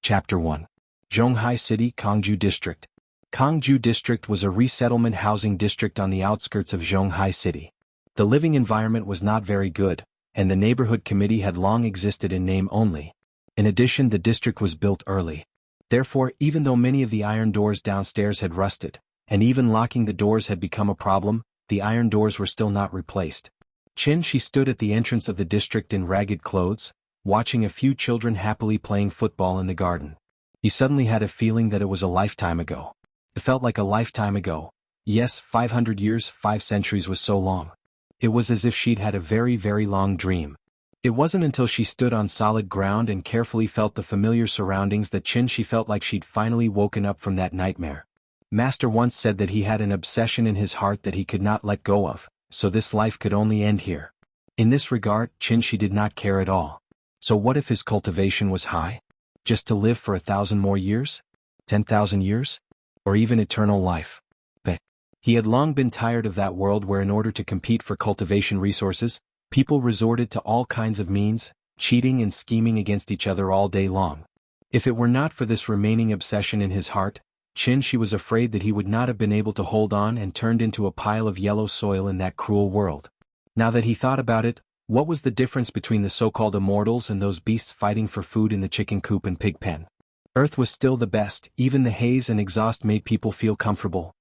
Chapter 1. Zhonghai City, Kangju District. Kangju District was a resettlement housing district on the outskirts of Zhonghai City. The living environment was not very good, and the neighborhood committee had long existed in name only. In addition, the district was built early. Therefore, even though many of the iron doors downstairs had rusted, and even locking the doors had become a problem, the iron doors were still not replaced. She stood at the entrance of the district in ragged clothes, watching a few children happily playing football in the garden. He suddenly had a feeling that it was a lifetime ago. It felt like a lifetime ago. Yes, 500 years, 5 centuries was so long. It was as if she'd had a very, very long dream. It wasn't until she stood on solid ground and carefully felt the familiar surroundings that she felt like she'd finally woken up from that nightmare. Master once said that he had an obsession in his heart that he could not let go of, so this life could only end here. In this regard, she did not care at all. So what if his cultivation was high? Just to live for 1,000 more years? 10,000 years? Or even eternal life? But he had long been tired of that world where in order to compete for cultivation resources, people resorted to all kinds of means, cheating and scheming against each other all day long. If it were not for this remaining obsession in his heart, she was afraid that he would not have been able to hold on and turned into a pile of yellow soil in that cruel world. Now that he thought about it, what was the difference between the so-called immortals and those beasts fighting for food in the chicken coop and pig pen? Earth was still the best, even the haze and exhaust made people feel comfortable.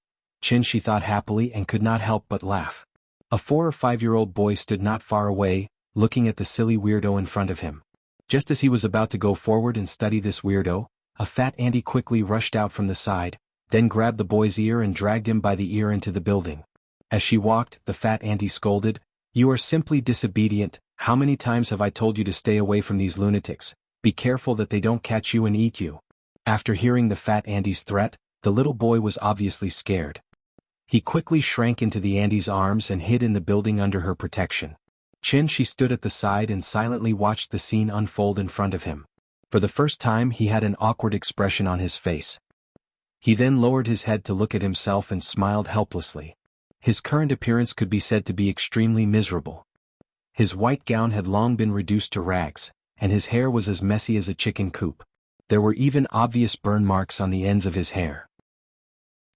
She thought happily and could not help but laugh. A 4 or 5-year-old boy stood not far away, looking at the silly weirdo in front of him. Just as he was about to go forward and study this weirdo, a fat auntie quickly rushed out from the side, then grabbed the boy's ear and dragged him by the ear into the building. As she walked, the fat auntie scolded, "You are simply disobedient. How many times have I told you to stay away from these lunatics? Be careful that they don't catch you and eat you." After hearing the fat auntie's threat, the little boy was obviously scared. He quickly shrank into the auntie's arms and hid in the building under her protection. She stood at the side and silently watched the scene unfold in front of him. For the first time he had an awkward expression on his face. He then lowered his head to look at himself and smiled helplessly. His current appearance could be said to be extremely miserable. His white gown had long been reduced to rags, and his hair was as messy as a chicken coop. There were even obvious burn marks on the ends of his hair.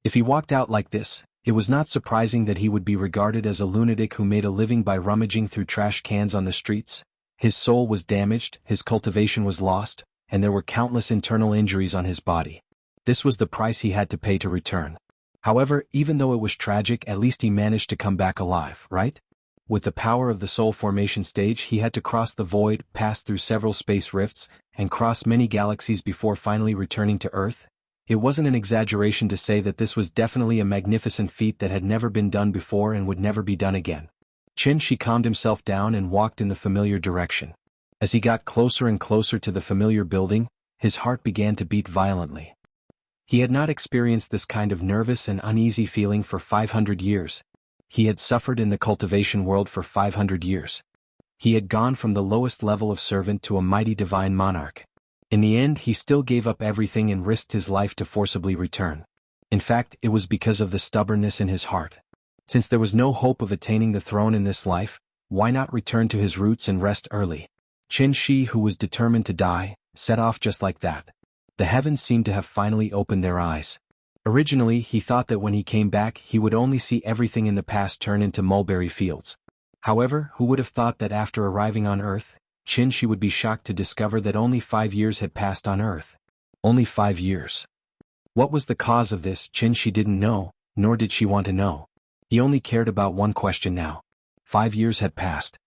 If he walked out like this, it was not surprising that he would be regarded as a lunatic who made a living by rummaging through trash cans on the streets. His soul was damaged, his cultivation was lost, and there were countless internal injuries on his body. This was the price he had to pay to return. However, even though it was tragic, at least he managed to come back alive, right? With the power of the soul formation stage, he had to cross the void, pass through several space rifts, and cross many galaxies before finally returning to Earth. It wasn't an exaggeration to say that this was definitely a magnificent feat that had never been done before and would never be done again. She calmed himself down and walked in the familiar direction. As he got closer and closer to the familiar building, his heart began to beat violently. He had not experienced this kind of nervous and uneasy feeling for 500 years. He had suffered in the cultivation world for 500 years. He had gone from the lowest level of servant to a mighty divine monarch. In the end, he still gave up everything and risked his life to forcibly return. In fact, it was because of the stubbornness in his heart. Since there was no hope of attaining the throne in this life, why not return to his roots and rest early? Shi, who was determined to die, set off just like that. The heavens seemed to have finally opened their eyes. Originally, he thought that when he came back he would only see everything in the past turn into mulberry fields. However, who would have thought that after arriving on Earth, Shi would be shocked to discover that only 5 years had passed on Earth. Only 5 years. What was the cause of this? She didn't know, nor did she want to know. He only cared about one question now. 5 years had passed.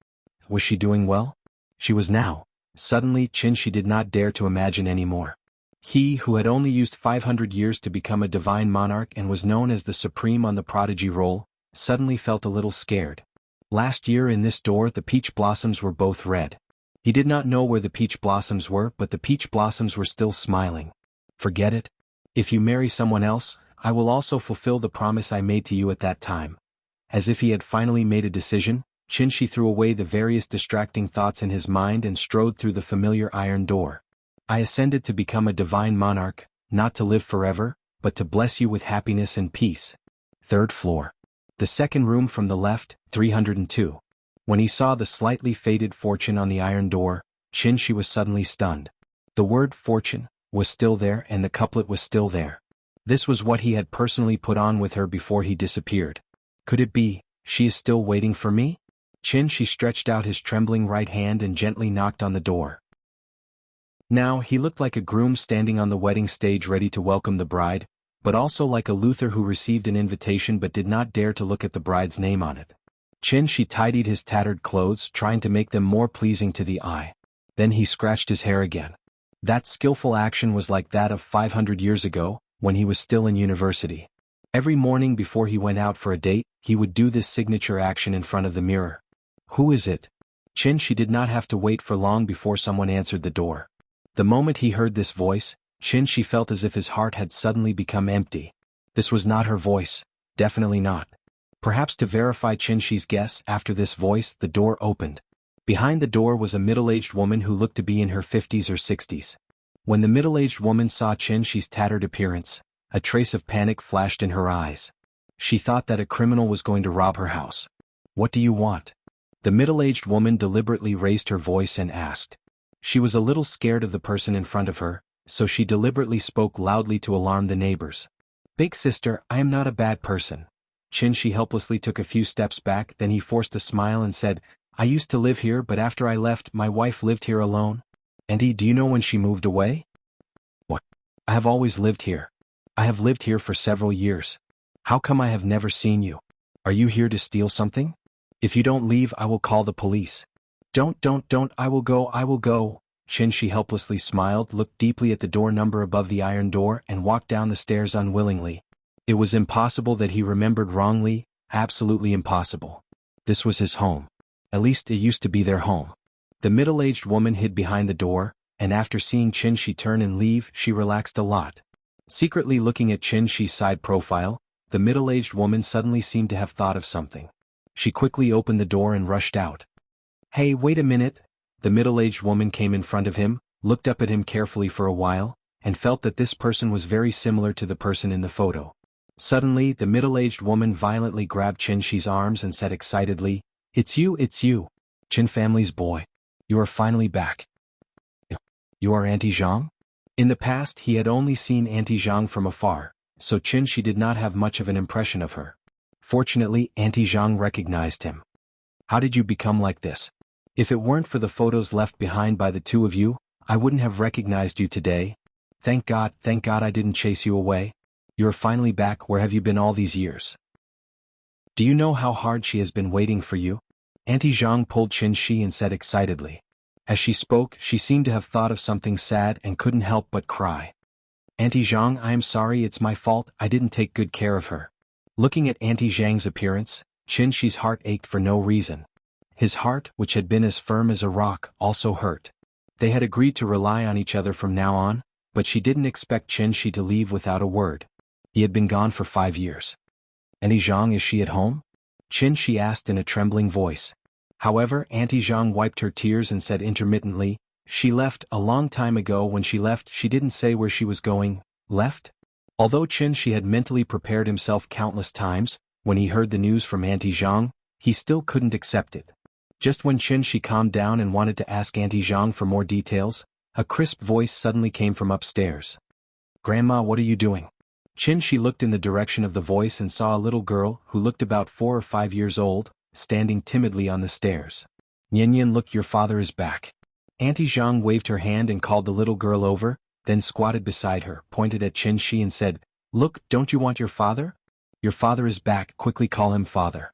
Was she doing well? She was now. Suddenly, she did not dare to imagine anymore. He, who had only used 500 years to become a divine monarch and was known as the supreme on the prodigy roll, suddenly felt a little scared. Last year in this door the peach blossoms were both red. He did not know where the peach blossoms were, but the peach blossoms were still smiling. Forget it. If you marry someone else, I will also fulfill the promise I made to you at that time. As if he had finally made a decision, Shi threw away the various distracting thoughts in his mind and strode through the familiar iron door. I ascended to become a divine monarch, not to live forever, but to bless you with happiness and peace. 3rd floor. The second room from the left, 302. When he saw the slightly faded fortune on the iron door, Shi was suddenly stunned. The word fortune, was still there and the couplet was still there. This was what he had personally put on with her before he disappeared. Could it be, she is still waiting for me? She stretched out his trembling right hand and gently knocked on the door. Now he looked like a groom standing on the wedding stage ready to welcome the bride, but also like a Luther who received an invitation but did not dare to look at the bride's name on it. She tidied his tattered clothes, trying to make them more pleasing to the eye. Then he scratched his hair again. That skillful action was like that of 500 years ago, when he was still in university. Every morning before he went out for a date, he would do this signature action in front of the mirror. Who is it? She did not have to wait for long before someone answered the door. The moment he heard this voice, she felt as if his heart had suddenly become empty. This was not her voice, definitely not. Perhaps to verify Shi's guess, after this voice, the door opened. Behind the door was a middle-aged woman who looked to be in her 50s or 60s. When the middle-aged woman saw Shi's tattered appearance, a trace of panic flashed in her eyes. She thought that a criminal was going to rob her house. What do you want? The middle-aged woman deliberately raised her voice and asked. She was a little scared of the person in front of her, so she deliberately spoke loudly to alarm the neighbors. Big sister, I am not a bad person. She helplessly took a few steps back, then he forced a smile and said, I used to live here, but after I left, my wife lived here alone. Auntie, do you know when she moved away? What? I have always lived here. I have lived here for several years. How come I have never seen you? Are you here to steal something? If you don't leave, I will call the police. Don't, I will go. She helplessly smiled, looked deeply at the door number above the iron door, and walked down the stairs unwillingly. It was impossible that he remembered wrongly, absolutely impossible. This was his home. At least it used to be their home. The middle-aged woman hid behind the door, and after seeing Shi turn and leave, she relaxed a lot. Secretly looking at Shi's side profile, the middle-aged woman suddenly seemed to have thought of something. She quickly opened the door and rushed out. Hey, wait a minute. The middle-aged woman came in front of him, looked up at him carefully for a while, and felt that this person was very similar to the person in the photo. Suddenly, the middle-aged woman violently grabbed Shi's arms and said excitedly, It's you. Qin family's boy. You are finally back. You are Auntie Jiang? In the past he had only seen Auntie Jiang from afar, so Shi did not have much of an impression of her. Fortunately, Auntie Jiang recognized him. How did you become like this? If it weren't for the photos left behind by the two of you, I wouldn't have recognized you today. Thank God I didn't chase you away. You are finally back. Where have you been all these years? Do you know how hard she has been waiting for you? Auntie Jiang pulled Shi and said excitedly. As she spoke, she seemed to have thought of something sad and couldn't help but cry. Auntie Jiang, I am sorry, it's my fault, I didn't take good care of her. Looking at Auntie Jiang's appearance, Shi's heart ached for no reason. His heart, which had been as firm as a rock, also hurt. They had agreed to rely on each other from now on, but she didn't expect Shi to leave without a word. He had been gone for 5 years. Auntie Jiang, is she at home? Shi asked in a trembling voice. However, Auntie Jiang wiped her tears and said intermittently, She left a long time ago. When she left, she didn't say where she was going. Left? Although Shi had mentally prepared himself countless times, when he heard the news from Auntie Jiang, he still couldn't accept it. Just when Shi calmed down and wanted to ask Auntie Jiang for more details, a crisp voice suddenly came from upstairs. Grandma, what are you doing? She looked in the direction of the voice and saw a little girl, who looked about 4 or 5 years old, standing timidly on the stairs. Nian, look, your father is back. Auntie Jiang waved her hand and called the little girl over, then squatted beside her, pointed at Shi and said, Look, don't you want your father? Your father is back, quickly call him father.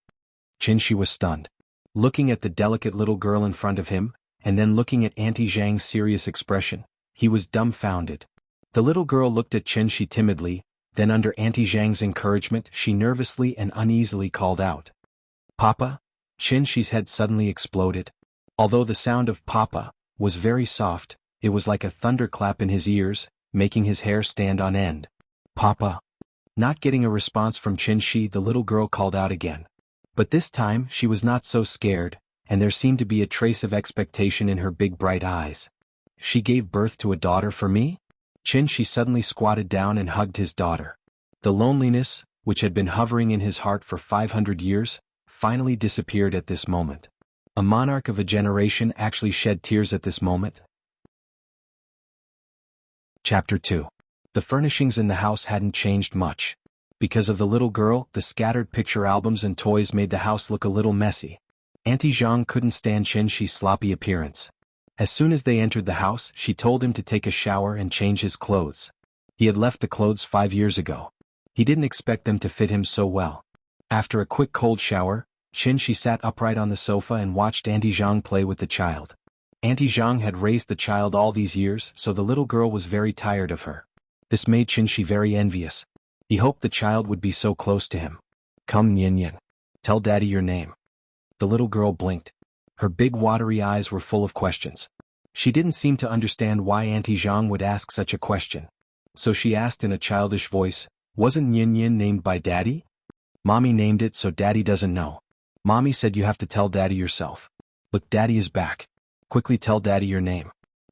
Shi was stunned. Looking at the delicate little girl in front of him, and then looking at Auntie Jiang's serious expression, he was dumbfounded. The little girl looked at Shi timidly, then under Auntie Jiang's encouragement she nervously and uneasily called out. Papa? Shi's head suddenly exploded. Although the sound of Papa was very soft, it was like a thunderclap in his ears, making his hair stand on end. Papa? Not getting a response from Shi, the little girl called out again. But this time she was not so scared, and there seemed to be a trace of expectation in her big bright eyes. She gave birth to a daughter for me? Shi suddenly squatted down and hugged his daughter. The loneliness, which had been hovering in his heart for 500 years, finally disappeared at this moment. A monarch of a generation actually shed tears at this moment. Chapter 2. The furnishings in the house hadn't changed much. Because of the little girl, the scattered picture albums and toys made the house look a little messy. Auntie Jiang couldn't stand Qin-Shi's sloppy appearance. As soon as they entered the house, she told him to take a shower and change his clothes. He had left the clothes 5 years ago. He didn't expect them to fit him so well. After a quick cold shower, Qin-Shi sat upright on the sofa and watched Auntie Jiang play with the child. Auntie Jiang had raised the child all these years, so the little girl was very tired of her. This made Qin-Shi very envious. He hoped the child would be so close to him. Come, Yin. Tell Daddy your name. The little girl blinked. Her big watery eyes were full of questions. She didn't seem to understand why Auntie Jiang would ask such a question. So she asked in a childish voice, "Wasn't Yin named by Daddy?" "Mommy named it, so Daddy doesn't know. Mommy said you have to tell Daddy yourself. Look, Daddy is back. Quickly tell Daddy your name."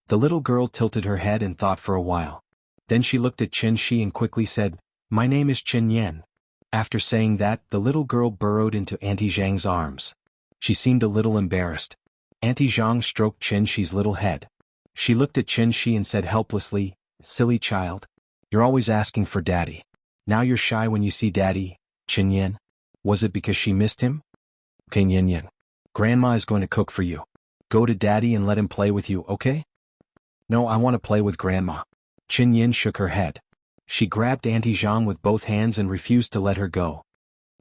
The little girl tilted her head and thought for a while. Then she looked at Qin-Shi and quickly said, "My name is Qin-Yen." After saying that, the little girl burrowed into Auntie Jiang's arms. She seemed a little embarrassed. Auntie Jiang stroked Qin-Shi's little head. She looked at Qin-Shi and said helplessly, "Silly child. You're always asking for Daddy. Now you're shy when you see Daddy, Qin-Yen. Was it because she missed him?" "Okay, Yin. Grandma is going to cook for you. Go to Daddy and let him play with you, okay?" "No, I want to play with Grandma." Qin-Yen shook her head. She grabbed Auntie Jiang with both hands and refused to let her go.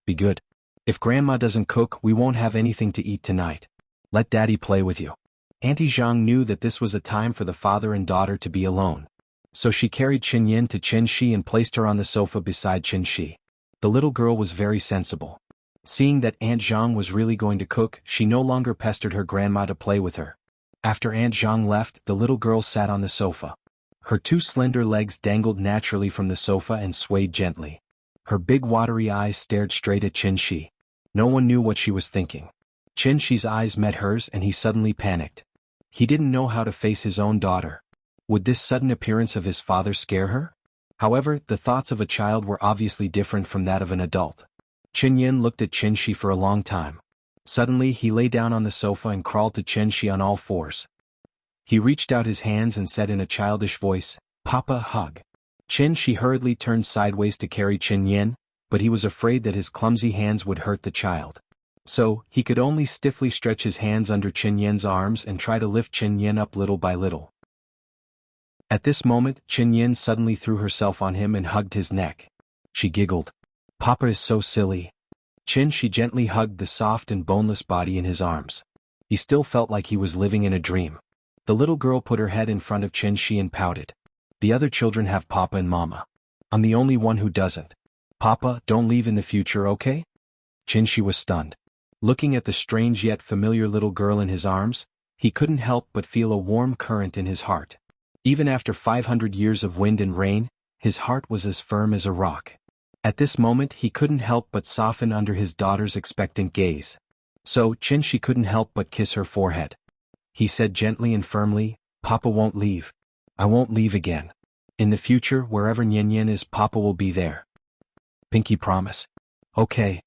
"Be good. If Grandma doesn't cook, we won't have anything to eat tonight. Let Daddy play with you." Auntie Jiang knew that this was a time for the father and daughter to be alone. So she carried Qin-Yen to Qin-Shi and placed her on the sofa beside Qin-Shi. The little girl was very sensible. Seeing that Aunt Jiang was really going to cook, she no longer pestered her grandma to play with her. After Aunt Jiang left, the little girl sat on the sofa. Her 2 slender legs dangled naturally from the sofa and swayed gently. Her big watery eyes stared straight at Qin-Shi. No one knew what she was thinking. Qin-Shi's eyes met hers and he suddenly panicked. He didn't know how to face his own daughter. Would this sudden appearance of his father scare her? However, the thoughts of a child were obviously different from that of an adult. Qin-Yen looked at Qin-Shi for a long time. Suddenly he lay down on the sofa and crawled to Qin-Shi on all fours. He reached out his hands and said in a childish voice, "Papa, hug." Qin-Shi hurriedly turned sideways to carry Qin-Yen, but he was afraid that his clumsy hands would hurt the child. So, he could only stiffly stretch his hands under Qin-Yen's arms and try to lift Qin-Yen up little by little. At this moment, Qin-Yen suddenly threw herself on him and hugged his neck. She giggled. "Papa is so silly." Qin-Shi gently hugged the soft and boneless body in his arms. He still felt like he was living in a dream. The little girl put her head in front of Qin-Shi and pouted. "The other children have Papa and Mama. I'm the only one who doesn't. Papa, don't leave in the future, okay?" Qin-Shi was stunned. Looking at the strange yet familiar little girl in his arms, he couldn't help but feel a warm current in his heart. Even after 500 years of wind and rain, his heart was as firm as a rock. At this moment he couldn't help but soften under his daughter's expectant gaze. So Qin-Shi couldn't help but kiss her forehead. He said gently and firmly, "Papa won't leave. I won't leave again. In the future, wherever Yin is, Papa will be there. Pinky promise." "Okay."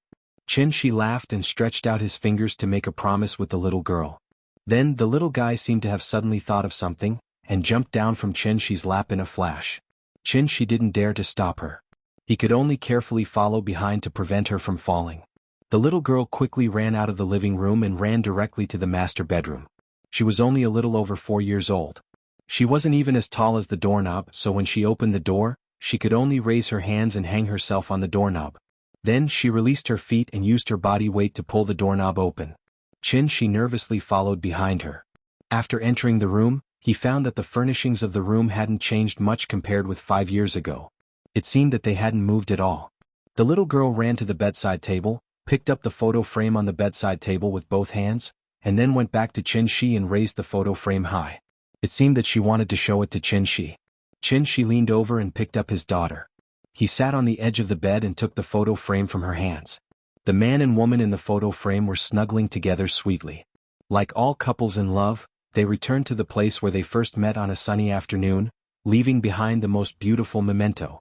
Qin-Shi laughed and stretched out his fingers to make a promise with the little girl. Then the little guy seemed to have suddenly thought of something, and jumped down from Qin-Shi's lap in a flash. Qin-Shi didn't dare to stop her. He could only carefully follow behind to prevent her from falling. The little girl quickly ran out of the living room and ran directly to the master bedroom. She was only a little over 4 years old. She wasn't even as tall as the doorknob, so when she opened the door, she could only raise her hands and hang herself on the doorknob. Then she released her feet and used her body weight to pull the doorknob open. Qin-Shi nervously followed behind her. After entering the room, he found that the furnishings of the room hadn't changed much compared with 5 years ago. It seemed that they hadn't moved at all. The little girl ran to the bedside table, picked up the photo frame on the bedside table with both hands, and then went back to Qin-Shi and raised the photo frame high. It seemed that she wanted to show it to Qin-Shi. Qin-Shi leaned over and picked up his daughter. He sat on the edge of the bed and took the photo frame from her hands. The man and woman in the photo frame were snuggling together sweetly. Like all couples in love, they returned to the place where they first met on a sunny afternoon, leaving behind the most beautiful memento.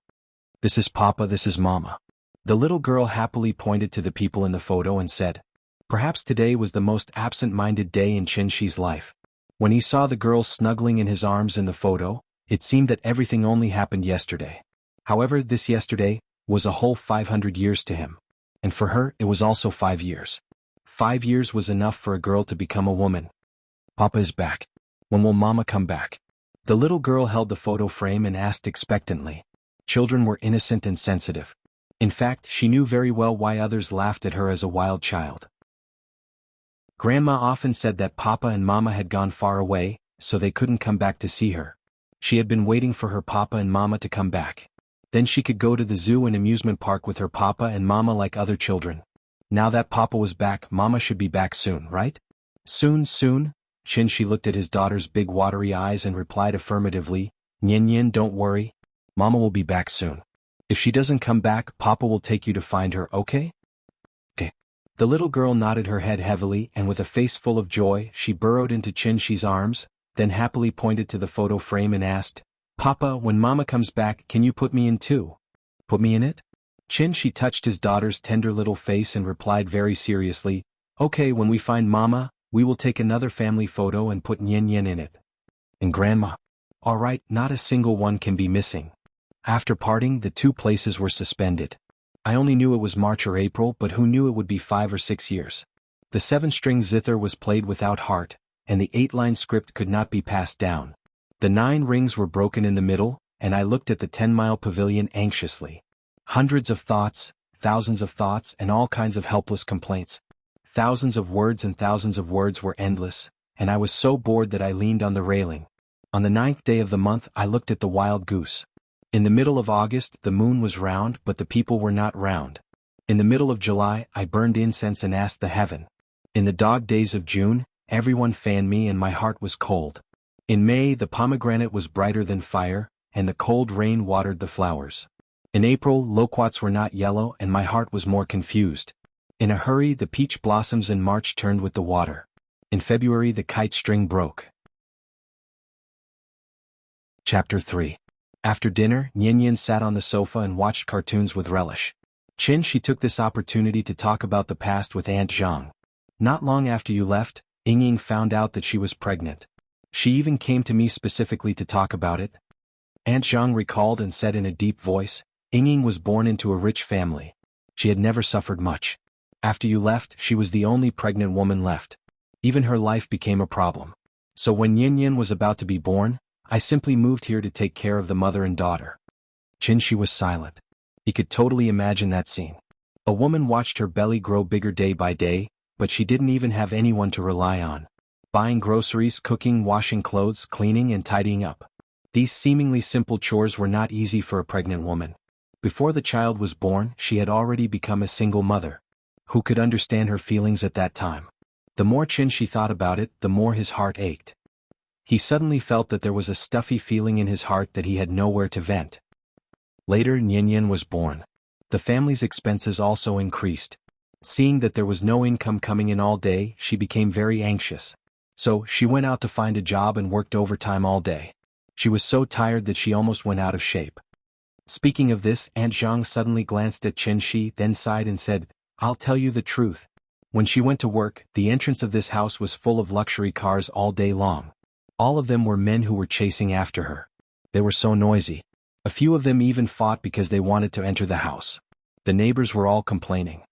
"This is Papa, this is Mama." The little girl happily pointed to the people in the photo and said, Perhaps today was the most absent-minded day in Qin-Shi's life. When he saw the girl snuggling in his arms in the photo, It seemed that everything only happened yesterday. However, this yesterday was a whole 500 years to him. And for her, it was also 5 years. 5 years was enough for a girl to become a woman. Papa is back. When will Mama come back? The little girl held the photo frame and asked expectantly. Children were innocent and sensitive. In fact, she knew very well why others laughed at her as a wild child. Grandma often said that Papa and Mama had gone far away, so they couldn't come back to see her. She had been waiting for her Papa and Mama to come back. Then she could go to the zoo and amusement park with her Papa and Mama like other children. Now that Papa was back, Mama should be back soon, right? Soon. She looked at his daughter's big watery eyes and replied affirmatively. Nyin, don't worry. Mama will be back soon. If she doesn't come back, Papa will take you to find her, okay? The little girl nodded her head heavily, and with a face full of joy, she burrowed into Shi's arms, then happily pointed to the photo frame and asked, Papa, when Mama comes back, can you put me in too? Put me in it? She touched his daughter's tender little face and replied very seriously, okay, when we find Mama, we will take another family photo and put Nyin in it. And Grandma? All right, not a single one can be missing. After parting, the two places were suspended. I only knew it was March or April, but who knew it would be 5 or 6 years? The 7-string zither was played without heart, and the 8-line script could not be passed down. The 9 rings were broken in the middle, and I looked at the 10-mile pavilion anxiously. Hundreds of thoughts, thousands of thoughts, and all kinds of helpless complaints. Thousands of words and thousands of words were endless, and I was so bored that I leaned on the railing. On the 9th day of the month, I looked at the wild goose. In the middle of August, the moon was round, but the people were not round. In the middle of July, I burned incense and asked the heaven. In the dog days of June, everyone fanned me and my heart was cold. In May, the pomegranate was brighter than fire, and the cold rain watered the flowers. In April, loquats were not yellow and my heart was more confused. In a hurry, the peach blossoms in March turned with the water. In February, the kite string broke. Chapter 3. After dinner, Nyin sat on the sofa and watched cartoons with relish. She took this opportunity to talk about the past with Aunt Zhang. Not long after you left, Ying found out that she was pregnant. She even came to me specifically to talk about it. Aunt Zhang recalled and said in a deep voice, Ying was born into a rich family. She had never suffered much. After you left, she was the only pregnant woman left. Even her life became a problem. So when Yin was about to be born, I simply moved here to take care of the mother and daughter. She was silent. He could totally imagine that scene. A woman watched her belly grow bigger day by day, but she didn't even have anyone to rely on. Buying groceries, cooking, washing clothes, cleaning and tidying up. These seemingly simple chores were not easy for a pregnant woman. Before the child was born, she had already become a single mother. Who could understand her feelings at that time? The more she thought about it, the more his heart ached. He suddenly felt that there was a stuffy feeling in his heart that he had nowhere to vent. Later, Yin was born. The family's expenses also increased. Seeing that there was no income coming in all day, she became very anxious. So, she went out to find a job and worked overtime all day. She was so tired that she almost went out of shape. Speaking of this, Aunt Zhang suddenly glanced at Shi, then sighed and said, I'll tell you the truth. When she went to work, the entrance of this house was full of luxury cars all day long. All of them were men who were chasing after her. They were so noisy. A few of them even fought because they wanted to enter the house. The neighbors were all complaining.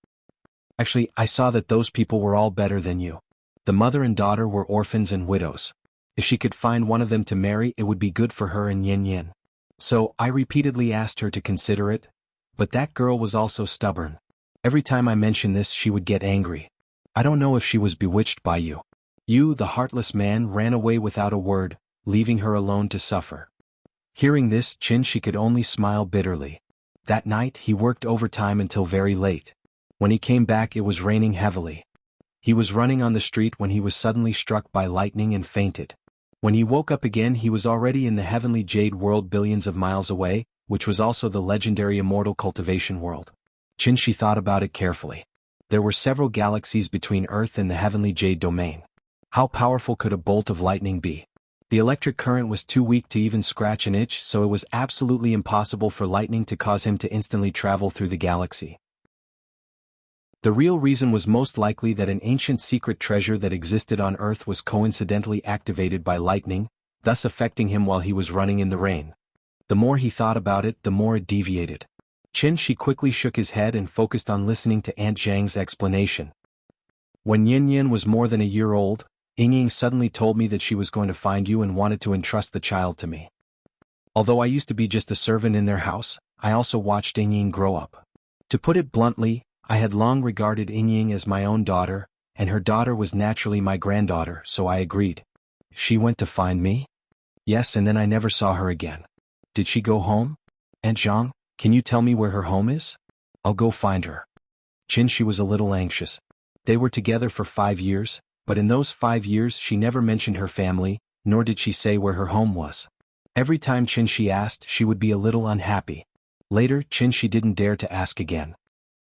Actually, I saw that those people were all better than you. The mother and daughter were orphans and widows. If she could find one of them to marry, it would be good for her and Yin. So, I repeatedly asked her to consider it, but that girl was also stubborn. Every time I mentioned this, she would get angry. I don't know if she was bewitched by you. You, the heartless man, ran away without a word, leaving her alone to suffer. Hearing this, she could only smile bitterly. That night, he worked overtime until very late. When he came back, it was raining heavily. He was running on the street when he was suddenly struck by lightning and fainted. When he woke up again, he was already in the heavenly jade world billions of miles away, which was also the legendary immortal cultivation world. Shi thought about it carefully. There were several galaxies between Earth and the heavenly jade domain. How powerful could a bolt of lightning be? The electric current was too weak to even scratch an itch, so it was absolutely impossible for lightning to cause him to instantly travel through the galaxy. The real reason was most likely that an ancient secret treasure that existed on Earth was coincidentally activated by lightning, thus affecting him while he was running in the rain. The more he thought about it, the more it deviated. Qin quickly shook his head and focused on listening to Aunt Zhang's explanation. When Yin was more than a year old, Ying suddenly told me that she was going to find you and wanted to entrust the child to me. Although I used to be just a servant in their house, I also watched Ying grow up. To put it bluntly, I had long regarded Ying as my own daughter, and her daughter was naturally my granddaughter, so I agreed. She went to find me? Yes, and then I never saw her again. Did she go home? Aunt Zhang, can you tell me where her home is? I'll go find her. Qin was a little anxious. They were together for 5 years, but in those 5 years she never mentioned her family, nor did she say where her home was. Every time Qin asked, she would be a little unhappy. Later, Qin didn't dare to ask again.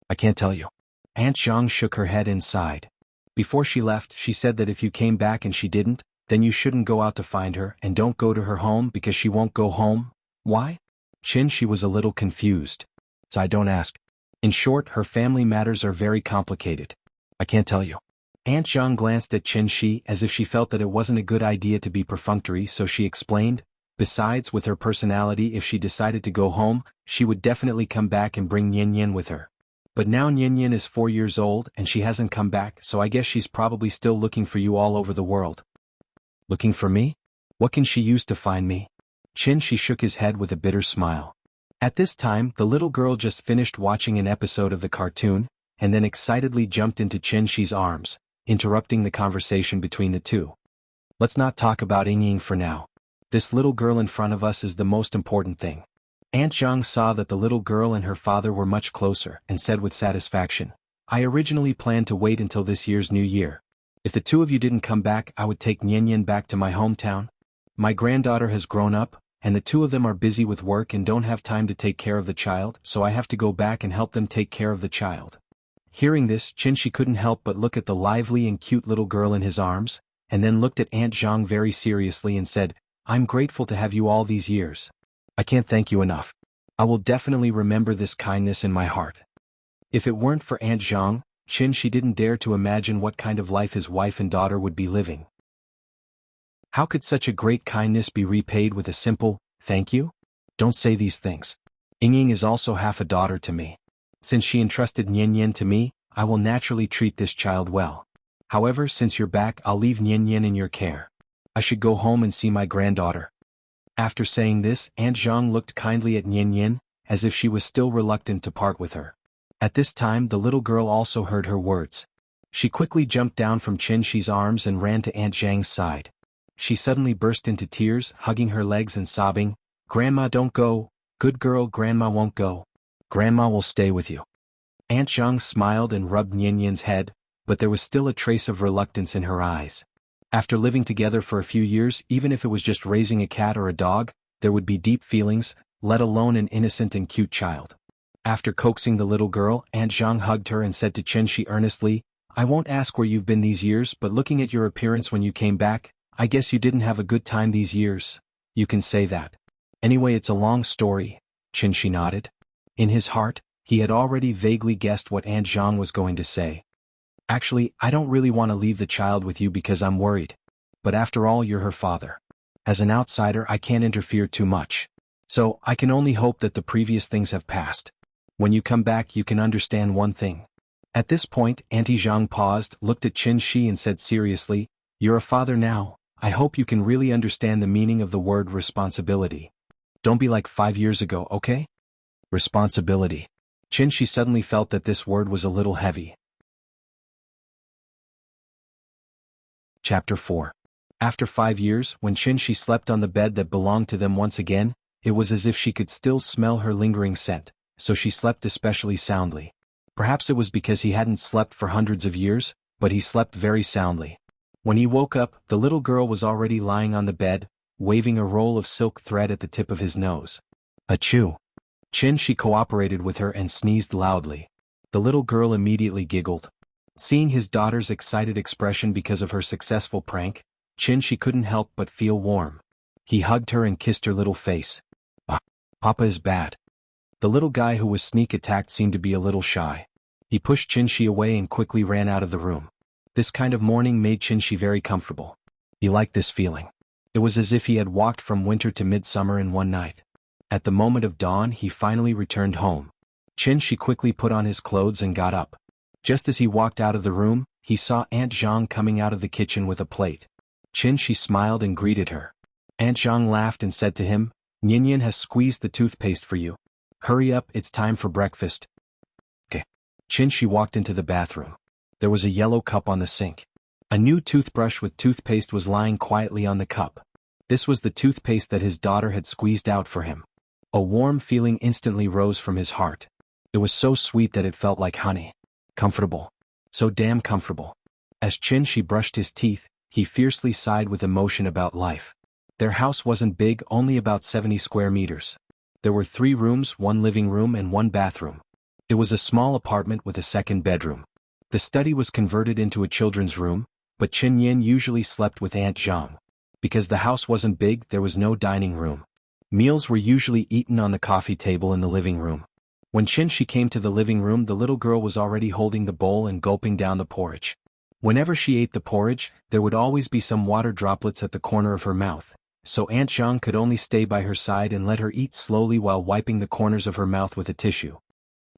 I can't tell you. Aunt Zhang shook her head and sighed. Before she left, she said that if you came back and she didn't, then you shouldn't go out to find her and don't go to her home because she won't go home. Why? Qin was a little confused. So I don't ask. In short, her family matters are very complicated. I can't tell you. Aunt Zhang glanced at Qin as if she felt that it wasn't a good idea to be perfunctory, so she explained, besides, with her personality, if she decided to go home, she would definitely come back and bring Yin with her. But now Yin is 4 years old and she hasn't come back, so I guess she's probably still looking for you all over the world. Looking for me? What can she use to find me? Qin shook his head with a bitter smile. At this time, the little girl just finished watching an episode of the cartoon, and then excitedly jumped into Qin arms, interrupting the conversation between the two. Let's not talk about Ying for now. This little girl in front of us is the most important thing. Aunt Zhang saw that the little girl and her father were much closer and said with satisfaction, I originally planned to wait until this year's New Year. If the two of you didn't come back, I would take Yin back to my hometown. My granddaughter has grown up, and the two of them are busy with work and don't have time to take care of the child, so I have to go back and help them take care of the child. Hearing this, Qin couldn't help but look at the lively and cute little girl in his arms, and then looked at Aunt Zhang very seriously and said, I'm grateful to have you all these years. I can't thank you enough. I will definitely remember this kindness in my heart. If it weren't for Aunt Zhang, Qin didn't dare to imagine what kind of life his wife and daughter would be living. How could such a great kindness be repaid with a simple, thank you? Don't say these things. Ying is also half a daughter to me. Since she entrusted Yin to me, I will naturally treat this child well. However, since you're back, I'll leave Yin in your care. I should go home and see my granddaughter. After saying this, Aunt Zhang looked kindly at Yin, as if she was still reluctant to part with her. At this time, the little girl also heard her words. She quickly jumped down from Qin's arms and ran to Aunt Zhang's side. She suddenly burst into tears, hugging her legs and sobbing, Grandma, don't go. Good girl, Grandma won't go. Grandma will stay with you. Aunt Zhang smiled and rubbed Yin's head, but there was still a trace of reluctance in her eyes. After living together for a few years, even if it was just raising a cat or a dog, there would be deep feelings, let alone an innocent and cute child. After coaxing the little girl, Aunt Zhang hugged her and said to Qin earnestly, I won't ask where you've been these years, but looking at your appearance when you came back, I guess you didn't have a good time these years. You can say that. Anyway, it's a long story. Qin nodded. In his heart, he had already vaguely guessed what Aunt Zhang was going to say. Actually, I don't really want to leave the child with you because I'm worried. But after all, you're her father. As an outsider, I can't interfere too much. So, I can only hope that the previous things have passed. When you come back, you can understand one thing. At this point, Auntie Zhang paused, looked at Qin and said seriously, You're a father now. I hope you can really understand the meaning of the word responsibility. Don't be like 5 years ago, okay? Responsibility. Qin suddenly felt that this word was a little heavy. Chapter 4. After 5 years, when Qin slept on the bed that belonged to them once again, it was as if she could still smell her lingering scent, so she slept especially soundly. Perhaps it was because he hadn't slept for hundreds of years, but he slept very soundly. When he woke up, the little girl was already lying on the bed, waving a roll of silk thread at the tip of his nose. Achoo! Qin cooperated with her and sneezed loudly. The little girl immediately giggled. Seeing his daughter's excited expression because of her successful prank, Qin couldn't help but feel warm. He hugged her and kissed her little face. Papa is bad. The little guy who was sneak attacked seemed to be a little shy. He pushed Qin away and quickly ran out of the room. This kind of morning made Qin very comfortable. He liked this feeling. It was as if he had walked from winter to midsummer in one night. At the moment of dawn he finally returned home. Qin quickly put on his clothes and got up. Just as he walked out of the room, he saw Aunt Zhang coming out of the kitchen with a plate. Qin smiled and greeted her. Aunt Zhang laughed and said to him, "Ninian has squeezed the toothpaste for you. Hurry up, it's time for breakfast." Okay. Qin walked into the bathroom. There was a yellow cup on the sink. A new toothbrush with toothpaste was lying quietly on the cup. This was the toothpaste that his daughter had squeezed out for him. A warm feeling instantly rose from his heart. It was so sweet that it felt like honey. Comfortable. So damn comfortable. As Qin brushed his teeth, he fiercely sighed with emotion about life. Their house wasn't big, only about 70 square meters. There were 3 rooms, 1 living room and 1 bathroom. It was a small apartment with a second bedroom. The study was converted into a children's room, but Qin usually slept with Aunt Zhang. Because the house wasn't big, there was no dining room. Meals were usually eaten on the coffee table in the living room. When Qin came to the living room, the little girl was already holding the bowl and gulping down the porridge. Whenever she ate the porridge, there would always be some water droplets at the corner of her mouth, so Aunt Zhang could only stay by her side and let her eat slowly while wiping the corners of her mouth with a tissue.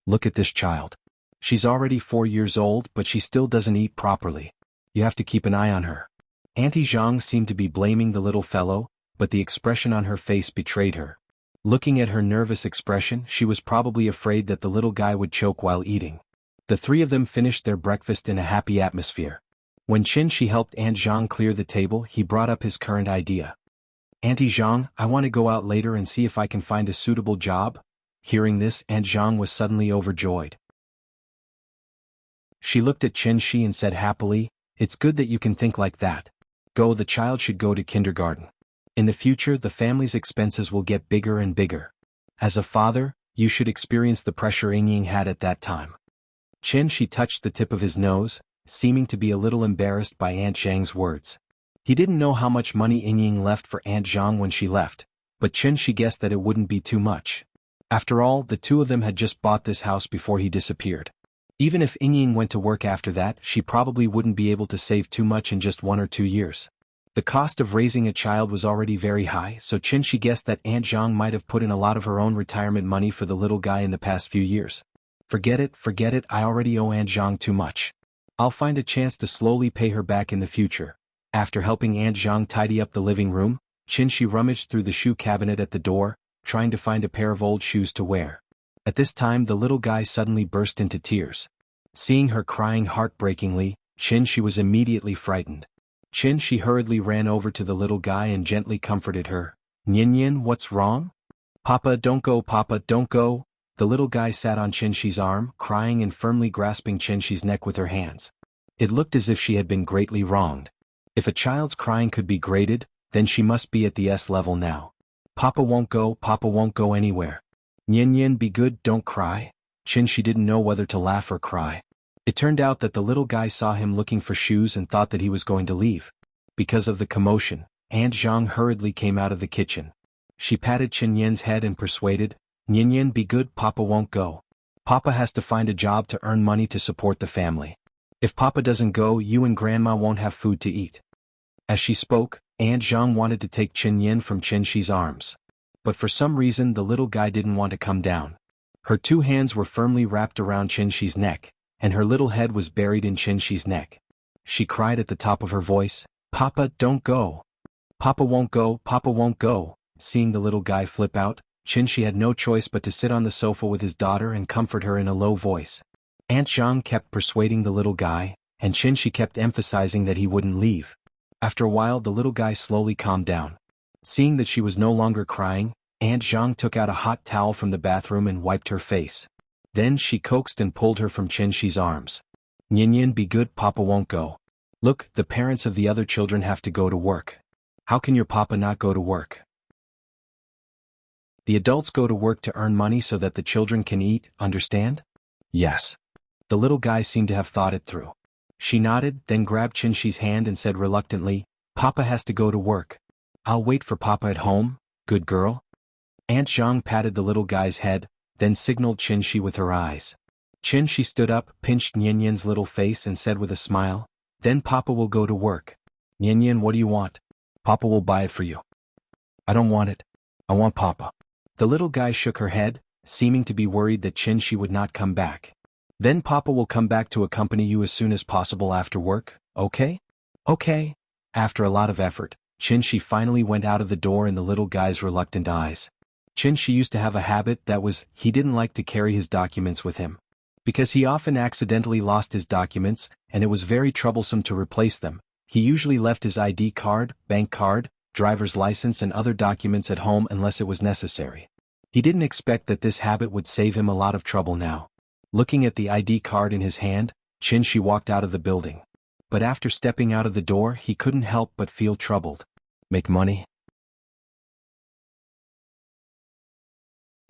Look at this child. She's already 4 years old, but she still doesn't eat properly. You have to keep an eye on her. Auntie Zhang seemed to be blaming the little fellow, but the expression on her face betrayed her. Looking at her nervous expression, she was probably afraid that the little guy would choke while eating. The 3 of them finished their breakfast in a happy atmosphere. When Qin helped Aunt Zhang clear the table, he brought up his current idea. "Auntie Zhang, I want to go out later and see if I can find a suitable job." Hearing this, Aunt Zhang was suddenly overjoyed. She looked at Qin and said happily, "It's good that you can think like that. Go, the child should go to kindergarten. In the future, the family's expenses will get bigger and bigger. As a father, you should experience the pressure Ying had at that time." Qin touched the tip of his nose, seeming to be a little embarrassed by Aunt Zhang's words. He didn't know how much money Ying left for Aunt Zhang when she left, but Qin guessed that it wouldn't be too much. After all, the 2 of them had just bought this house before he disappeared. Even if Ying went to work after that, she probably wouldn't be able to save too much in just 1 or 2 years. The cost of raising a child was already very high, so Qin guessed that Aunt Zhang might have put in a lot of her own retirement money for the little guy in the past few years. Forget it, I already owe Aunt Zhang too much. I'll find a chance to slowly pay her back in the future. After helping Aunt Zhang tidy up the living room, Qin rummaged through the shoe cabinet at the door, trying to find a pair of old shoes to wear. At this time the little guy suddenly burst into tears. Seeing her crying heartbreakingly, Qin was immediately frightened. Qin hurriedly ran over to the little guy and gently comforted her. "Ninian, what's wrong?" Papa, don't go, don't go." The little guy sat on Qin arm, crying and firmly grasping Qin neck with her hands. It looked as if she had been greatly wronged. If a child's crying could be graded, then she must be at the S level now. Papa won't go anywhere. Ninian, be good, don't cry." Qin didn't know whether to laugh or cry. It turned out that the little guy saw him looking for shoes and thought that he was going to leave. Because of the commotion, Aunt Zhang hurriedly came out of the kitchen. She patted Qin head and persuaded, "Ninian, be good, Papa won't go. Papa has to find a job to earn money to support the family. If Papa doesn't go, you and Grandma won't have food to eat." As she spoke, Aunt Zhang wanted to take Qin from Qin's arms. But for some reason the little guy didn't want to come down. Her 2 hands were firmly wrapped around Qin's neck, and her little head was buried in Qin's neck. She cried at the top of her voice, "Papa, don't go. Papa won't go, Papa won't go." Seeing the little guy flip out, Qin had no choice but to sit on the sofa with his daughter and comfort her in a low voice. Aunt Zhang kept persuading the little guy, and Qin kept emphasizing that he wouldn't leave. After a while the little guy slowly calmed down. Seeing that she was no longer crying, Aunt Zhang took out a hot towel from the bathroom and wiped her face. Then she coaxed and pulled her from Qin's arms. "Ninian, be good, Papa won't go. Look, the parents of the other children have to go to work. How can your Papa not go to work? The adults go to work to earn money so that the children can eat, understand?" "Yes." The little guy seemed to have thought it through. She nodded, then grabbed Qin's hand and said reluctantly, "Papa has to go to work. I'll wait for Papa at home, good girl." Aunt Zhang patted the little guy's head, then signaled Qin with her eyes. Qin stood up, pinched Ninian's little face and said with a smile, "Then Papa will go to work." "Ninian, what do you want?" Papa will buy it for you. I don't want it. I want Papa. The little guy shook her head, seeming to be worried that Qinshi would not come back. Then Papa will come back to accompany you as soon as possible after work, okay? Okay. After a lot of effort, Qinshi finally went out of the door in the little guy's reluctant eyes. Qinshi used to have a habit that was, he didn't like to carry his documents with him. Because he often accidentally lost his documents, and it was very troublesome to replace them, he usually left his ID card, bank card, driver's license and other documents at home unless it was necessary. He didn't expect that this habit would save him a lot of trouble now. Looking at the ID card in his hand, Qinshi walked out of the building. But after stepping out of the door he couldn't help but feel troubled. Make money?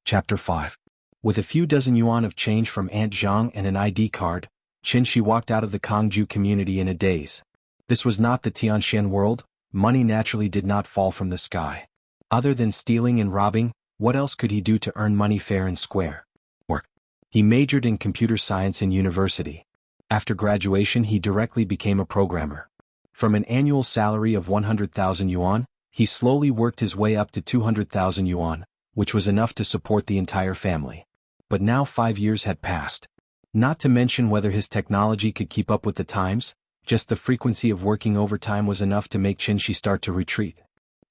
Chapter 5. With a few dozen yuan of change from Aunt Zhang and an ID card, Qinshi walked out of the Kangju community in a daze. This was not the Tianxian world. Money naturally did not fall from the sky. Other than stealing and robbing, what else could he do to earn money fair and square? Work. He majored in computer science in university. After graduation he directly became a programmer. From an annual salary of 100,000 yuan, he slowly worked his way up to 200,000 yuan, which was enough to support the entire family. But now 5 years had passed. Not to mention whether his technology could keep up with the times, just the frequency of working overtime was enough to make Qinshi start to retreat.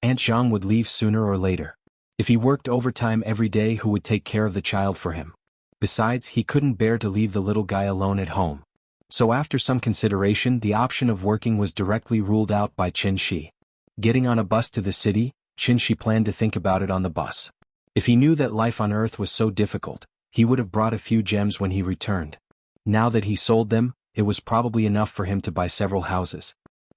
Aunt Zhang would leave sooner or later. If he worked overtime every day, who would take care of the child for him? Besides, he couldn't bear to leave the little guy alone at home. So after some consideration, the option of working was directly ruled out by Qinshi. Getting on a bus to the city, Qinshi planned to think about it on the bus. If he knew that life on Earth was so difficult, he would have brought a few gems when he returned. Now that he sold them, it was probably enough for him to buy several houses.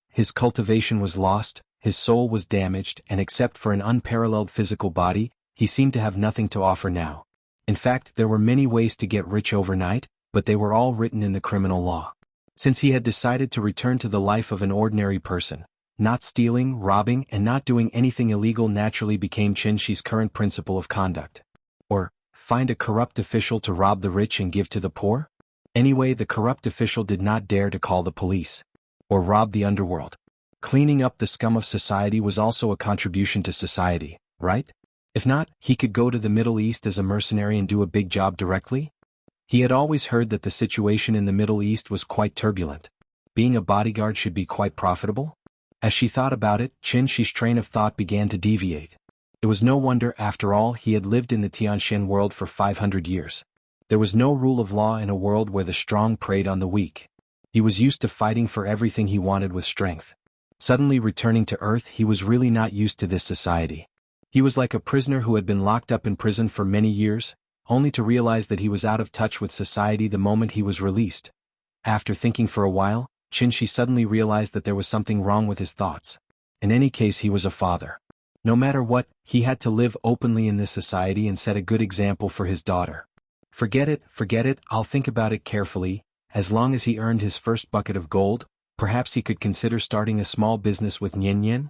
His cultivation was lost, his soul was damaged, and except for an unparalleled physical body, he seemed to have nothing to offer now. In fact, there were many ways to get rich overnight, but they were all written in the criminal law. Since he had decided to return to the life of an ordinary person, not stealing, robbing, and not doing anything illegal naturally became Qinshi's current principle of conduct. Or, find a corrupt official to rob the rich and give to the poor? Anyway, the corrupt official did not dare to call the police. Or rob the underworld. Cleaning up the scum of society was also a contribution to society, right? If not, he could go to the Middle East as a mercenary and do a big job directly? He had always heard that the situation in the Middle East was quite turbulent. Being a bodyguard should be quite profitable? As she thought about it, Qinshi's train of thought began to deviate. It was no wonder, after all, he had lived in the Tianxian world for 500 years. There was no rule of law in a world where the strong preyed on the weak. He was used to fighting for everything he wanted with strength. Suddenly returning to Earth, he was really not used to this society. He was like a prisoner who had been locked up in prison for many years, only to realize that he was out of touch with society the moment he was released. After thinking for a while, Qinshi suddenly realized that there was something wrong with his thoughts. In any case, he was a father. No matter what, he had to live openly in this society and set a good example for his daughter. Forget it, I'll think about it carefully. As long as he earned his first bucket of gold, perhaps he could consider starting a small business with Nian.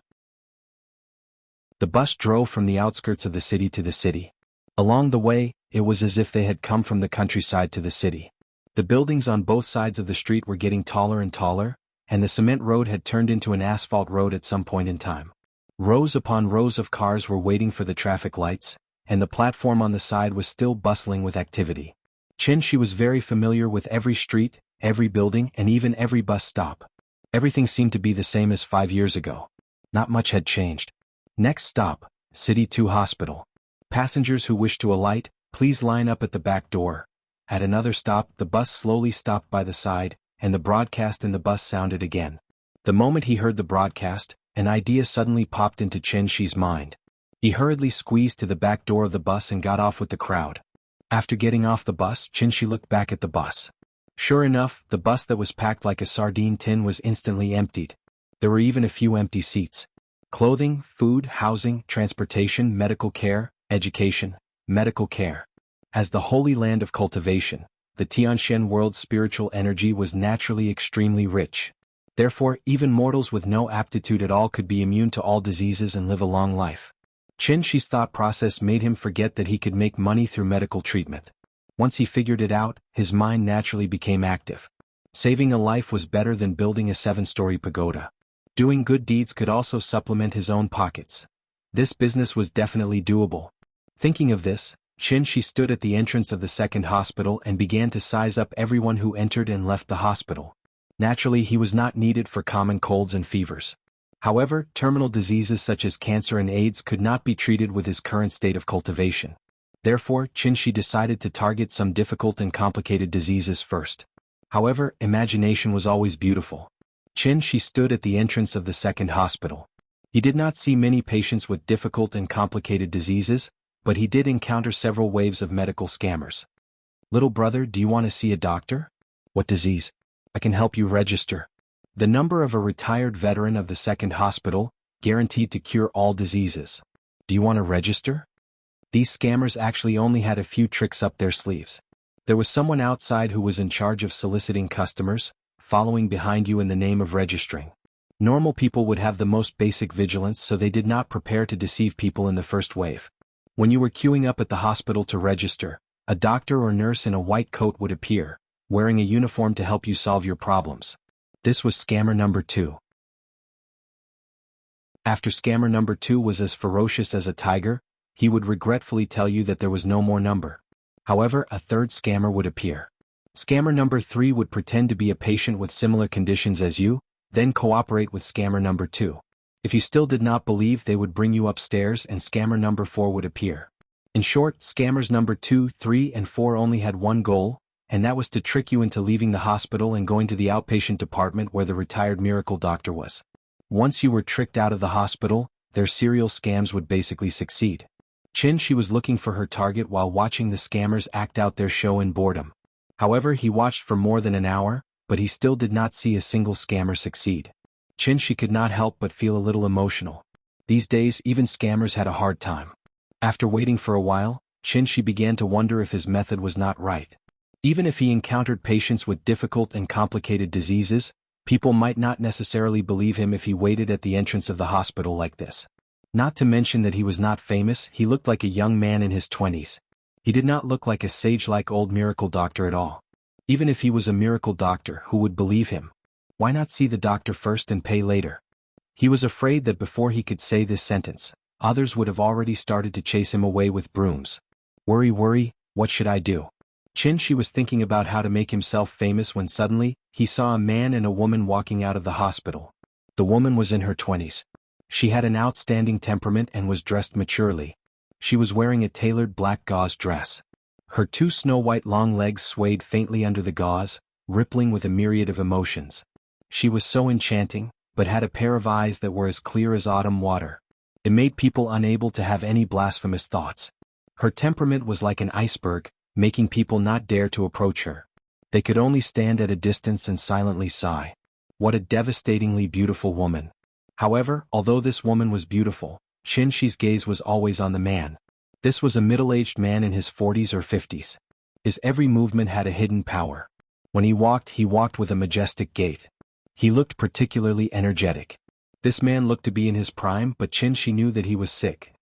The bus drove from the outskirts of the city to the city. Along the way, it was as if they had come from the countryside to the city. The buildings on both sides of the street were getting taller and taller, and the cement road had turned into an asphalt road at some point in time. Rows upon rows of cars were waiting for the traffic lights, and the platform on the side was still bustling with activity. Qinshi was very familiar with every street, every building, and even every bus stop. Everything seemed to be the same as 5 years ago. Not much had changed. Next stop, City 2 Hospital. Passengers who wish to alight, please line up at the back door. At another stop, the bus slowly stopped by the side, and the broadcast in the bus sounded again. The moment he heard the broadcast, an idea suddenly popped into Qinshi's mind. He hurriedly squeezed to the back door of the bus and got off with the crowd. After getting off the bus, Qinshi looked back at the bus. Sure enough, the bus that was packed like a sardine tin was instantly emptied. There were even a few empty seats. Clothing, food, housing, transportation, medical care, education, medical care. As the holy land of cultivation, the Tianxian world's spiritual energy was naturally extremely rich. Therefore, even mortals with no aptitude at all could be immune to all diseases and live a long life. Qinshi's thought process made him forget that he could make money through medical treatment. Once he figured it out, his mind naturally became active. Saving a life was better than building a 7-story pagoda. Doing good deeds could also supplement his own pockets. This business was definitely doable. Thinking of this, Qin stood at the entrance of the second hospital and began to size up everyone who entered and left the hospital. Naturally, he was not needed for common colds and fevers. However, terminal diseases such as cancer and AIDS could not be treated with his current state of cultivation. Therefore, Qin decided to target some difficult and complicated diseases first. However, imagination was always beautiful. Qin stood at the entrance of the second hospital. He did not see many patients with difficult and complicated diseases, but he did encounter several waves of medical scammers. "Little brother, do you want to see a doctor? What disease? I can help you register." The number of a retired veteran of the second hospital, guaranteed to cure all diseases. "Do you want to register?" These scammers actually only had a few tricks up their sleeves. There was someone outside who was in charge of soliciting customers, following behind you in the name of registering. Normal people would have the most basic vigilance, so they did not prepare to deceive people in the first wave. When you were queuing up at the hospital to register, a doctor or nurse in a white coat would appear, wearing a uniform to help you solve your problems. This was scammer number 2. After scammer number 2 was as ferocious as a tiger, he would regretfully tell you that there was no more number. However, a third scammer would appear. Scammer number 3 would pretend to be a patient with similar conditions as you, then cooperate with scammer number 2. If you still did not believe, they would bring you upstairs and scammer number 4 would appear. In short, scammers number 2, 3, and 4 only had one goal, and that was to trick you into leaving the hospital and going to the outpatient department where the retired miracle doctor was. Once you were tricked out of the hospital, their serial scams would basically succeed. Qin was looking for her target while watching the scammers act out their show in boredom. However, he watched for more than an hour, but he still did not see a single scammer succeed. Qin could not help but feel a little emotional. These days, even scammers had a hard time. After waiting for a while, Qin began to wonder if his method was not right. Even if he encountered patients with difficult and complicated diseases, people might not necessarily believe him if he waited at the entrance of the hospital like this. Not to mention that he was not famous, he looked like a young man in his 20s. He did not look like a sage-like old miracle doctor at all. Even if he was a miracle doctor, who would believe him? Why not see the doctor first and pay later? He was afraid that before he could say this sentence, others would have already started to chase him away with brooms. Worry, what should I do? Qin was thinking about how to make himself famous when suddenly, he saw a man and a woman walking out of the hospital. The woman was in her 20s. She had an outstanding temperament and was dressed maturely. She was wearing a tailored black gauze dress. Her 2 snow-white long legs swayed faintly under the gauze, rippling with a myriad of emotions. She was so enchanting, but had a pair of eyes that were as clear as autumn water. It made people unable to have any blasphemous thoughts. Her temperament was like an iceberg, making people not dare to approach her. They could only stand at a distance and silently sigh. What a devastatingly beautiful woman. However, although this woman was beautiful, Qin's gaze was always on the man. This was a middle-aged man in his 40s or 50s. His every movement had a hidden power. When he walked with a majestic gait. He looked particularly energetic. This man looked to be in his prime, but Qin knew that he was sick.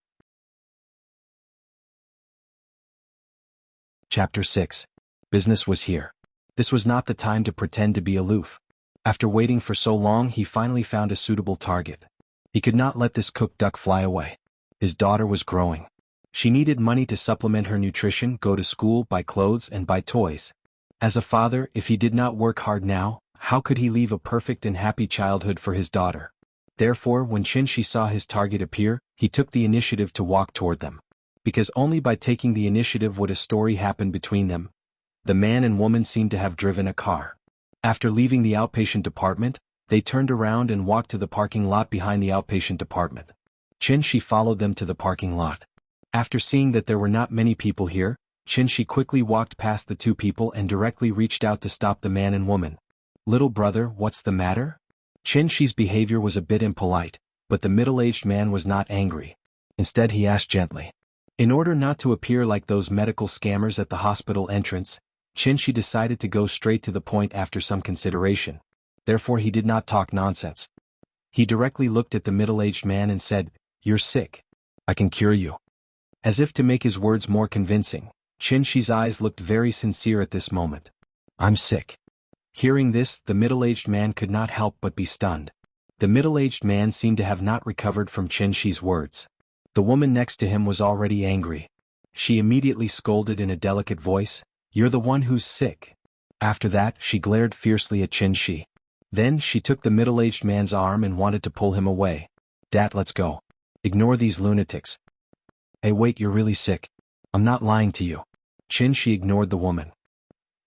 Chapter 6. Business was here. This was not the time to pretend to be aloof. After waiting for so long, he finally found a suitable target. He could not let this cooked duck fly away. His daughter was growing. She needed money to supplement her nutrition, go to school, buy clothes, and buy toys. As a father, if he did not work hard now, how could he leave a perfect and happy childhood for his daughter? Therefore, when Qin saw his target appear, he took the initiative to walk toward them. Because only by taking the initiative would a story happen between them. The man and woman seemed to have driven a car. After leaving the outpatient department, they turned around and walked to the parking lot behind the outpatient department. Qin followed them to the parking lot. After seeing that there were not many people here, Qin quickly walked past the 2 people and directly reached out to stop the man and woman. "Little brother, what's the matter?" Qin's behavior was a bit impolite, but the middle-aged man was not angry. Instead, he asked gently. In order not to appear like those medical scammers at the hospital entrance, Qin decided to go straight to the point after some consideration. Therefore, he did not talk nonsense. He directly looked at the middle-aged man and said, "You're sick. I can cure you." As if to make his words more convincing, Qin's eyes looked very sincere at this moment. "I'm sick." Hearing this, the middle-aged man could not help but be stunned. The middle-aged man seemed to have not recovered from Chen Shi's words. The woman next to him was already angry. She immediately scolded in a delicate voice, "You're the one who's sick." After that, she glared fiercely at Chen Shi. Then she took the middle-aged man's arm and wanted to pull him away. "Dad, let's go. Ignore these lunatics." "Hey, wait, you're really sick. I'm not lying to you." Chen Shi ignored the woman.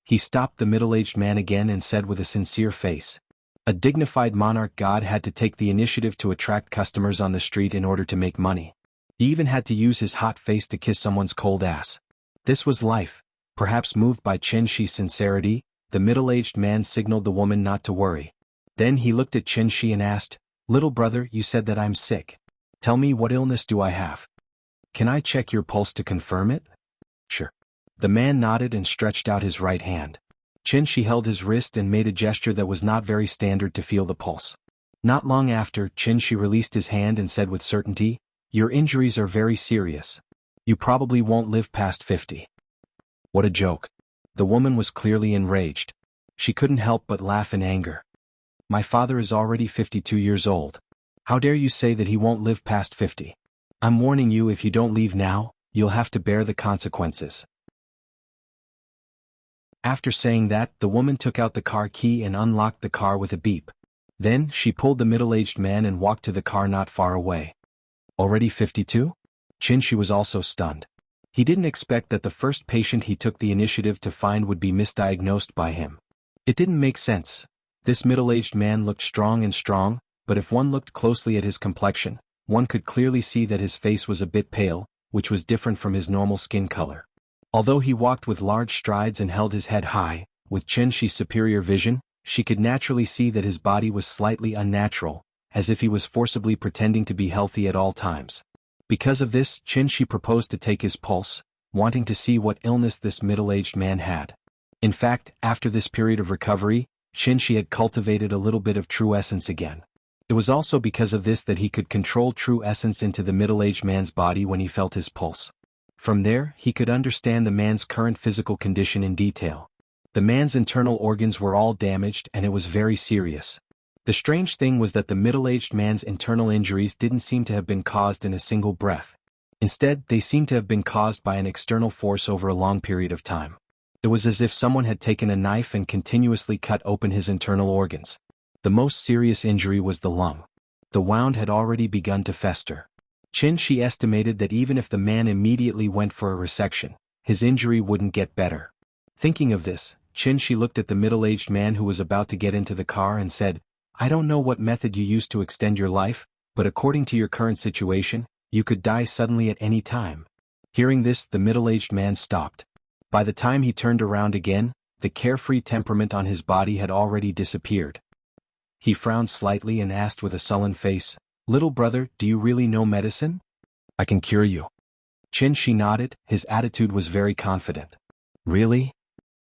He stopped the middle-aged man again and said with a sincere face, "A dignified monarch god had to take the initiative to attract customers on the street in order to make money. He even had to use his hot face to kiss someone's cold ass. This was life." Perhaps moved by Chen Shi's sincerity, the middle-aged man signaled the woman not to worry. Then he looked at Chen Shi and asked, "Little brother, you said that I'm sick. Tell me, what illness do I have? Can I check your pulse to confirm it?" "Sure." The man nodded and stretched out his right hand. Chen Shi held his wrist and made a gesture that was not very standard to feel the pulse. Not long after, Chen Shi released his hand and said with certainty, "Your injuries are very serious. You probably won't live past 50. What a joke. The woman was clearly enraged. She couldn't help but laugh in anger. "My father is already 52 years old. How dare you say that he won't live past 50? I'm warning you, if you don't leave now, you'll have to bear the consequences." After saying that, the woman took out the car key and unlocked the car with a beep. Then, she pulled the middle-aged man and walked to the car not far away. Already 52? Chen Shi was also stunned. He didn't expect that the first patient he took the initiative to find would be misdiagnosed by him. It didn't make sense. This middle-aged man looked strong, but if one looked closely at his complexion, one could clearly see that his face was a bit pale, which was different from his normal skin color. Although he walked with large strides and held his head high, with Chen Shi's superior vision, she could naturally see that his body was slightly unnatural, as if he was forcibly pretending to be healthy at all times. Because of this, Chen Shi proposed to take his pulse, wanting to see what illness this middle-aged man had. In fact, after this period of recovery, Chen Shi had cultivated a little bit of true essence again. It was also because of this that he could control true essence into the middle-aged man's body when he felt his pulse. From there, he could understand the man's current physical condition in detail. The man's internal organs were all damaged and it was very serious. The strange thing was that the middle-aged man's internal injuries didn't seem to have been caused in a single breath. Instead, they seemed to have been caused by an external force over a long period of time. It was as if someone had taken a knife and continuously cut open his internal organs. The most serious injury was the lung. The wound had already begun to fester. Chen Shi estimated that even if the man immediately went for a resection, his injury wouldn't get better. Thinking of this, Chen Shi looked at the middle-aged man who was about to get into the car and said, "I don't know what method you used to extend your life, but according to your current situation, you could die suddenly at any time." Hearing this, the middle-aged man stopped. By the time he turned around again, the carefree temperament on his body had already disappeared. He frowned slightly and asked with a sullen face, "Little brother, do you really know medicine? I can cure you." Chen Shi nodded, his attitude was very confident. "Really?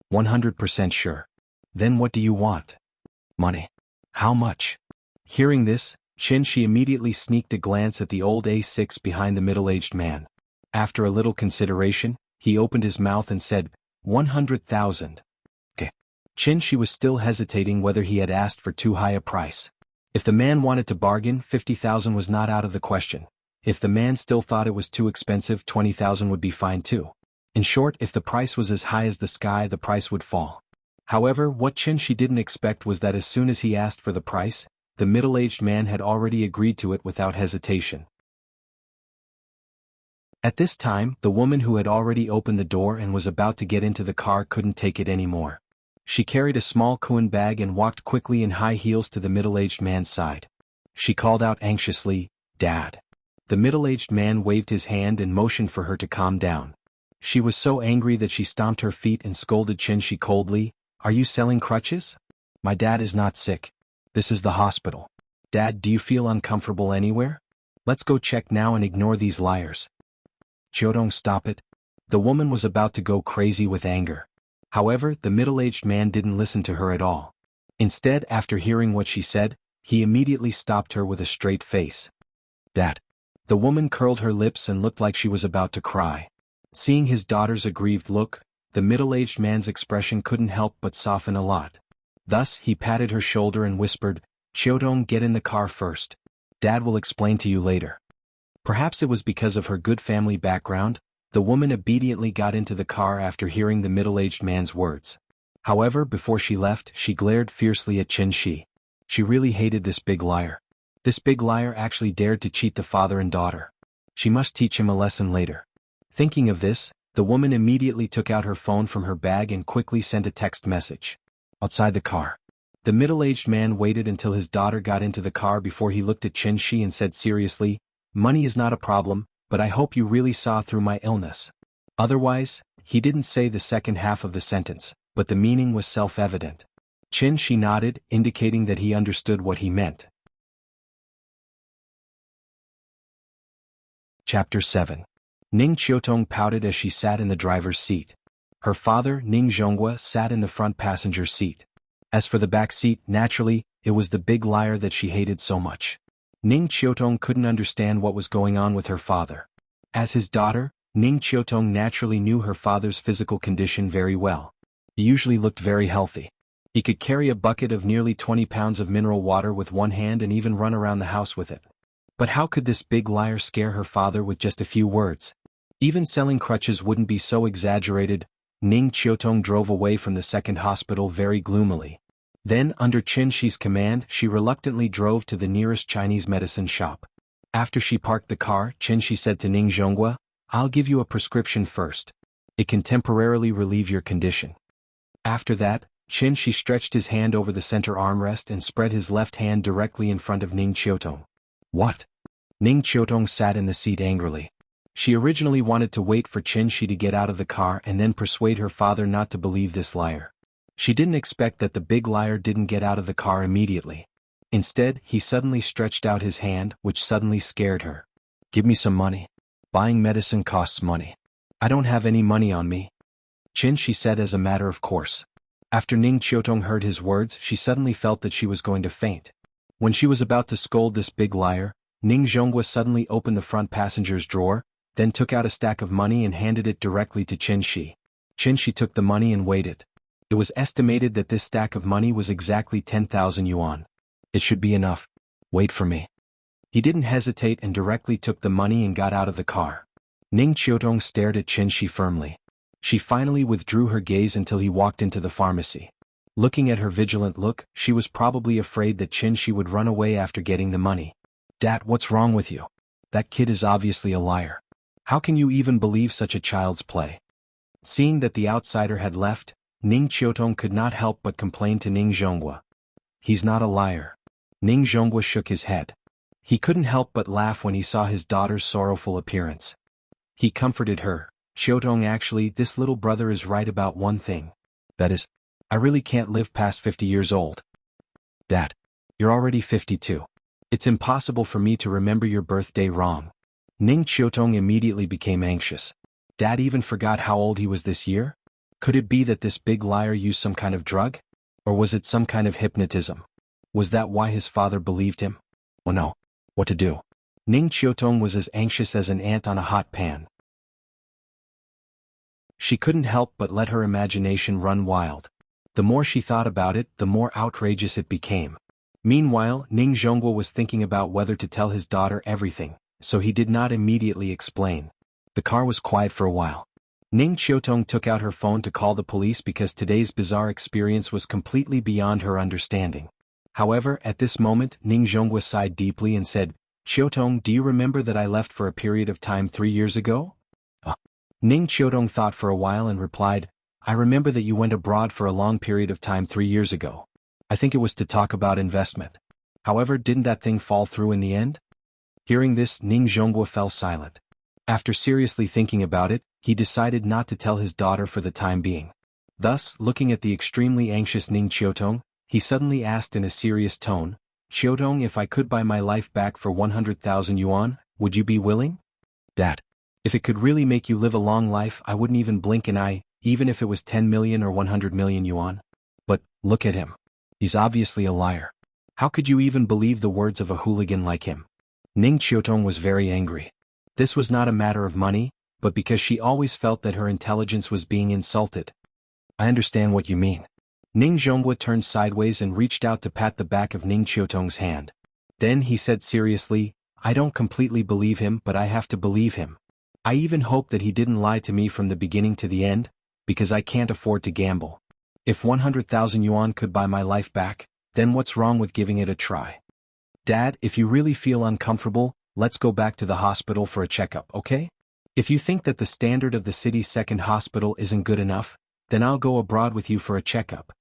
100% sure. Then what do you want?" "Money." "How much?" Hearing this, Chen Shi immediately sneaked a glance at the old A6 behind the middle-aged man. After a little consideration, he opened his mouth and said, 100,000. Okay. Chen Shi was still hesitating whether he had asked for too high a price. If the man wanted to bargain, 50,000 was not out of the question. If the man still thought it was too expensive, 20,000 would be fine too. In short, if the price was as high as the sky, the price would fall. However, what Chen Shi didn't expect was that as soon as he asked for the price, the middle-aged man had already agreed to it without hesitation. At this time, the woman who had already opened the door and was about to get into the car couldn't take it anymore. She carried a small Kuan bag and walked quickly in high heels to the middle-aged man's side. She called out anxiously, "Dad." The middle-aged man waved his hand and motioned for her to calm down. She was so angry that she stomped her feet and scolded Chen Shi coldly, "Are you selling crutches? My dad is not sick. This is the hospital. Dad, do you feel uncomfortable anywhere? Let's go check now and ignore these liars." "Jiodong, stop it." The woman was about to go crazy with anger. However, the middle-aged man didn't listen to her at all. Instead, after hearing what she said, he immediately stopped her with a straight face. "Dad." The woman curled her lips and looked like she was about to cry. Seeing his daughter's aggrieved look, the middle-aged man's expression couldn't help but soften a lot. Thus, he patted her shoulder and whispered, Xiaodong, get in the car first. Dad will explain to you later. Perhaps it was because of her good family background, the woman obediently got into the car after hearing the middle-aged man's words. However, before she left, she glared fiercely at Qin Shi. She really hated this big liar. This big liar actually dared to cheat the father and daughter. She must teach him a lesson later. Thinking of this, the woman immediately took out her phone from her bag and quickly sent a text message. Outside the car. The middle-aged man waited until his daughter got into the car before he looked at Qin Shi and said seriously, "Money is not a problem, but I hope you really saw through my illness." Otherwise, he didn't say the second half of the sentence, but the meaning was self-evident. Qin Shi nodded, indicating that he understood what he meant. Chapter 7. Ning Qiutong pouted as she sat in the driver's seat. Her father, Ning Zhonghua, sat in the front passenger seat. As for the back seat, naturally, it was the big liar that she hated so much. Ning Qiutong couldn't understand what was going on with her father. As his daughter, Ning Qiutong naturally knew her father's physical condition very well. He usually looked very healthy. He could carry a bucket of nearly 20 pounds of mineral water with one hand and even run around the house with it. But how could this big liar scare her father with just a few words? Even selling crutches wouldn't be so exaggerated. Ning Qiutong drove away from the second hospital very gloomily. Then, under Qin Shi's command, she reluctantly drove to the nearest Chinese medicine shop. After she parked the car, Qin Shi said to Ning Zhonghua, "I'll give you a prescription first. It can temporarily relieve your condition." After that, Qin Shi stretched his hand over the center armrest and spread his left hand directly in front of Ning Qiutong. "What?" Ning Qiutong sat in the seat angrily. She originally wanted to wait for Qin Shi to get out of the car and then persuade her father not to believe this liar. She didn't expect that the big liar didn't get out of the car immediately. Instead, he suddenly stretched out his hand, which suddenly scared her. "Give me some money. Buying medicine costs money. I don't have any money on me," Qin Shi said as a matter of course. After Ning Qiutong heard his words, she suddenly felt that she was going to faint. When she was about to scold this big liar, Ning Zhonghua suddenly opened the front passenger's drawer, then took out a stack of money and handed it directly to Qin Shi. Qin Shi took the money and waited. It was estimated that this stack of money was exactly 10,000 yuan. "It should be enough. Wait for me." He didn't hesitate and directly took the money and got out of the car. Ning Qiutong stared at Qin Shi firmly. She finally withdrew her gaze until he walked into the pharmacy. Looking at her vigilant look, she was probably afraid that Qin Shi would run away after getting the money. "Dad, what's wrong with you? That kid is obviously a liar. How can you even believe such a child's play?" Seeing that the outsider had left, Ning Qiutong could not help but complain to Ning Zhonghua. "He's not a liar." Ning Zhonghua shook his head. He couldn't help but laugh when he saw his daughter's sorrowful appearance. He comforted her. "Qiutong, actually, this little brother is right about one thing. That is, I really can't live past 50 years old." "Dad, you're already 52. It's impossible for me to remember your birthday wrong." Ning Qiutong immediately became anxious. Dad even forgot how old he was this year? Could it be that this big liar used some kind of drug? Or was it some kind of hypnotism? Was that why his father believed him? Oh no. What to do? Ning Qiutong was as anxious as an ant on a hot pan. She couldn't help but let her imagination run wild. The more she thought about it, the more outrageous it became. Meanwhile, Ning Zhonghua was thinking about whether to tell his daughter everything, so he did not immediately explain. The car was quiet for a while. Ning Qiutong took out her phone to call the police because today's bizarre experience was completely beyond her understanding. However, at this moment, Ning Zhonghua sighed deeply and said, "Qiutong, do you remember that I left for a period of time 3 years ago?" Ning Qiutong thought for a while and replied, "I remember that you went abroad for a long period of time 3 years ago. I think it was to talk about investment. However, didn't that thing fall through in the end?" Hearing this, Ning Zhonghua fell silent. After seriously thinking about it, he decided not to tell his daughter for the time being. Thus, looking at the extremely anxious Ning Qiutong, he suddenly asked in a serious tone, "Qiutong, if I could buy my life back for 100,000 yuan, would you be willing?" "Dad, if it could really make you live a long life, I wouldn't even blink an eye, even if it was 10 million or 100 million yuan. But, look at him. He's obviously a liar. How could you even believe the words of a hooligan like him?" Ning Qiutong was very angry. This was not a matter of money, but because she always felt that her intelligence was being insulted. "I understand what you mean." Ning Zhonghua turned sideways and reached out to pat the back of Ning Qiutong's hand. Then he said seriously, I don't completely believe him, but I have to believe him. I even hope that he didn't lie to me from the beginning to the end, because I can't afford to gamble. If 100,000 yuan could buy my life back, then what's wrong with giving it a try? Dad, if you really feel uncomfortable, let's go back to the hospital for a checkup, okay? If you think that the standard of the city's second hospital isn't good enough, then I'll go abroad with you for a checkup.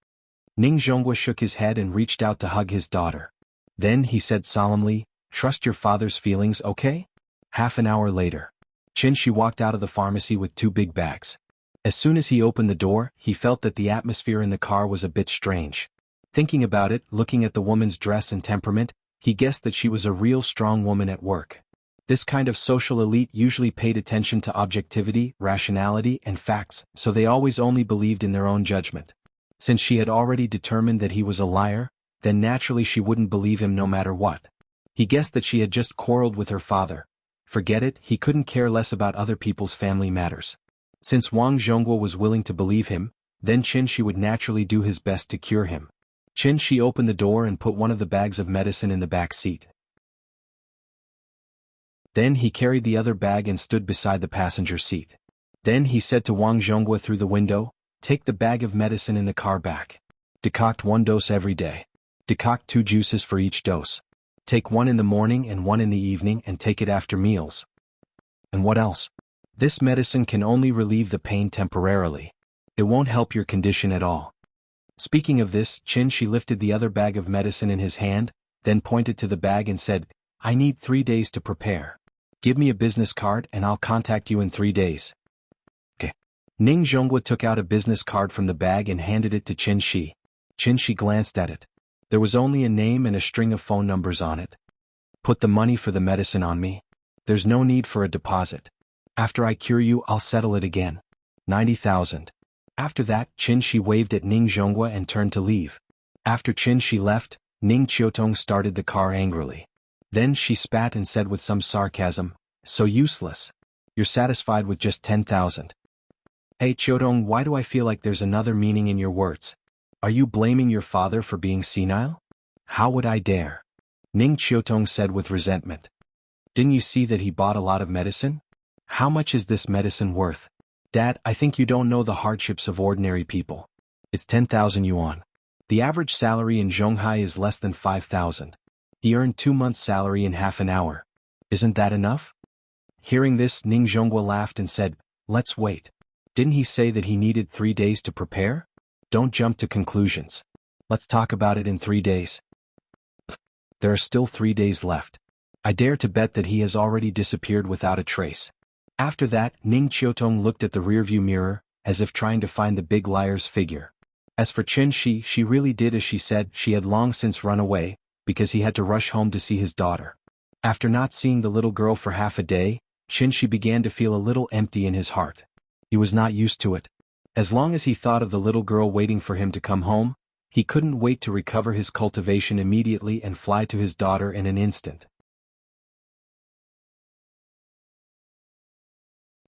Ning Zhonghua shook his head and reached out to hug his daughter. Then he said solemnly, trust your father's feelings, okay? Half an hour later, Qin Shi walked out of the pharmacy with 2 big bags. As soon as he opened the door, he felt that the atmosphere in the car was a bit strange. Thinking about it, looking at the woman's dress and temperament, he guessed that she was a real strong woman at work. This kind of social elite usually paid attention to objectivity, rationality, and facts, so they always only believed in their own judgment. Since she had already determined that he was a liar, then naturally she wouldn't believe him no matter what. He guessed that she had just quarreled with her father. Forget it, he couldn't care less about other people's family matters. Since Wang Zhonghua was willing to believe him, then Qin Shi would naturally do his best to cure him. Qin Shi opened the door and put one of the bags of medicine in the back seat. Then he carried the other bag and stood beside the passenger seat. Then he said to Wang Zhonghua through the window, take the bag of medicine in the car back. Decoct 1 dose every day. Decoct 2 juices for each dose. Take 1 in the morning and 1 in the evening and take it after meals. And what else? This medicine can only relieve the pain temporarily. It won't help your condition at all. Speaking of this, Qin Shi lifted the other bag of medicine in his hand, then pointed to the bag and said, I need 3 days to prepare. Give me a business card and I'll contact you in 3 days. Okay. Ning Zhonghua took out a business card from the bag and handed it to Qin Shi. Qin Shi glanced at it. There was only a name and a string of phone numbers on it. Put the money for the medicine on me. There's no need for a deposit. After I cure you, I'll settle it again. 90,000. After that, Qin Shi waved at Ning Zhonghua and turned to leave. After Qin Shi left, Ning Qiutong started the car angrily. Then she spat and said with some sarcasm, so useless. You're satisfied with just 10,000. Hey Qiutong, why do I feel like there's another meaning in your words? Are you blaming your father for being senile? How would I dare? Ning Qiutong said with resentment. Didn't you see that he bought a lot of medicine? How much is this medicine worth? Dad, I think you don't know the hardships of ordinary people. It's 10,000 yuan. The average salary in Zhonghai is less than 5,000. He earned 2 months' salary in half an hour. Isn't that enough? Hearing this, Ning Zhonghua laughed and said, let's wait. Didn't he say that he needed 3 days to prepare? Don't jump to conclusions. Let's talk about it in 3 days. There are still 3 days left. I dare to bet that he has already disappeared without a trace. After that, Ning Qiutong looked at the rearview mirror, as if trying to find the big liar's figure. As for Qin Shi, she really did as she said. She had long since run away, because he had to rush home to see his daughter. After not seeing the little girl for half a day, Qin Shi began to feel a little empty in his heart. He was not used to it. As long as he thought of the little girl waiting for him to come home, he couldn't wait to recover his cultivation immediately and fly to his daughter in an instant.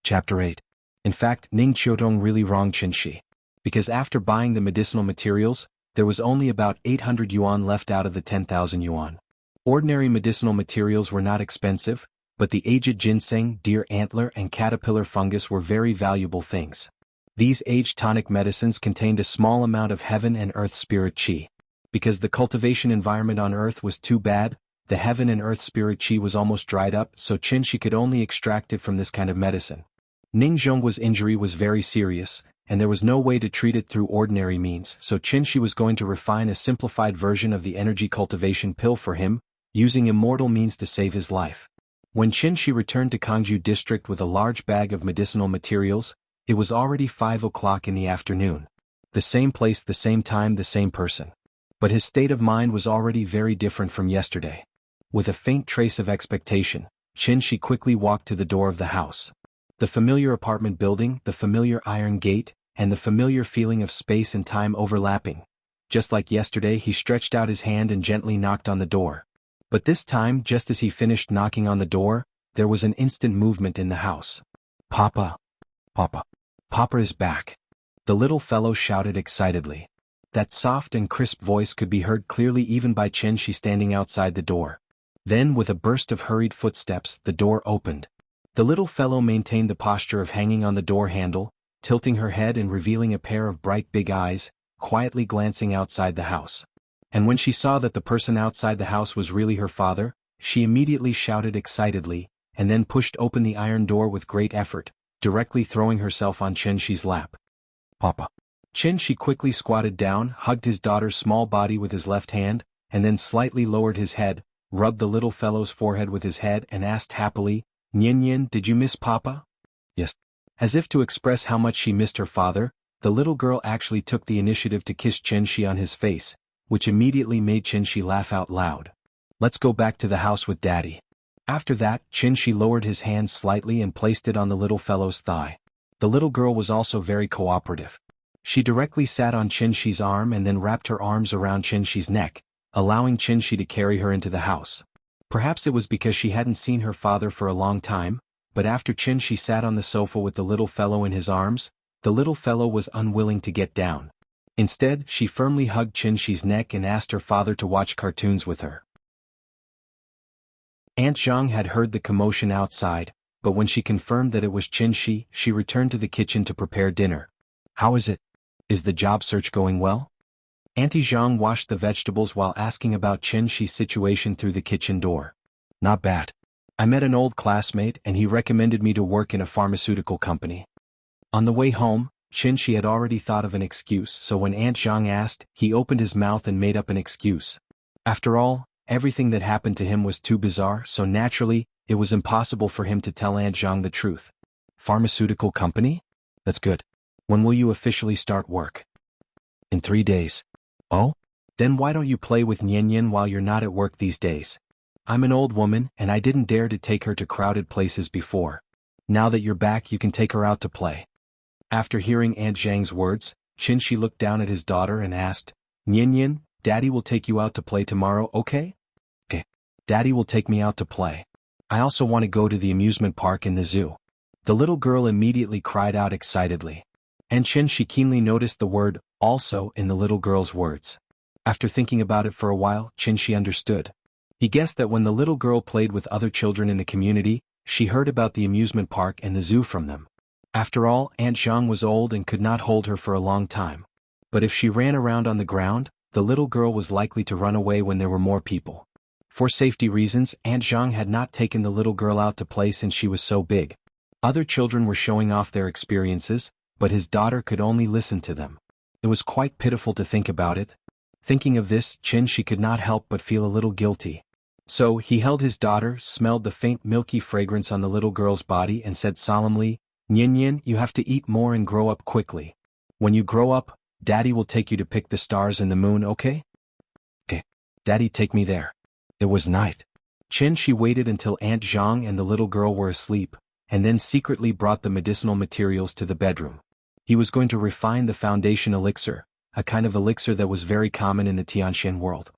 Chapter 8. In fact, Ning Qiutong really wronged Qin Shi. Because after buying the medicinal materials, there was only about 800 yuan left out of the 10,000 yuan. Ordinary medicinal materials were not expensive, but the aged ginseng, deer antler, and caterpillar fungus were very valuable things. These aged tonic medicines contained a small amount of heaven and earth spirit qi. Because the cultivation environment on earth was too bad, the heaven and earth spirit qi was almost dried up, so Qin Shi could only extract it from this kind of medicine. Ning Zhonghua's injury was very serious, and there was no way to treat it through ordinary means, so Qin Shi was going to refine a simplified version of the energy cultivation pill for him, using immortal means to save his life. When Qin Shi returned to Jianghu district with a large bag of medicinal materials, it was already 5 o'clock in the afternoon. The same place, the same time, the same person. But his state of mind was already very different from yesterday. With a faint trace of expectation, Qin Shi quickly walked to the door of the house. The familiar apartment building, the familiar iron gate, and the familiar feeling of space and time overlapping. Just like yesterday, he stretched out his hand and gently knocked on the door. But this time, just as he finished knocking on the door, there was an instant movement in the house. Papa! Papa! Papa is back! The little fellow shouted excitedly. That soft and crisp voice could be heard clearly even by Chen Shi standing outside the door. Then, with a burst of hurried footsteps, the door opened. The little fellow maintained the posture of hanging on the door handle, tilting her head and revealing a pair of bright big eyes, quietly glancing outside the house. And when she saw that the person outside the house was really her father, she immediately shouted excitedly, and then pushed open the iron door with great effort, directly throwing herself on Chen Shi's lap. "Papa." Chen Shi quickly squatted down, hugged his daughter's small body with his left hand, and then slightly lowered his head, rubbed the little fellow's forehead with his head and asked happily, "Nian Nian, did you miss Papa?" "Yes." As if to express how much she missed her father, the little girl actually took the initiative to kiss Chen Shi on his face, which immediately made Chen Shi laugh out loud. "Let's go back to the house with Daddy." After that, Chen Shi lowered his hand slightly and placed it on the little fellow's thigh. The little girl was also very cooperative. She directly sat on Chen Shi's arm and then wrapped her arms around Chen Shi's neck, allowing Chen Shi to carry her into the house. Perhaps it was because she hadn't seen her father for a long time, but after Chen Shi sat on the sofa with the little fellow in his arms, the little fellow was unwilling to get down. Instead, she firmly hugged Chen Shi's neck and asked her father to watch cartoons with her. Aunt Zhang had heard the commotion outside, but when she confirmed that it was Chen Shi, she returned to the kitchen to prepare dinner. "How is it? Is the job search going well?" Auntie Zhang washed the vegetables while asking about Chen Shi's situation through the kitchen door. "Not bad. I met an old classmate and he recommended me to work in a pharmaceutical company." On the way home, Chen Shi had already thought of an excuse, so when Aunt Zhang asked, he opened his mouth and made up an excuse. After all, everything that happened to him was too bizarre, so naturally, it was impossible for him to tell Aunt Zhang the truth. "Pharmaceutical company? That's good. When will you officially start work?" "In 3 days." "Oh? Then why don't you play with Nian Nian while you're not at work these days? I'm an old woman and I didn't dare to take her to crowded places before. Now that you're back you can take her out to play." After hearing Aunt Zhang's words, Chen Shi looked down at his daughter and asked, "Nian Nian, Daddy will take you out to play tomorrow, okay?" "Okay. Daddy will take me out to play. I also want to go to the amusement park and the zoo." The little girl immediately cried out excitedly. And Chen Shi keenly noticed the word, "also," in the little girl's words. After thinking about it for a while, Chen Shi understood. He guessed that when the little girl played with other children in the community, she heard about the amusement park and the zoo from them. After all, Aunt Zhang was old and could not hold her for a long time. But if she ran around on the ground, the little girl was likely to run away when there were more people. For safety reasons, Aunt Zhang had not taken the little girl out to play since she was so big. Other children were showing off their experiences, but his daughter could only listen to them. It was quite pitiful to think about it. Thinking of this, Chen Shi could not help but feel a little guilty. So he held his daughter, smelled the faint milky fragrance on the little girl's body and said solemnly, "Nian Nian, you have to eat more and grow up quickly. When you grow up, Daddy will take you to pick the stars and the moon, okay?" "Okay. Daddy, take me there." It was night. Chen Shi waited until Aunt Zhang and the little girl were asleep, and then secretly brought the medicinal materials to the bedroom. He was going to refine the foundation elixir, a kind of elixir that was very common in the Tianxian world.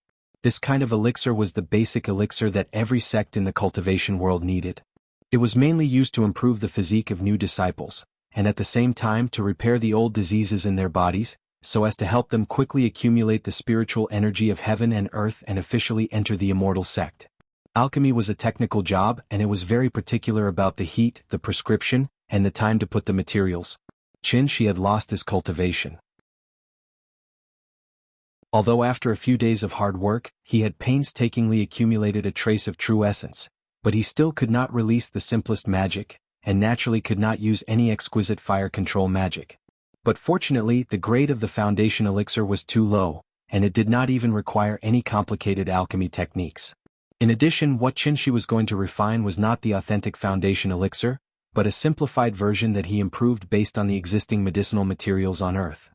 This kind of elixir was the basic elixir that every sect in the cultivation world needed. It was mainly used to improve the physique of new disciples, and at the same time to repair the old diseases in their bodies, so as to help them quickly accumulate the spiritual energy of heaven and earth and officially enter the immortal sect. Alchemy was a technical job and it was very particular about the heat, the prescription, and the time to put the materials. Chen Shi had lost his cultivation. Although after a few days of hard work, he had painstakingly accumulated a trace of true essence, but he still could not release the simplest magic, and naturally could not use any exquisite fire control magic. But fortunately, the grade of the foundation elixir was too low, and it did not even require any complicated alchemy techniques. In addition, what Chen Shi was going to refine was not the authentic foundation elixir, but a simplified version that he improved based on the existing medicinal materials on Earth.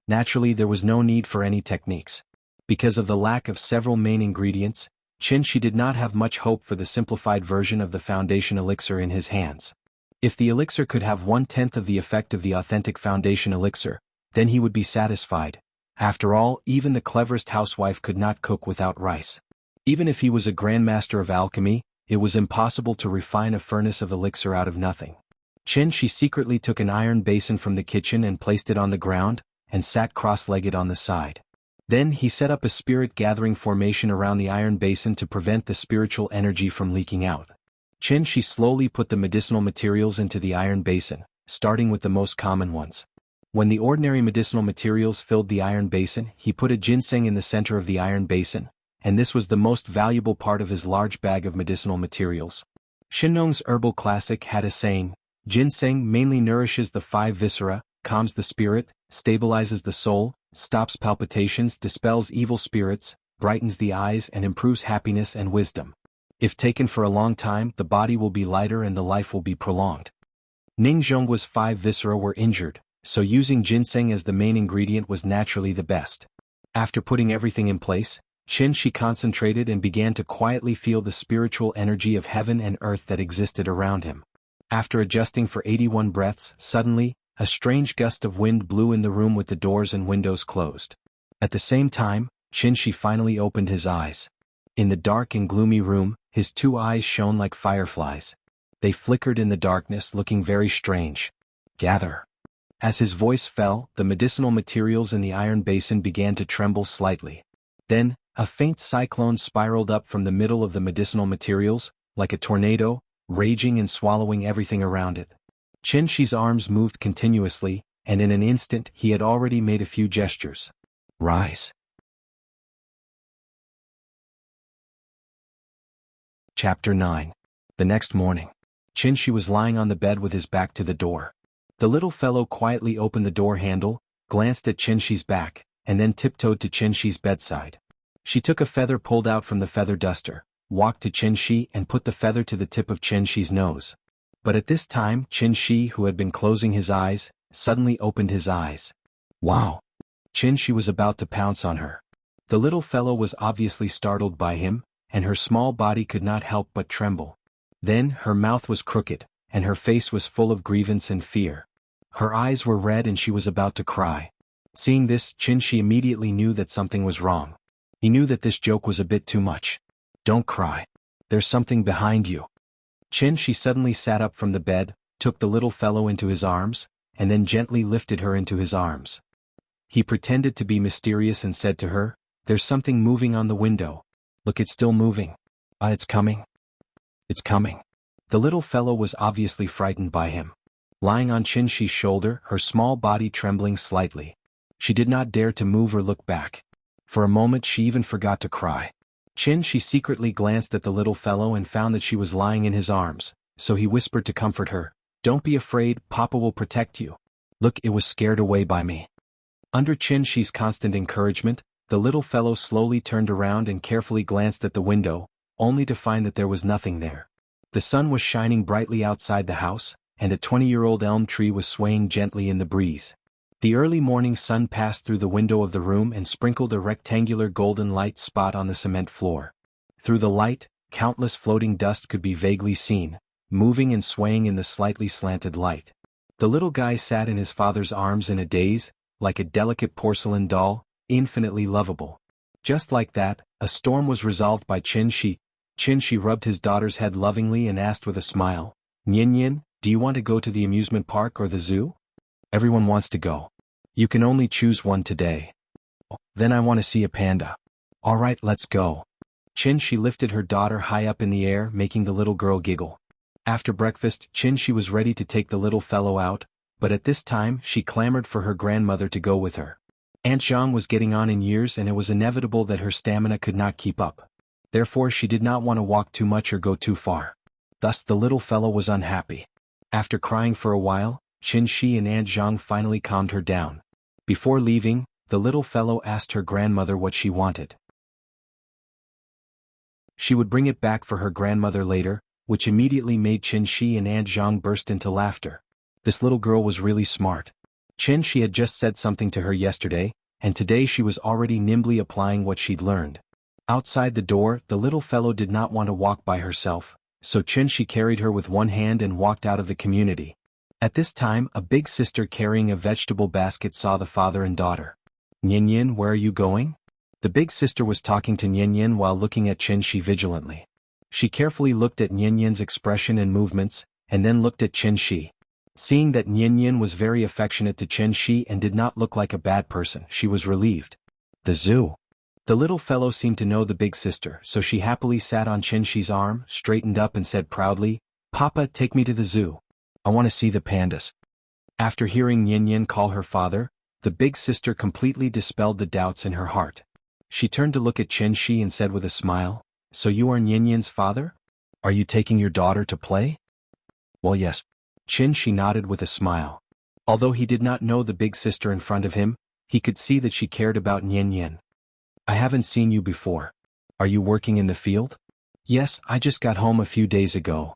Naturally, there was no need for any techniques. Because of the lack of several main ingredients, Chen Shi did not have much hope for the simplified version of the foundation elixir in his hands. If the elixir could have 1/10 of the effect of the authentic foundation elixir, then he would be satisfied. After all, even the cleverest housewife could not cook without rice. Even if he was a grandmaster of alchemy, it was impossible to refine a furnace of elixir out of nothing. Chen Shi secretly took an iron basin from the kitchen and placed it on the ground, and sat cross-legged on the side. Then he set up a spirit gathering formation around the iron basin to prevent the spiritual energy from leaking out. Qin Shi slowly put the medicinal materials into the iron basin, starting with the most common ones. When the ordinary medicinal materials filled the iron basin, he put a ginseng in the center of the iron basin, and this was the most valuable part of his large bag of medicinal materials. Shinong's herbal classic had a saying, ginseng mainly nourishes the 5 viscera, calms the spirit, stabilizes the soul, stops palpitations, dispels evil spirits, brightens the eyes and improves happiness and wisdom. If taken for a long time, the body will be lighter and the life will be prolonged. Ning Zhongguo's 5 viscera were injured, so using ginseng as the main ingredient was naturally the best. After putting everything in place, Qin Shi concentrated and began to quietly feel the spiritual energy of heaven and earth that existed around him. After adjusting for 81 breaths, suddenly, a strange gust of wind blew in the room with the doors and windows closed. At the same time, Qin Shi finally opened his eyes. In the dark and gloomy room, his 2 eyes shone like fireflies. They flickered in the darkness, looking very strange. Gather. As his voice fell, the medicinal materials in the iron basin began to tremble slightly. Then, a faint cyclone spiraled up from the middle of the medicinal materials, like a tornado, raging and swallowing everything around it. Qin Shi's arms moved continuously, and in an instant he had already made a few gestures. Rise. Chapter 9. The next morning. Qin Shi was lying on the bed with his back to the door. The little fellow quietly opened the door handle, glanced at Qin Shi's back, and then tiptoed to Qin Shi's bedside. She took a feather pulled out from the feather duster, walked to Qin Shi and put the feather to the tip of Qin Shi's nose. But at this time, Qin Shi, who had been closing his eyes, suddenly opened his eyes. Wow! Qin Shi was about to pounce on her. The little fellow was obviously startled by him, and her small body could not help but tremble. Then her mouth was crooked, and her face was full of grievance and fear. Her eyes were red and she was about to cry. Seeing this, Qin Shi immediately knew that something was wrong. He knew that this joke was a bit too much. Don't cry. There's something behind you. Qin Shi suddenly sat up from the bed, took the little fellow into his arms, and then gently lifted her into his arms. He pretended to be mysterious and said to her, "There's something moving on the window. Look, it's still moving. It's coming. It's coming." The little fellow was obviously frightened by him. Lying on Qin Shi's shoulder, her small body trembling slightly. She did not dare to move or look back. For a moment she even forgot to cry. Qin Shi secretly glanced at the little fellow and found that she was lying in his arms, so he whispered to comfort her, "Don't be afraid, Papa will protect you. Look, it was scared away by me." Under Qin Shi's constant encouragement, the little fellow slowly turned around and carefully glanced at the window, only to find that there was nothing there. The sun was shining brightly outside the house, and a 20-year-old elm tree was swaying gently in the breeze. The early morning sun passed through the window of the room and sprinkled a rectangular golden light spot on the cement floor. Through the light, countless floating dust could be vaguely seen, moving and swaying in the slightly slanted light. The little guy sat in his father's arms in a daze, like a delicate porcelain doll, infinitely lovable. Just like that, a storm was resolved by Qin Shi. Qin Shi rubbed his daughter's head lovingly and asked with a smile, "Nian Nian, do you want to go to the amusement park or the zoo?" "Everyone wants to go. You can only choose one today." "Then I want to see a panda." "All right, let's go." Qin Shi lifted her daughter high up in the air, making the little girl giggle. After breakfast, Qin Shi was ready to take the little fellow out, but at this time she clamored for her grandmother to go with her. Aunt Jiang was getting on in years and it was inevitable that her stamina could not keep up. Therefore she did not want to walk too much or go too far. Thus the little fellow was unhappy. After crying for a while, Qin Shi and Aunt Jiang finally calmed her down. Before leaving, the little fellow asked her grandmother what she wanted. She would bring it back for her grandmother later, which immediately made Qin Shi and Aunt Jiang burst into laughter. This little girl was really smart. Qin Shi had just said something to her yesterday, and today she was already nimbly applying what she'd learned. Outside the door, the little fellow did not want to walk by herself, so Qin Shi carried her with one hand and walked out of the community. At this time, a big sister carrying a vegetable basket saw the father and daughter. "Nian Nian, where are you going?" The big sister was talking to Nian Nian while looking at Qin Shi vigilantly. She carefully looked at Nian Nian's expression and movements, and then looked at Qin Shi. Seeing that Nian Nian was very affectionate to Qin Shi and did not look like a bad person, she was relieved. The zoo. The little fellow seemed to know the big sister, so she happily sat on Qinshi's arm, straightened up and said proudly, "Papa, take me to the zoo. I want to see the pandas." After hearing Yin call her father, the big sister completely dispelled the doubts in her heart. She turned to look at Qinshi and said with a smile, "So you are Yin's father? Are you taking your daughter to play?" "Well, yes." Qinshi nodded with a smile. Although he did not know the big sister in front of him, he could see that she cared about Yin. "I haven't seen you before. Are you working in the field?" "Yes, I just got home a few days ago."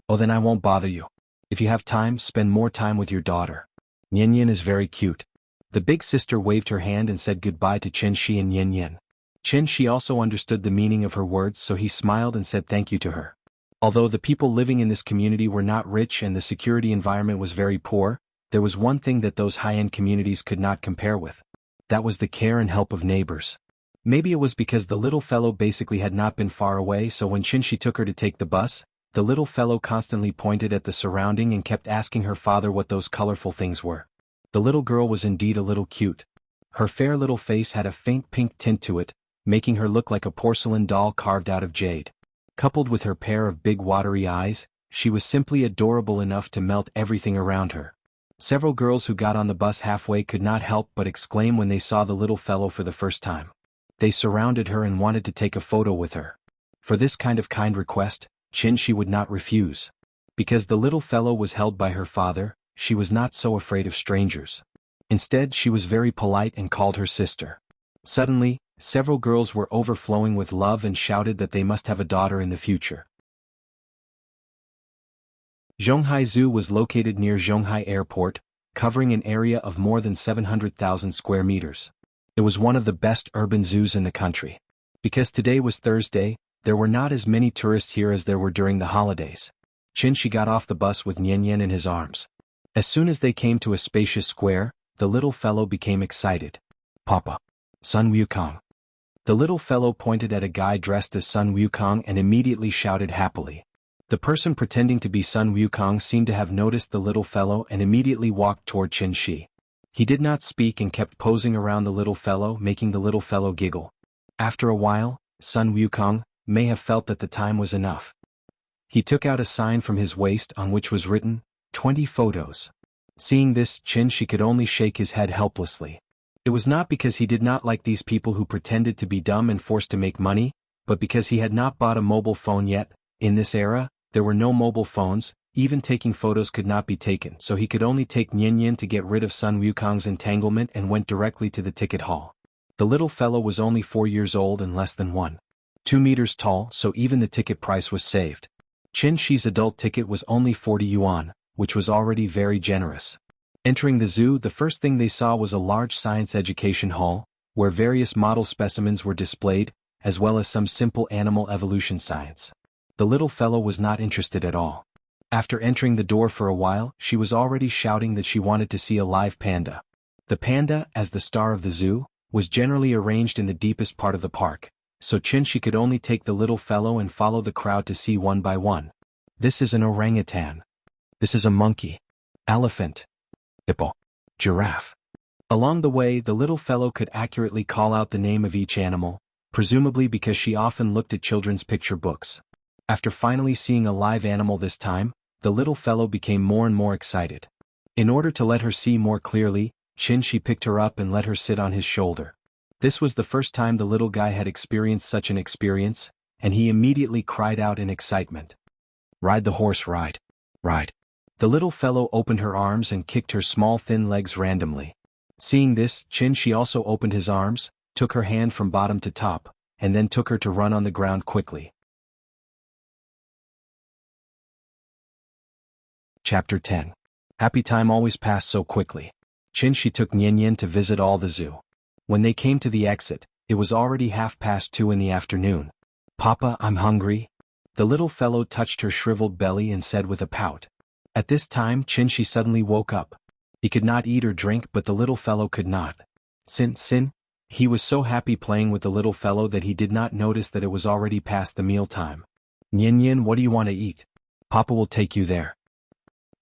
"Oh, then I won't bother you. If you have time, spend more time with your daughter. Yin is very cute." The big sister waved her hand and said goodbye to Qinshi and Yin. Qinshi also understood the meaning of her words, so he smiled and said thank you to her. Although the people living in this community were not rich and the security environment was very poor, there was one thing that those high-end communities could not compare with. That was the care and help of neighbors. Maybe it was because the little fellow basically had not been far away, so when Qinshi took her to take the bus, the little fellow constantly pointed at the surrounding and kept asking her father what those colorful things were. The little girl was indeed a little cute. Her fair little face had a faint pink tint to it, making her look like a porcelain doll carved out of jade. Coupled with her pair of big watery eyes, she was simply adorable enough to melt everything around her. Several girls who got on the bus halfway could not help but exclaim when they saw the little fellow for the first time. They surrounded her and wanted to take a photo with her. For this kind request, Qinshi would not refuse. Because the little fellow was held by her father, she was not so afraid of strangers. Instead, she was very polite and called her sister. Suddenly, several girls were overflowing with love and shouted that they must have a daughter in the future. Zhonghai Zoo was located near Zhonghai Airport, covering an area of more than 700,000 square meters. It was one of the best urban zoos in the country. Because today was Thursday, there were not as many tourists here as there were during the holidays. Qinshi got off the bus with Yin in his arms. As soon as they came to a spacious square, the little fellow became excited. "Papa. Sun Wukong." The little fellow pointed at a guy dressed as Sun Wukong and immediately shouted happily. The person pretending to be Sun Wukong seemed to have noticed the little fellow and immediately walked toward Qinshi. He did not speak and kept posing around the little fellow, making the little fellow giggle. After a while, Sun Wukong may have felt that the time was enough. He took out a sign from his waist on which was written, 20 photos. Seeing this, Qinshi could only shake his head helplessly. It was not because he did not like these people who pretended to be dumb and forced to make money, but because he had not bought a mobile phone yet. In this era, there were no mobile phones, even taking photos could not be taken, so he could only take Yin to get rid of Sun Wukong's entanglement and went directly to the ticket hall. The little fellow was only 4 years old and less than 1.2 meters tall, so even the ticket price was saved. Qinshi's adult ticket was only 40 yuan, which was already very generous. Entering the zoo, the first thing they saw was a large science education hall, where various model specimens were displayed, as well as some simple animal evolution science. The little fellow was not interested at all. After entering the door for a while, she was already shouting that she wanted to see a live panda. The panda, as the star of the zoo, was generally arranged in the deepest part of the park, so Qinshi could only take the little fellow and follow the crowd to see one by one. This is an orangutan. This is a monkey. Elephant. Hippo. Giraffe. Along the way, the little fellow could accurately call out the name of each animal, presumably because she often looked at children's picture books. After finally seeing a live animal this time, the little fellow became more and more excited. In order to let her see more clearly, Qinshi picked her up and let her sit on his shoulder. This was the first time the little guy had experienced such an experience, and he immediately cried out in excitement. "Ride the horse, ride. Ride." The little fellow opened her arms and kicked her small thin legs randomly. Seeing this, Qinshi also opened his arms, took her hand from bottom to top, and then took her to run on the ground quickly. Chapter 10. Happy time always passed so quickly. Qinshi took Yin to visit all the zoo. When they came to the exit, it was already 2:30 in the afternoon. "Papa, I'm hungry." The little fellow touched her shriveled belly and said with a pout. At this time, Qinshi suddenly woke up. He could not eat or drink, but the little fellow could not. Sin. He was so happy playing with the little fellow that he did not notice that it was already past the meal time. "Yin, what do you want to eat? Papa will take you there."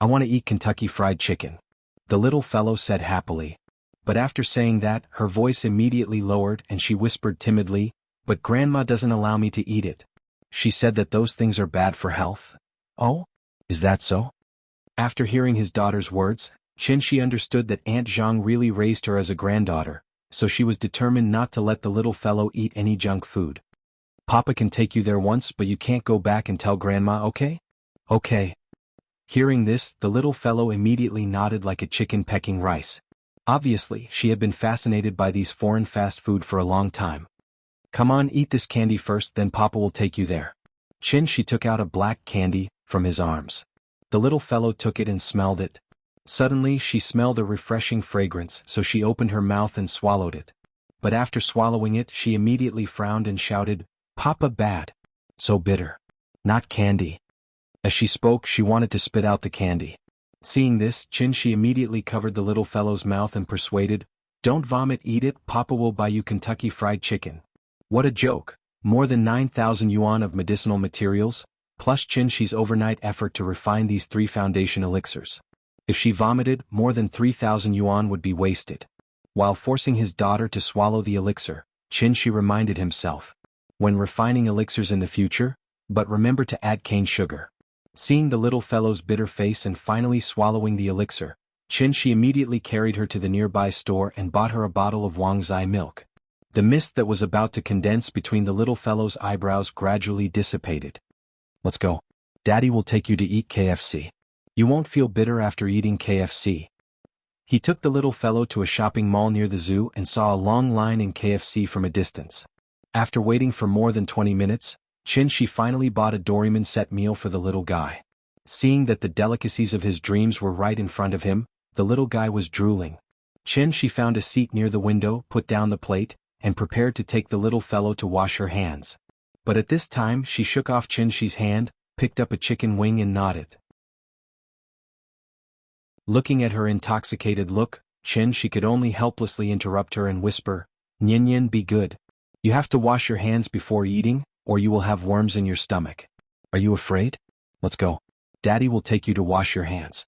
"I want to eat Kentucky Fried Chicken," the little fellow said happily. But after saying that, her voice immediately lowered and she whispered timidly, "But Grandma doesn't allow me to eat it. She said that those things are bad for health." "Oh? Is that so?" After hearing his daughter's words, Qinshi understood that Aunt Zhang really raised her as a granddaughter, so she was determined not to let the little fellow eat any junk food. "Papa can take you there once, but you can't go back and tell Grandma, okay?" "Okay." Hearing this, the little fellow immediately nodded like a chicken pecking rice. Obviously, she had been fascinated by these foreign fast food for a long time. "Come on, eat this candy first, then Papa will take you there." Qinshi took out a black candy from his arms. The little fellow took it and smelled it. Suddenly she smelled a refreshing fragrance, so she opened her mouth and swallowed it. But after swallowing it, she immediately frowned and shouted, "Papa, bad. So bitter. Not candy." As she spoke, she wanted to spit out the candy. Seeing this, Qinshi immediately covered the little fellow's mouth and persuaded, "Don't vomit, eat it, Papa will buy you Kentucky Fried Chicken." What a joke! More than 9,000 yuan of medicinal materials, plus Qinshi's overnight effort to refine these 3 foundation elixirs. If she vomited, more than 3,000 yuan would be wasted. While forcing his daughter to swallow the elixir, Qinshi reminded himself, "When refining elixirs in the future, but remember to add cane sugar." Seeing the little fellow's bitter face and finally swallowing the elixir, Qinshi immediately carried her to the nearby store and bought her a bottle of Wangzai milk. The mist that was about to condense between the little fellow's eyebrows gradually dissipated. "Let's go. Daddy will take you to eat KFC. You won't feel bitter after eating KFC." He took the little fellow to a shopping mall near the zoo and saw a long line in KFC from a distance. After waiting for more than 20 minutes, Qinshi finally bought a Doraemon set meal for the little guy. Seeing that the delicacies of his dreams were right in front of him, the little guy was drooling. Qinshi found a seat near the window, put down the plate, and prepared to take the little fellow to wash her hands. But at this time she shook off Qinshi's hand, picked up a chicken wing and nodded. Looking at her intoxicated look, Qinshi could only helplessly interrupt her and whisper, "Nyan, be good. You have to wash your hands before eating, or you will have worms in your stomach. Are you afraid? Let's go. Daddy will take you to wash your hands."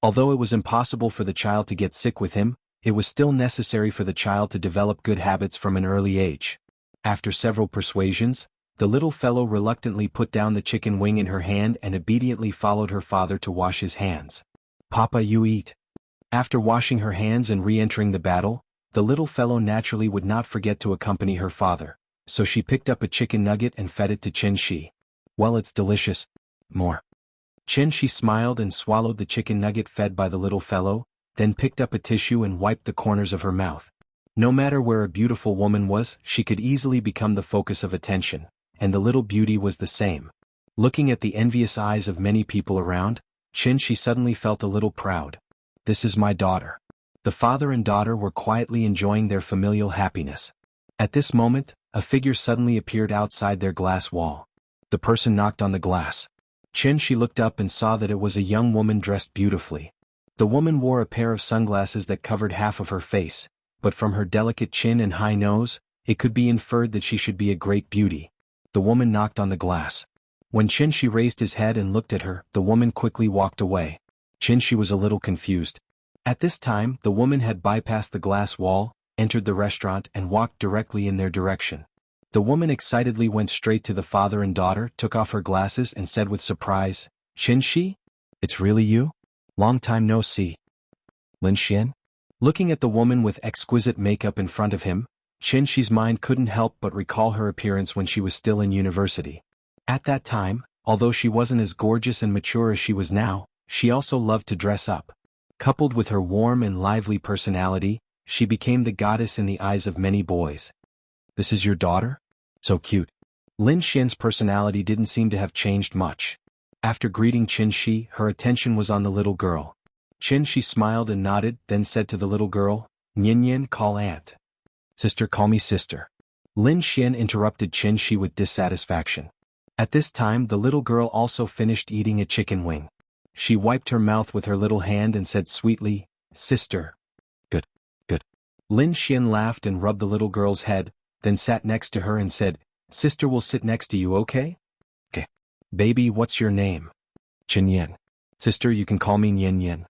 Although it was impossible for the child to get sick with him, it was still necessary for the child to develop good habits from an early age. After several persuasions, the little fellow reluctantly put down the chicken wing in her hand and obediently followed her father to wash his hands. "Papa, you eat." After washing her hands and re-entering the battle, the little fellow naturally would not forget to accompany her father, so she picked up a chicken nugget and fed it to Qinshi. "Well, it's delicious. More." Qinshi smiled and swallowed the chicken nugget fed by the little fellow, then picked up a tissue and wiped the corners of her mouth. No matter where a beautiful woman was, she could easily become the focus of attention, and the little beauty was the same. Looking at the envious eyes of many people around, Qinshi suddenly felt a little proud. "This is my daughter." The father and daughter were quietly enjoying their familial happiness. At this moment, a figure suddenly appeared outside their glass wall. The person knocked on the glass. Qinshi looked up and saw that it was a young woman dressed beautifully. The woman wore a pair of sunglasses that covered half of her face, but from her delicate chin and high nose, it could be inferred that she should be a great beauty. The woman knocked on the glass. When Qinshi raised his head and looked at her, the woman quickly walked away. Qinshi was a little confused. At this time, the woman had bypassed the glass wall, entered the restaurant and walked directly in their direction. The woman excitedly went straight to the father and daughter, took off her glasses and said with surprise, "Qinshi? It's really you? Long time no see." "Lin Xian?" Looking at the woman with exquisite makeup in front of him, Qinshi's mind couldn't help but recall her appearance when she was still in university. At that time, although she wasn't as gorgeous and mature as she was now, she also loved to dress up. Coupled with her warm and lively personality, she became the goddess in the eyes of many boys. "This is your daughter? So cute." Lin Xian's personality didn't seem to have changed much. After greeting Qinshi, her attention was on the little girl. Qinshi smiled and nodded, then said to the little girl, "Nyan, call aunt." "Sister, call me sister." Lin Xian interrupted Qinshi with dissatisfaction. At this time the little girl also finished eating a chicken wing. She wiped her mouth with her little hand and said sweetly, "Sister." "Good, good." Lin Xian laughed and rubbed the little girl's head, then sat next to her and said, "Sister will sit next to you, okay?" "Okay." "Baby, what's your name?" "Qinyan." "Sister, you can call me Nyan Yan."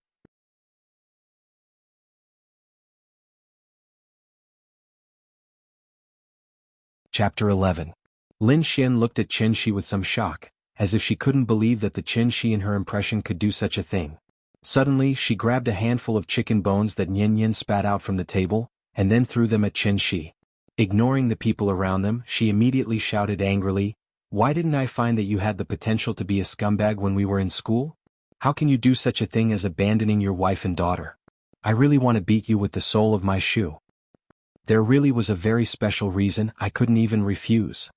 Chapter 11. Lin Xian looked at Qin Shi with some shock, as if she couldn't believe that the Qin Shi in her impression could do such a thing. Suddenly she grabbed a handful of chicken bones that Nian Yin spat out from the table, and then threw them at Qin Shi. Ignoring the people around them, she immediately shouted angrily, "Why didn't I find that you had the potential to be a scumbag when we were in school? How can you do such a thing as abandoning your wife and daughter? I really want to beat you with the sole of my shoe." There really was a very special reason I couldn't even refuse.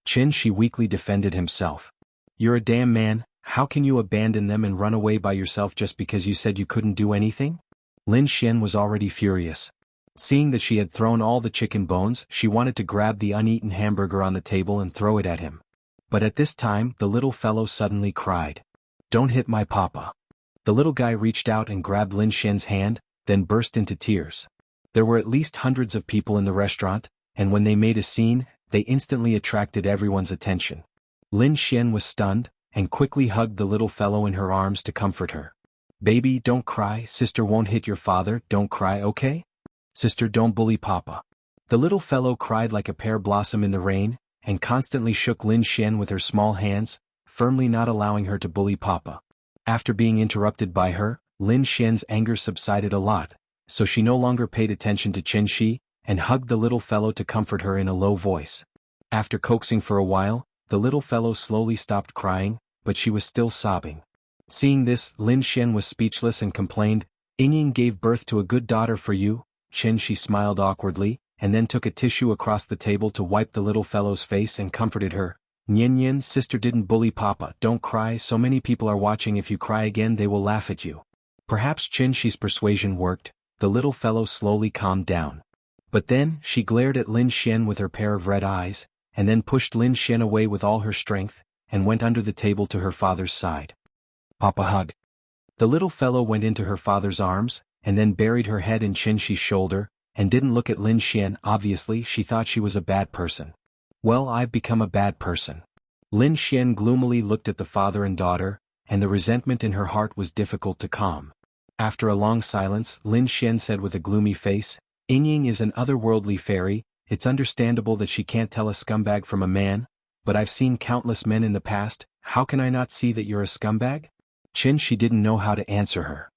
Qin Shi weakly defended himself. "You're a damn man, how can you abandon them and run away by yourself just because you said you couldn't do anything?" Lin Xian was already furious. Seeing that she had thrown all the chicken bones, she wanted to grab the uneaten hamburger on the table and throw it at him. But at this time, the little fellow suddenly cried, "Don't hit my papa." The little guy reached out and grabbed Lin Xian's hand, then burst into tears. There were at least hundreds of people in the restaurant, and when they made a scene, they instantly attracted everyone's attention. Lin Xian was stunned, and quickly hugged the little fellow in her arms to comfort her. "Baby, don't cry, sister won't hit your father, don't cry, okay? Sister, don't bully papa." The little fellow cried like a pear blossom in the rain, and constantly shook Lin Xian with her small hands, firmly not allowing her to bully papa. After being interrupted by her, Lin Xian's anger subsided a lot, so she no longer paid attention to Qin Shi, and hugged the little fellow to comfort her in a low voice. After coaxing for a while, the little fellow slowly stopped crying, but she was still sobbing. Seeing this, Lin Xian was speechless and complained, "Yingying gave birth to a good daughter for you." Qin Shi smiled awkwardly, and then took a tissue across the table to wipe the little fellow's face and comforted her. "Nian Yin, sister didn't bully papa, don't cry, so many people are watching, if you cry again they will laugh at you." Perhaps Qin Shi's persuasion worked, the little fellow slowly calmed down. But then, she glared at Lin Xian with her pair of red eyes, and then pushed Lin Xian away with all her strength, and went under the table to her father's side. "Papa, hug." The little fellow went into her father's arms, and then buried her head in Qin Shi's shoulder, and didn't look at Lin Xian. Obviously she thought she was a bad person. "Well, I've become a bad person." Lin Xian gloomily looked at the father and daughter, and the resentment in her heart was difficult to calm. After a long silence, Lin Xian said with a gloomy face, "Yingying is an otherworldly fairy, it's understandable that she can't tell a scumbag from a man, but I've seen countless men in the past, how can I not see that you're a scumbag?" Qin Shi didn't know how to answer her.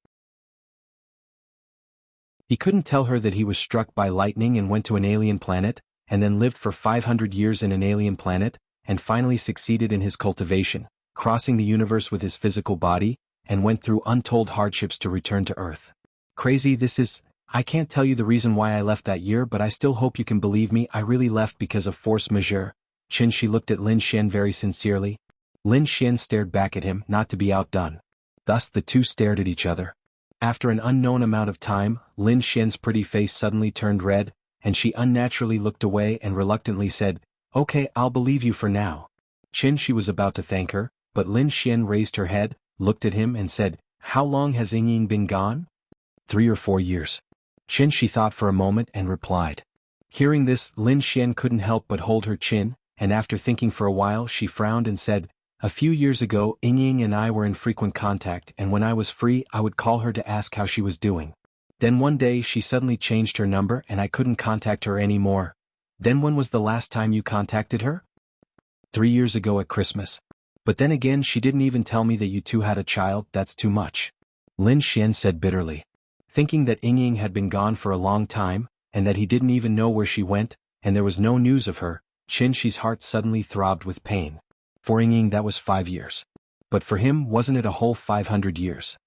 He couldn't tell her that he was struck by lightning and went to an alien planet, and then lived for 500 years in an alien planet, and finally succeeded in his cultivation, crossing the universe with his physical body, and went through untold hardships to return to Earth. Crazy this is. I can't tell you the reason why I left that year, but I still hope you can believe me, I really left because of force majeure. Qin Shi looked at Lin Xian very sincerely. Lin Xian stared back at him, not to be outdone. Thus the two stared at each other. After an unknown amount of time, Lin Xian's pretty face suddenly turned red, and she unnaturally looked away and reluctantly said, "Okay, I'll believe you for now." Qin Shi was about to thank her, but Lin Xian raised her head, looked at him and said, "How long has Yingying been gone?" 3 or 4 years. Qin Shi thought for a moment and replied. Hearing this, Lin Xian couldn't help but hold her chin, and after thinking for a while she frowned and said, "A few years ago Yingying and I were in frequent contact, and when I was free I would call her to ask how she was doing. Then one day she suddenly changed her number and I couldn't contact her anymore." "Then when was the last time you contacted her?" 3 years ago at Christmas. "But then again she didn't even tell me that you two had a child, that's too much," Lin Xian said bitterly. Thinking that Yingying had been gone for a long time, and that he didn't even know where she went, and there was no news of her, Qin Shi's heart suddenly throbbed with pain. For Yingying that was 5 years. But for him wasn't it a whole 500 years?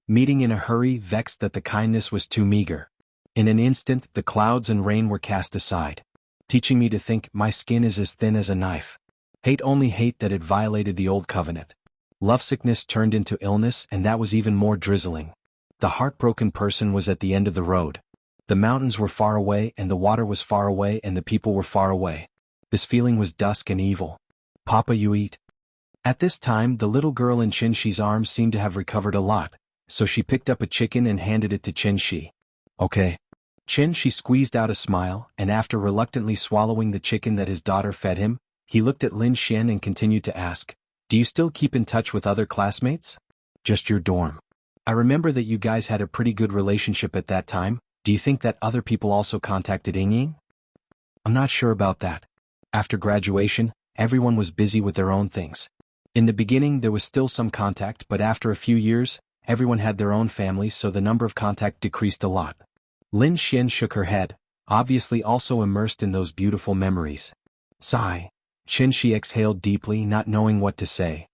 Meeting in a hurry, vexed that the kindness was too meager. In an instant the clouds and rain were cast aside. Teaching me to think, my skin is as thin as a knife. Hate only hate that it violated the old covenant. Lovesickness turned into illness, and that was even more drizzling. The heartbroken person was at the end of the road. The mountains were far away and the water was far away and the people were far away. This feeling was dusk and evil. "Papa, you eat?" At this time the little girl in Qin Shi's arms seemed to have recovered a lot, so she picked up a chicken and handed it to Qin Shi. "Okay." Qin Shi squeezed out a smile, and after reluctantly swallowing the chicken that his daughter fed him, he looked at Lin Xian and continued to ask, "Do you still keep in touch with other classmates?" "Just your dorm. I remember that you guys had a pretty good relationship at that time. Do you think that other people also contacted Yingying?" "I'm not sure about that. After graduation, everyone was busy with their own things. In the beginning there was still some contact, but after a few years, everyone had their own families, so the number of contact decreased a lot. Lin Xian shook her head, obviously also immersed in those beautiful memories. Sigh. Qin exhaled deeply, not knowing what to say.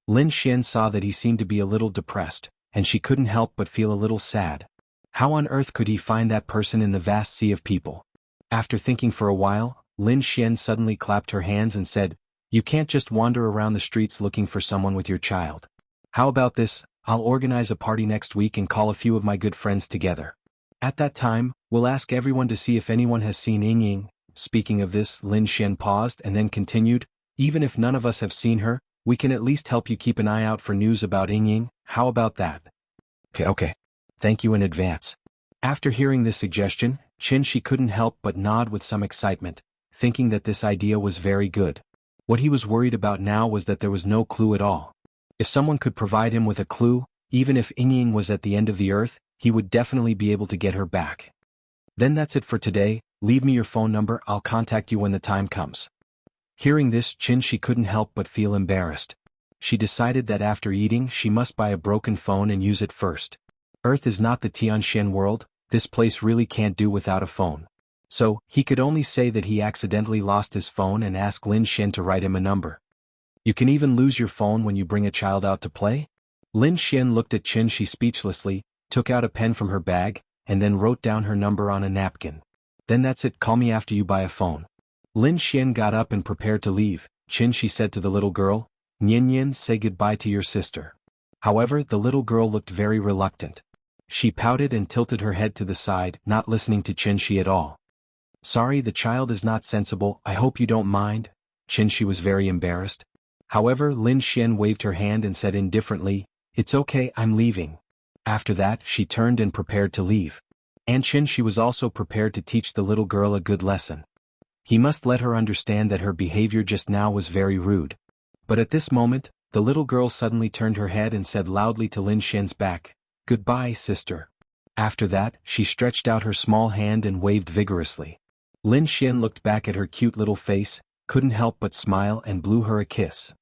Lin Xian saw that he seemed to be a little depressed, and she couldn't help but feel a little sad. How on earth could he find that person in the vast sea of people? After thinking for a while, Lin Xian suddenly clapped her hands and said, "You can't just wander around the streets looking for someone with your child. How about this? I'll organize a party next week and call a few of my good friends together. At that time, we'll ask everyone to see if anyone has seen Ying." Speaking of this, Lin Xian paused and then continued, "Even if none of us have seen her, we can at least help you keep an eye out for news about Ying. How about that?" Okay. Thank you in advance." After hearing this suggestion, Qin couldn't help but nod with some excitement, thinking that this idea was very good. What he was worried about now was that there was no clue at all. If someone could provide him with a clue, even if Ying was at the end of the earth, he would definitely be able to get her back. "Then that's it for today. Leave me your phone number, I'll contact you when the time comes." Hearing this, Qin couldn't help but feel embarrassed. She decided that after eating she must buy a broken phone and use it first. Earth is not the Tianxian world, this place really can't do without a phone. So, he could only say that he accidentally lost his phone and ask Lin Xian to write him a number. "You can even lose your phone when you bring a child out to play?" Lin Xian looked at Qin speechlessly, took out a pen from her bag, and then wrote down her number on a napkin. "Then that's it, call me after you buy a phone." Lin Xian got up and prepared to leave. Qin said to the little girl, "Nian, say goodbye to your sister." However, the little girl looked very reluctant. She pouted and tilted her head to the side, not listening to Qin at all. "Sorry, the child is not sensible, I hope you don't mind." Qin was very embarrassed. However, Lin Xian waved her hand and said indifferently, "It's okay, I'm leaving." After that, she turned and prepared to leave. And Qin was also prepared to teach the little girl a good lesson. He must let her understand that her behavior just now was very rude. But at this moment, the little girl suddenly turned her head and said loudly to Lin Xian's back, "Goodbye, sister." After that, she stretched out her small hand and waved vigorously. Lin Xian looked back at her cute little face, couldn't help but smile and blew her a kiss.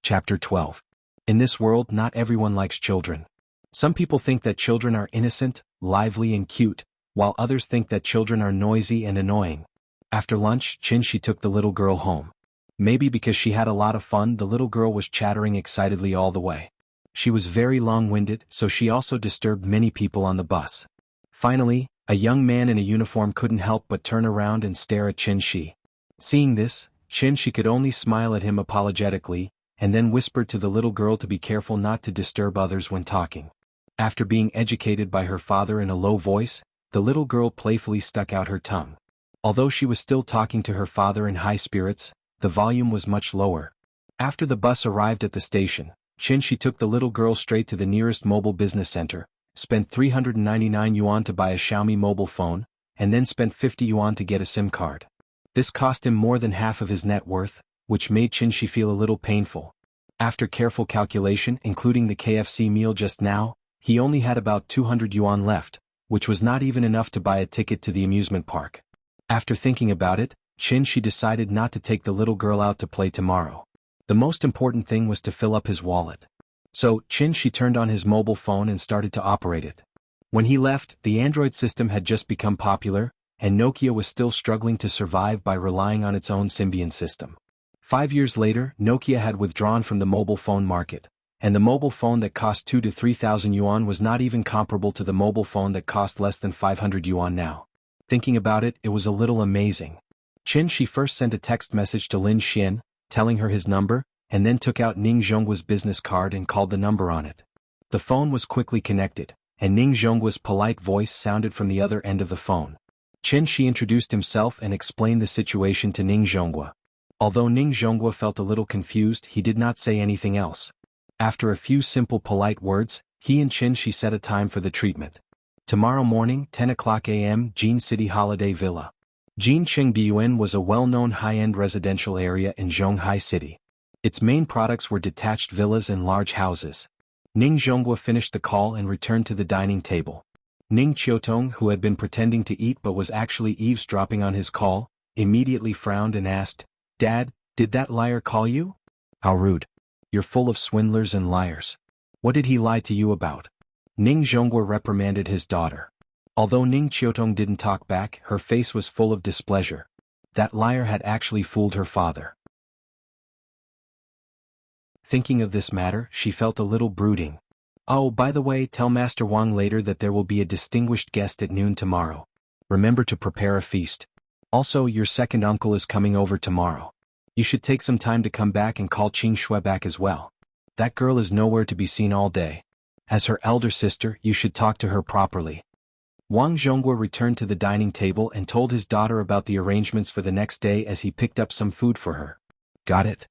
Chapter 12. In this world, not everyone likes children. Some people think that children are innocent, lively and cute, while others think that children are noisy and annoying. After lunch, Qin took the little girl home. Maybe because she had a lot of fun, the little girl was chattering excitedly all the way. She was very long-winded, so she also disturbed many people on the bus. Finally, a young man in a uniform couldn't help but turn around and stare at Qin. Seeing this, Qin could only smile at him apologetically, and then whispered to the little girl to be careful not to disturb others when talking. After being educated by her father in a low voice, the little girl playfully stuck out her tongue. Although she was still talking to her father in high spirits, the volume was much lower. After the bus arrived at the station, Qin took the little girl straight to the nearest mobile business center, spent 399 yuan to buy a Xiaomi mobile phone, and then spent 50 yuan to get a SIM card. This cost him more than half of his net worth, which made Qin feel a little painful. After careful calculation, including the KFC meal just now, he only had about 200 yuan left, which was not even enough to buy a ticket to the amusement park. After thinking about it, Qin decided not to take the little girl out to play tomorrow. The most important thing was to fill up his wallet. So, Qin turned on his mobile phone and started to operate it. When he left, the Android system had just become popular, and Nokia was still struggling to survive by relying on its own Symbian system. 5 years later, Nokia had withdrawn from the mobile phone market, and the mobile phone that cost 2,000 to 3,000 yuan was not even comparable to the mobile phone that cost less than 500 yuan now. Thinking about it, it was a little amazing. Qin first sent a text message to Lin Xian, telling her his number, and then took out Ning Zhongguo's business card and called the number on it. The phone was quickly connected, and Ning Zhongguo's polite voice sounded from the other end of the phone. Qin introduced himself and explained the situation to Ning Zhongguo. Although Ning Zhongguo felt a little confused, he did not say anything else. After a few simple polite words, he and Qin set a time for the treatment. Tomorrow morning, 10 o'clock a.m., Jin City Holiday Villa. Jinqingbiyuan was a well-known high-end residential area in Zhonghai City. Its main products were detached villas and large houses. Ning Zhongguo finished the call and returned to the dining table. Ning Qiutong, who had been pretending to eat but was actually eavesdropping on his call, immediately frowned and asked, "Dad, did that liar call you?" "How rude. You're full of swindlers and liars. What did he lie to you about?" Ning Zhonghua reprimanded his daughter. Although Ning Qiutong didn't talk back, her face was full of displeasure. That liar had actually fooled her father. Thinking of this matter, she felt a little brooding. "Oh, by the way, tell Master Wang later that there will be a distinguished guest at noon tomorrow. Remember to prepare a feast. Also, your second uncle is coming over tomorrow. You should take some time to come back and call Qing Shui back as well. That girl is nowhere to be seen all day. As her elder sister, you should talk to her properly." Wang Zhonghua returned to the dining table and told his daughter about the arrangements for the next day as he picked up some food for her. "Got it?"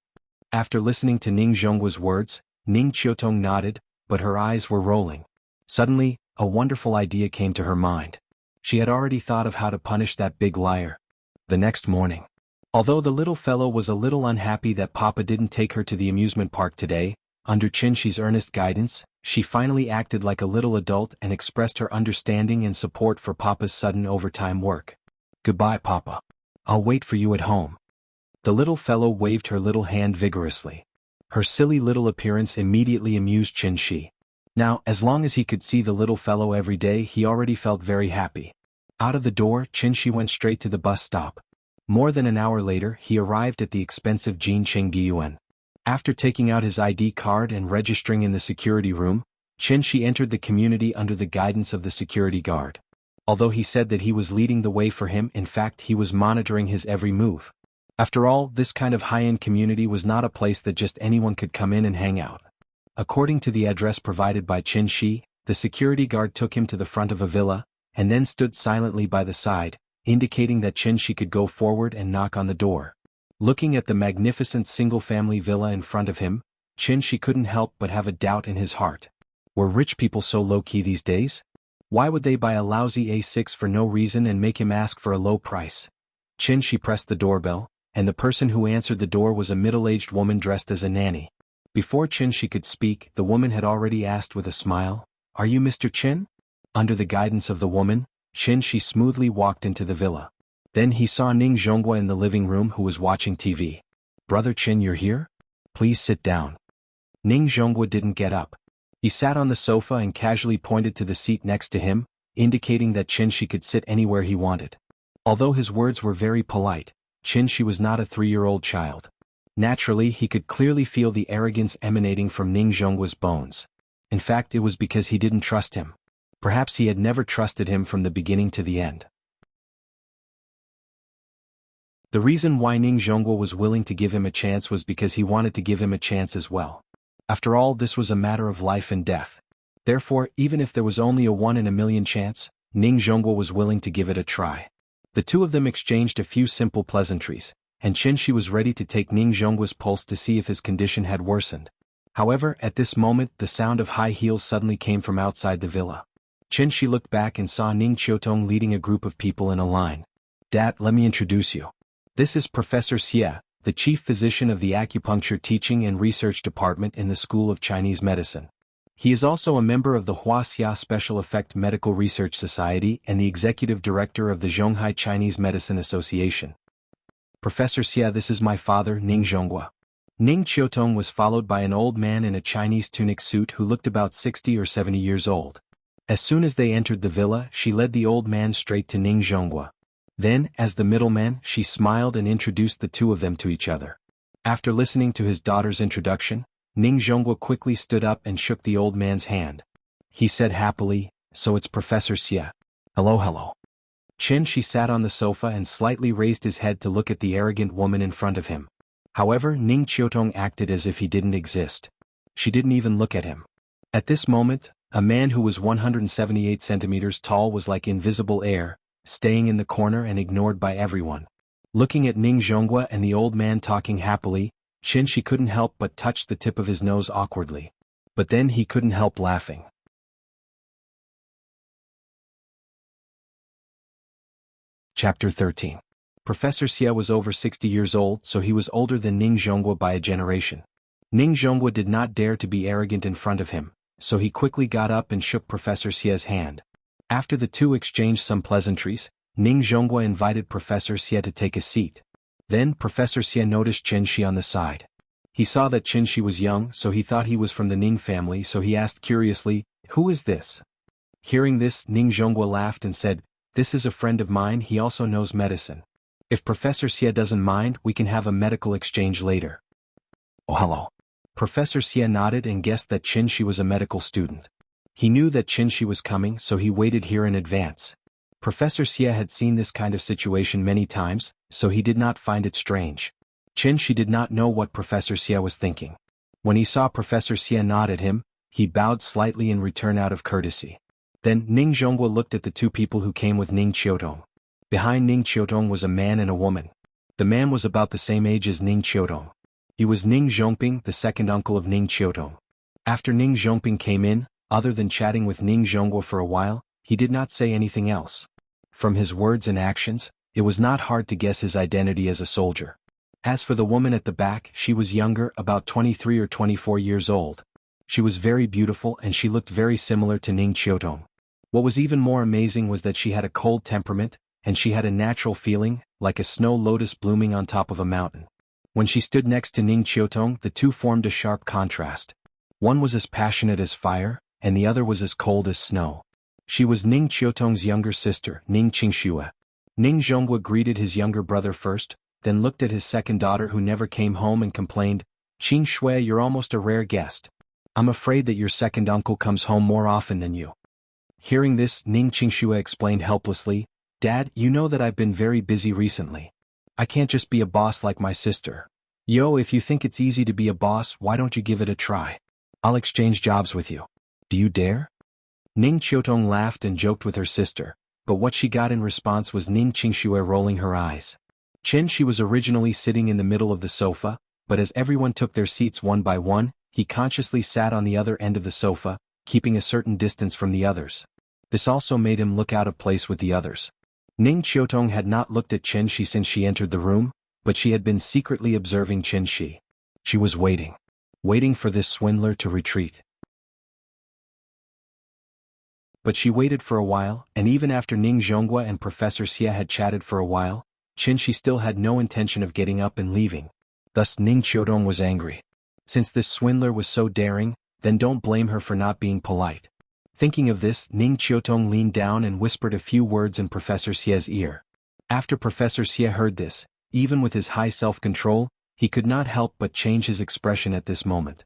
After listening to Ning Zhonghua's words, Ning Qiutong nodded, but her eyes were rolling. Suddenly, a wonderful idea came to her mind. She had already thought of how to punish that big liar. The next morning, although the little fellow was a little unhappy that Papa didn't take her to the amusement park today, under Qinshi's earnest guidance, she finally acted like a little adult and expressed her understanding and support for Papa's sudden overtime work. "Goodbye, Papa. I'll wait for you at home." The little fellow waved her little hand vigorously. Her silly little appearance immediately amused Qinshi. Now, as long as he could see the little fellow every day, he already felt very happy. Out of the door, Qinshi went straight to the bus stop. More than an hour later, he arrived at the expensive Jinqing Gyuan. After taking out his ID card and registering in the security room, Qinshi entered the community under the guidance of the security guard. Although he said that he was leading the way for him, in fact he was monitoring his every move. After all, this kind of high-end community was not a place that just anyone could come in and hang out. According to the address provided by Qinshi, the security guard took him to the front of a villa, and then stood silently by the side, indicating that Qinshi could go forward and knock on the door. Looking at the magnificent single-family villa in front of him, Qinshi couldn't help but have a doubt in his heart. Were rich people so low-key these days? Why would they buy a lousy A6 for no reason and make him ask for a low price? Qinshi pressed the doorbell, and the person who answered the door was a middle-aged woman dressed as a nanny. Before Qinshi could speak, the woman had already asked with a smile, "Are you Mr. Qin?" Under the guidance of the woman, Qinshi smoothly walked into the villa. Then he saw Ning Zhonghua in the living room who was watching TV. "Brother Qin, you're here? Please sit down." Ning Zhonghua didn't get up. He sat on the sofa and casually pointed to the seat next to him, indicating that Qinshi could sit anywhere he wanted. Although his words were very polite, Qinshi was not a 3-year-old child. Naturally, he could clearly feel the arrogance emanating from Ning Zhonghua's bones. In fact, it was because he didn't trust him. Perhaps he had never trusted him from the beginning to the end. The reason why Ning Zhonghua was willing to give him a chance was because he wanted to give him a chance as well. After all, this was a matter of life and death. Therefore, even if there was only a 1 in a million chance, Ning Zhonghua was willing to give it a try. The two of them exchanged a few simple pleasantries, and Qinshi was ready to take Ning Zhonghua's pulse to see if his condition had worsened. However, at this moment the sound of high heels suddenly came from outside the villa. Qinshi looked back and saw Ning Qiutong leading a group of people in a line. "Dad, let me introduce you. This is Professor Xie, the chief physician of the Acupuncture Teaching and Research Department in the School of Chinese Medicine. He is also a member of the Wuxia Special Effect Medical Research Society and the executive director of the Zhonghai Chinese Medicine Association. Professor Xie, this is my father, Ning Zhonghua." Ning Qiutong was followed by an old man in a Chinese tunic suit who looked about 60 or 70 years old. As soon as they entered the villa, she led the old man straight to Ning Zhonghua. Then, as the middleman, she smiled and introduced the two of them to each other. After listening to his daughter's introduction, Ning Zhonghua quickly stood up and shook the old man's hand. He said happily, "So it's Professor Xie. Hello, hello." Qinshi sat on the sofa and slightly raised his head to look at the arrogant woman in front of him. However, Ning Qiutong acted as if he didn't exist. She didn't even look at him. At this moment, a man who was 178 centimeters tall was like invisible air, staying in the corner and ignored by everyone. Looking at Ning Zhonghua and the old man talking happily, Qinshi couldn't help but touch the tip of his nose awkwardly. But then he couldn't help laughing. Chapter 13. Professor Xie was over 60 years old, so he was older than Ning Zhonghua by a generation. Ning Zhonghua did not dare to be arrogant in front of him, so he quickly got up and shook Professor Xie's hand. After the two exchanged some pleasantries, Ning Zhonghua invited Professor Xie to take a seat. Then Professor Xie noticed Qin Shi on the side. He saw that Qin Shi was young, so he thought he was from the Ning family, so he asked curiously, "Who is this?" Hearing this, Ning Zhonghua laughed and said, "This is a friend of mine, he also knows medicine. If Professor Xie doesn't mind, we can have a medical exchange later." "Oh, hello." Professor Xie nodded and guessed that Qin Shi was a medical student. He knew that Qin Shi was coming, so he waited here in advance. Professor Xie had seen this kind of situation many times, so he did not find it strange. Qin Shi did not know what Professor Xie was thinking. When he saw Professor Xie nod at him, he bowed slightly in return out of courtesy. Then Ning Zhonghua looked at the two people who came with Ning Qiutong. Behind Ning Qiutong was a man and a woman. The man was about the same age as Ning Qiutong. He was Ning Zhongping, the second uncle of Ning Qiutong. After Ning Zhongping came in, other than chatting with Ning Zhonghua for a while, he did not say anything else. From his words and actions, it was not hard to guess his identity as a soldier. As for the woman at the back, she was younger, about 23 or 24 years old. She was very beautiful and she looked very similar to Ning Qiutong. What was even more amazing was that she had a cold temperament, and she had a natural feeling, like a snow lotus blooming on top of a mountain. When she stood next to Ning Qiutong, the two formed a sharp contrast. One was as passionate as fire, and the other was as cold as snow. She was Ning Qiutong's younger sister, Ning Qingxue. Ning Zhonghua greeted his younger brother first, then looked at his second daughter who never came home and complained, "Qingxue, you're almost a rare guest. I'm afraid that your second uncle comes home more often than you." Hearing this, Ning Qingxue explained helplessly, "Dad, you know that I've been very busy recently. I can't just be a boss like my sister. Yo, if you think it's easy to be a boss, why don't you give it a try? I'll exchange jobs with you. Do you dare?" Ning Qiutong laughed and joked with her sister, but what she got in response was Ning Qingxue rolling her eyes. Qin Shi was originally sitting in the middle of the sofa, but as everyone took their seats one by one, he consciously sat on the other end of the sofa, keeping a certain distance from the others. This also made him look out of place with the others. Ning Qiutong had not looked at Qin Shi since she entered the room, but she had been secretly observing Qin Shi. She was waiting for this swindler to retreat. But she waited for a while, and even after Ning Zhonghua and Professor Xie had chatted for a while, Qin Shi still had no intention of getting up and leaving. Thus Ning Qiutong was angry. Since this swindler was so daring, then don't blame her for not being polite. Thinking of this, Ning Qiutong leaned down and whispered a few words in Professor Xie's ear. After Professor Xie heard this, even with his high self-control, he could not help but change his expression at this moment.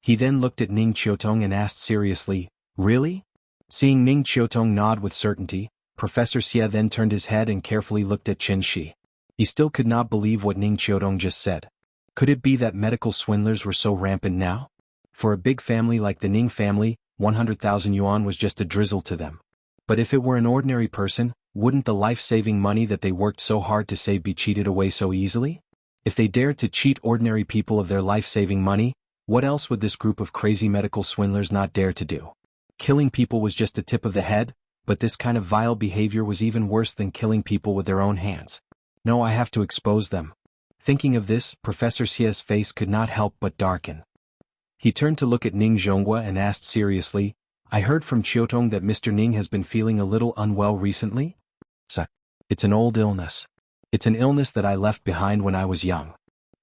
He then looked at Ning Qiutong and asked seriously, "Really?" Seeing Ning Qiutong nod with certainty, Professor Xie then turned his head and carefully looked at Qin Shi. He still could not believe what Ning Qiutong just said. Could it be that medical swindlers were so rampant now? For a big family like the Ning family, 100,000 yuan was just a drizzle to them. But if it were an ordinary person, wouldn't the life-saving money that they worked so hard to save be cheated away so easily? If they dared to cheat ordinary people of their life-saving money, what else would this group of crazy medical swindlers not dare to do? Killing people was just the tip of the head, but this kind of vile behavior was even worse than killing people with their own hands. No, I have to expose them. Thinking of this, Professor Xie's face could not help but darken. He turned to look at Ning Zhonghua and asked seriously, "I heard from Qiutong that Mr. Ning has been feeling a little unwell recently?" "It's an old illness. It's an illness that I left behind when I was young.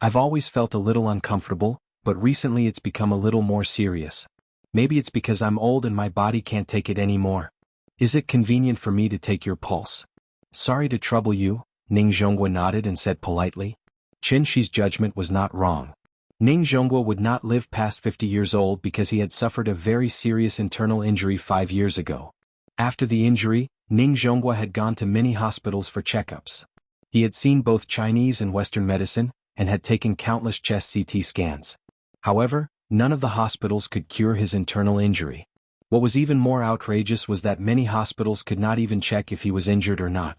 I've always felt a little uncomfortable, but recently it's become a little more serious. Maybe it's because I'm old and my body can't take it anymore. Is it convenient for me to take your pulse?" "Sorry to trouble you," Ning Zhonghua nodded and said politely. Qin Shi's judgment was not wrong. Ning Zhonghua would not live past 50 years old because he had suffered a very serious internal injury 5 years ago. After the injury, Ning Zhonghua had gone to many hospitals for checkups. He had seen both Chinese and Western medicine, and had taken countless chest CT scans. However, none of the hospitals could cure his internal injury. What was even more outrageous was that many hospitals could not even check if he was injured or not.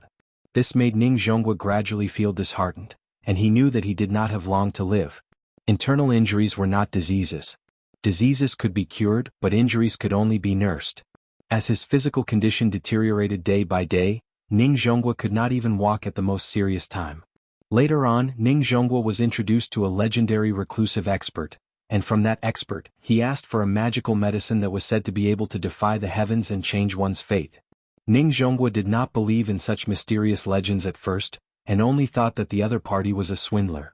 This made Ning Zhonghua gradually feel disheartened, and he knew that he did not have long to live. Internal injuries were not diseases. Diseases could be cured, but injuries could only be nursed. As his physical condition deteriorated day by day, Ning Zhonghua could not even walk at the most serious time. Later on, Ning Zhonghua was introduced to a legendary reclusive expert, and from that expert, he asked for a magical medicine that was said to be able to defy the heavens and change one's fate. Ning Zhonghua did not believe in such mysterious legends at first, and only thought that the other party was a swindler.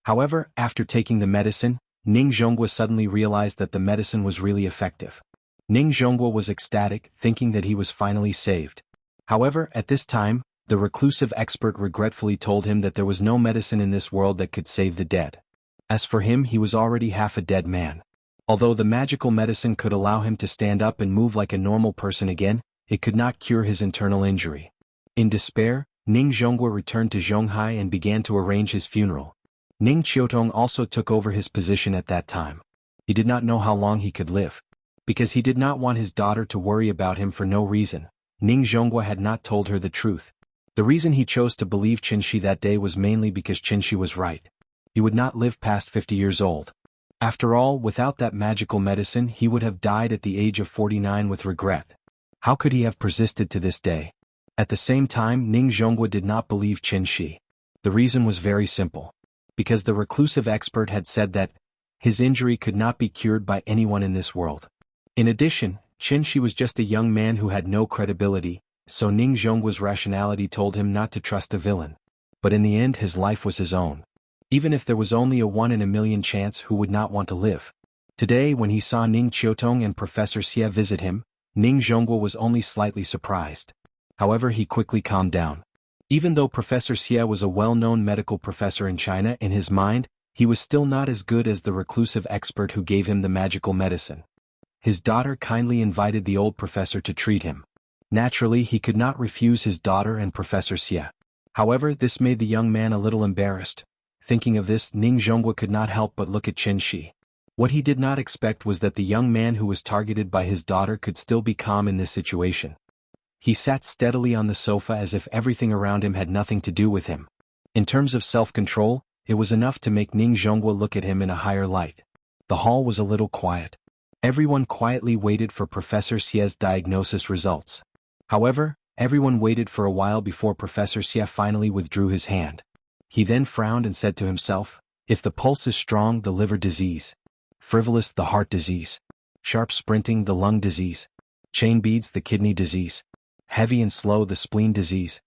However, after taking the medicine, Ning Zhonghua suddenly realized that the medicine was really effective. Ning Zhonghua was ecstatic, thinking that he was finally saved. However, at this time, the reclusive expert regretfully told him that there was no medicine in this world that could save the dead. As for him, he was already half a dead man. Although the magical medicine could allow him to stand up and move like a normal person again, it could not cure his internal injury. In despair, Ning Zhonghua returned to Zhonghai and began to arrange his funeral. Ning Qiutong also took over his position at that time. He did not know how long he could live. Because he did not want his daughter to worry about him for no reason, Ning Zhonghua had not told her the truth. The reason he chose to believe Qinshi that day was mainly because Qinshi was right. He would not live past 50 years old. After all, without that magical medicine he would have died at the age of 49 with regret. How could he have persisted to this day? At the same time, Ning Zhonghua did not believe Qinshi. The reason was very simple. Because the reclusive expert had said that his injury could not be cured by anyone in this world. In addition, Qinshi was just a young man who had no credibility, so Ning Zhonghua's rationality told him not to trust a villain. But in the end his life was his own. Even if there was only a 1 in a million chance, who would not want to live? Today when he saw Ning Qiutong and Professor Xie visit him, Ning Zhonghua was only slightly surprised. However, he quickly calmed down. Even though Professor Xie was a well-known medical professor in China, in his mind, he was still not as good as the reclusive expert who gave him the magical medicine. His daughter kindly invited the old professor to treat him. Naturally, he could not refuse his daughter and Professor Xie. However, this made the young man a little embarrassed. Thinking of this, Ning Zhonghua could not help but look at Qinshi. What he did not expect was that the young man who was targeted by his daughter could still be calm in this situation. He sat steadily on the sofa as if everything around him had nothing to do with him. In terms of self-control, it was enough to make Ning Zhonghua look at him in a higher light. The hall was a little quiet. Everyone quietly waited for Professor Xie's diagnosis results. However, everyone waited for a while before Professor Xie finally withdrew his hand. He then frowned and said to himself, if the pulse is strong, the liver disease. Frivolous, the heart disease. Sharp sprinting, the lung disease. Chain beads, the kidney disease. Heavy and slow, the spleen disease.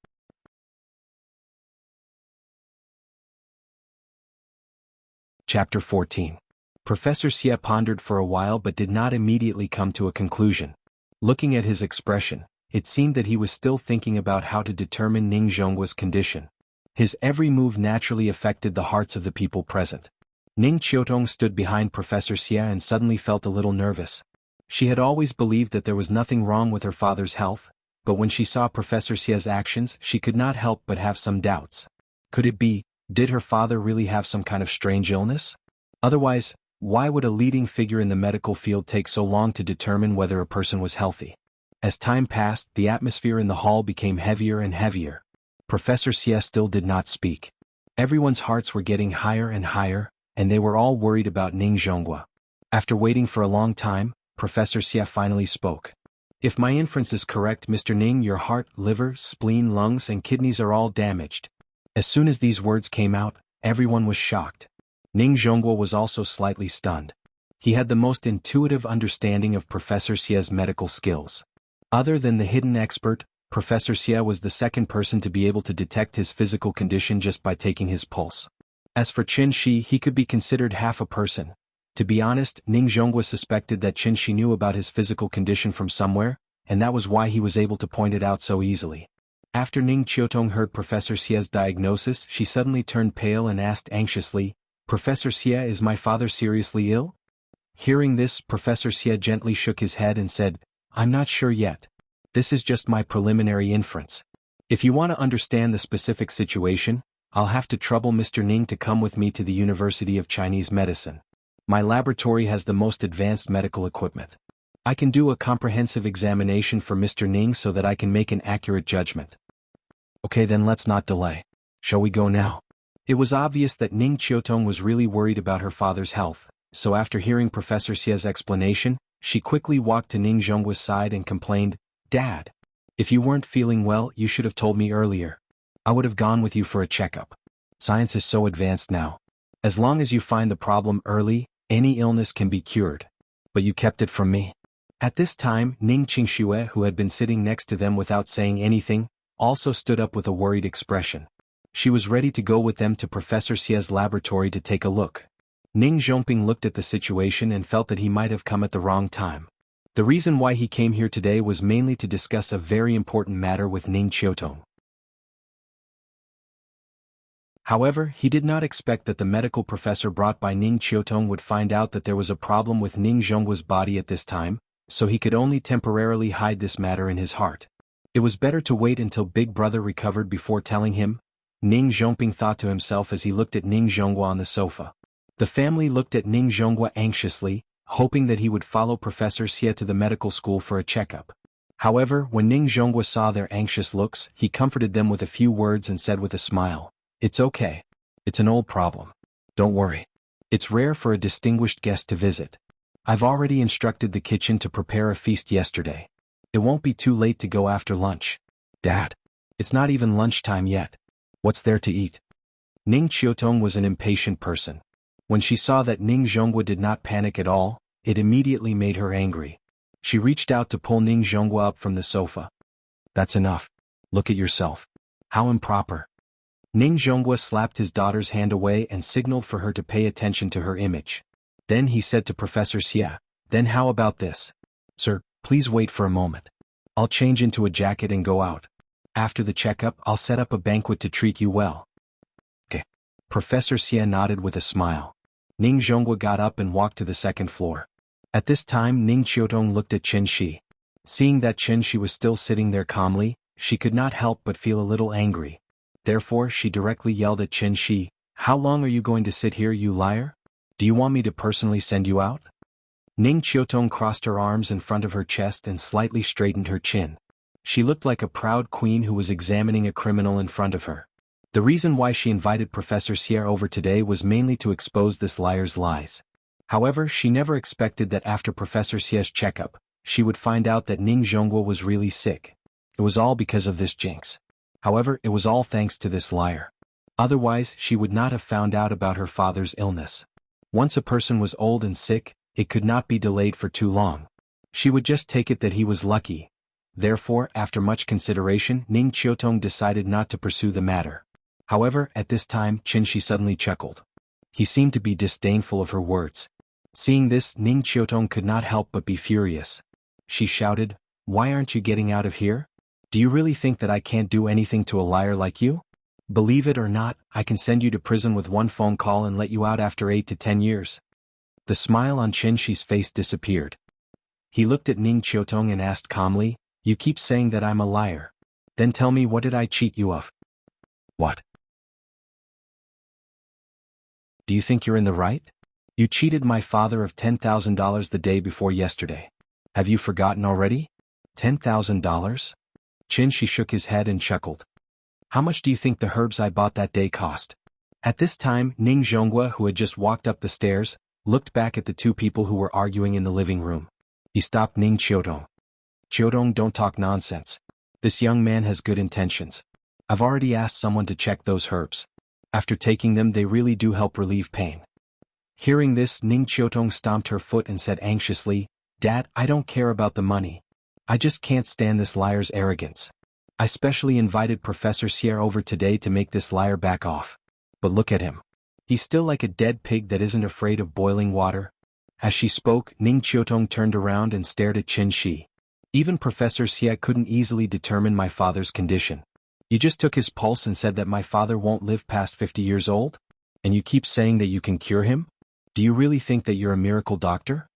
Chapter 14. Professor Xie pondered for a while but did not immediately come to a conclusion. Looking at his expression, it seemed that he was still thinking about how to determine Ning Zhonghua's condition. His every move naturally affected the hearts of the people present. Ning Qiutong stood behind Professor Xie and suddenly felt a little nervous. She had always believed that there was nothing wrong with her father's health, but when she saw Professor Xie's actions, she could not help but have some doubts. Could it be, did her father really have some kind of strange illness? Otherwise, why would a leading figure in the medical field take so long to determine whether a person was healthy? As time passed, the atmosphere in the hall became heavier and heavier. Professor Xie still did not speak. Everyone's hearts were getting higher and higher, and they were all worried about Ning Zhonghua. After waiting for a long time, Professor Xie finally spoke. If my inference is correct, Mr. Ning, your heart, liver, spleen, lungs, and kidneys are all damaged. As soon as these words came out, everyone was shocked. Ning Zhonghua was also slightly stunned. He had the most intuitive understanding of Professor Xie's medical skills. Other than the hidden expert, Professor Xie was the second person to be able to detect his physical condition just by taking his pulse. As for Qinshi, he could be considered half a person. To be honest, Ning Zhonghua suspected that Qinshi knew about his physical condition from somewhere, and that was why he was able to point it out so easily. After Ning Qiutong heard Professor Xie's diagnosis, she suddenly turned pale and asked anxiously, Professor Xie, is my father seriously ill? Hearing this, Professor Xie gently shook his head and said, I'm not sure yet. This is just my preliminary inference. If you want to understand the specific situation, I'll have to trouble Mr. Ning to come with me to the University of Chinese Medicine. My laboratory has the most advanced medical equipment. I can do a comprehensive examination for Mr. Ning so that I can make an accurate judgment. Okay, then let's not delay. Shall we go now? It was obvious that Ning Qiutong was really worried about her father's health, so after hearing Professor Xie's explanation, she quickly walked to Ning Zhonghua's side and complained, Dad, if you weren't feeling well, you should have told me earlier. I would have gone with you for a checkup. Science is so advanced now. As long as you find the problem early, any illness can be cured. But you kept it from me. At this time, Ning Qingxue, who had been sitting next to them without saying anything, also stood up with a worried expression. She was ready to go with them to Professor Xia's laboratory to take a look. Ning Zhongping looked at the situation and felt that he might have come at the wrong time. The reason why he came here today was mainly to discuss a very important matter with Ning Qiutong. However, he did not expect that the medical professor brought by Ning Qiutong would find out that there was a problem with Ning Zhonghua's body at this time, so he could only temporarily hide this matter in his heart. It was better to wait until Big Brother recovered before telling him, Ning Zhongping thought to himself as he looked at Ning Zhonghua on the sofa. The family looked at Ning Zhonghua anxiously, hoping that he would follow Professor Xie to the medical school for a checkup. However, when Ning Zhonghua saw their anxious looks, he comforted them with a few words and said with a smile, "It's okay. It's an old problem. Don't worry. It's rare for a distinguished guest to visit. I've already instructed the kitchen to prepare a feast yesterday. It won't be too late to go after lunch." "Dad, it's not even lunchtime yet. What's there to eat?" Ning Qiutong was an impatient person. When she saw that Ning Zhonghua did not panic at all, it immediately made her angry. She reached out to pull Ning Zhonghua up from the sofa. "That's enough. Look at yourself. How improper." Ning Zhonghua slapped his daughter's hand away and signaled for her to pay attention to her image. Then he said to Professor Xie, "Then how about this? Sir, please wait for a moment. I'll change into a jacket and go out. After the checkup, I'll set up a banquet to treat you well." "Okay." Professor Xie nodded with a smile. Ning Zhonghua got up and walked to the second floor. At this time Ning Qiutong looked at Qin Shi. Seeing that Qin Shi was still sitting there calmly, she could not help but feel a little angry. Therefore she directly yelled at Qin Shi, "How long are you going to sit here, you liar? Do you want me to personally send you out?" Ning Qiutong crossed her arms in front of her chest and slightly straightened her chin. She looked like a proud queen who was examining a criminal in front of her. The reason why she invited Professor Xie over today was mainly to expose this liar's lies. However, she never expected that after Professor Xie's checkup, she would find out that Ning Zhonghua was really sick. It was all because of this jinx. However, it was all thanks to this liar. Otherwise, she would not have found out about her father's illness. Once a person was old and sick, it could not be delayed for too long. She would just take it that he was lucky. Therefore, after much consideration, Ning Qiutong decided not to pursue the matter. However, at this time, Qin Shi suddenly chuckled. He seemed to be disdainful of her words. Seeing this, Ning Qiutong could not help but be furious. She shouted, "Why aren't you getting out of here? Do you really think that I can't do anything to a liar like you? Believe it or not, I can send you to prison with one phone call and let you out after 8 to 10 years. The smile on Qin Shi's face disappeared. He looked at Ning Qiutong and asked calmly, "You keep saying that I'm a liar. Then tell me, what did I cheat you of?" "What? Do you think you're in the right? You cheated my father of $10,000 the day before yesterday. Have you forgotten already? $10,000? Qin Shi shook his head and chuckled. "How much do you think the herbs I bought that day cost?" At this time, Ning Zhonghua, who had just walked up the stairs, looked back at the two people who were arguing in the living room. He stopped Ning Qiutong. "Qiutong, don't talk nonsense. This young man has good intentions. I've already asked someone to check those herbs. After taking them, they really do help relieve pain." Hearing this, Ning Qiutong stomped her foot and said anxiously, "Dad, I don't care about the money. I just can't stand this liar's arrogance. I specially invited Professor Xie over today to make this liar back off. But look at him. He's still like a dead pig that isn't afraid of boiling water." As she spoke, Ning Qiutong turned around and stared at Qin Shi. "Even Professor Xie couldn't easily determine my father's condition. You just took his pulse and said that my father won't live past 50 years old? And you keep saying that you can cure him? Do you really think that you're a miracle doctor?"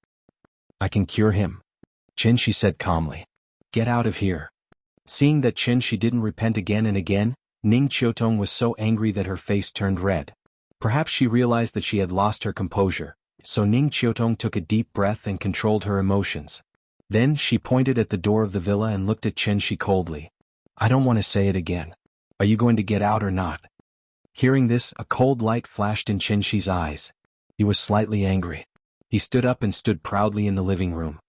"I can cure him," Qin Shi said calmly. "Get out of here." Seeing that Qin Shi didn't repent again and again, Ning Qiutong was so angry that her face turned red. Perhaps she realized that she had lost her composure, so Ning Qiutong took a deep breath and controlled her emotions. Then she pointed at the door of the villa and looked at Qin Shi coldly. "I don't want to say it again. Are you going to get out or not?" Hearing this, a cold light flashed in Qin Shi's eyes. He was slightly angry. He stood up and stood proudly in the living room.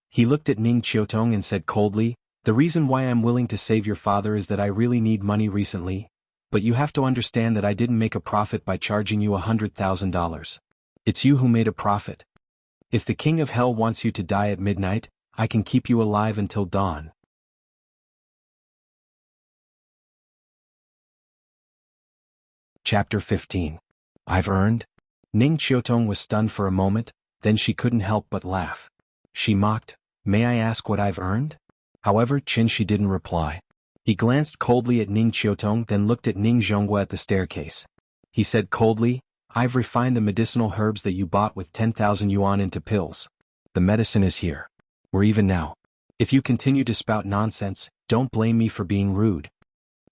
He looked at Ning Qiutong and said coldly, "The reason why I'm willing to save your father is that I really need money recently, but you have to understand that I didn't make a profit by charging you $100,000. It's you who made a profit. If the King of Hell wants you to die at midnight, I can keep you alive until dawn. Chapter 15. I've earned? Ning Qiutong was stunned for a moment, then she couldn't help but laugh. She mocked, "May I ask what I've earned?" However, Qinshi didn't reply. He glanced coldly at Ning Qiutong, then looked at Ning Zhonghua at the staircase. He said coldly, "I've refined the medicinal herbs that you bought with 10,000 yuan into pills. The medicine is here. We're even now. If you continue to spout nonsense, don't blame me for being rude."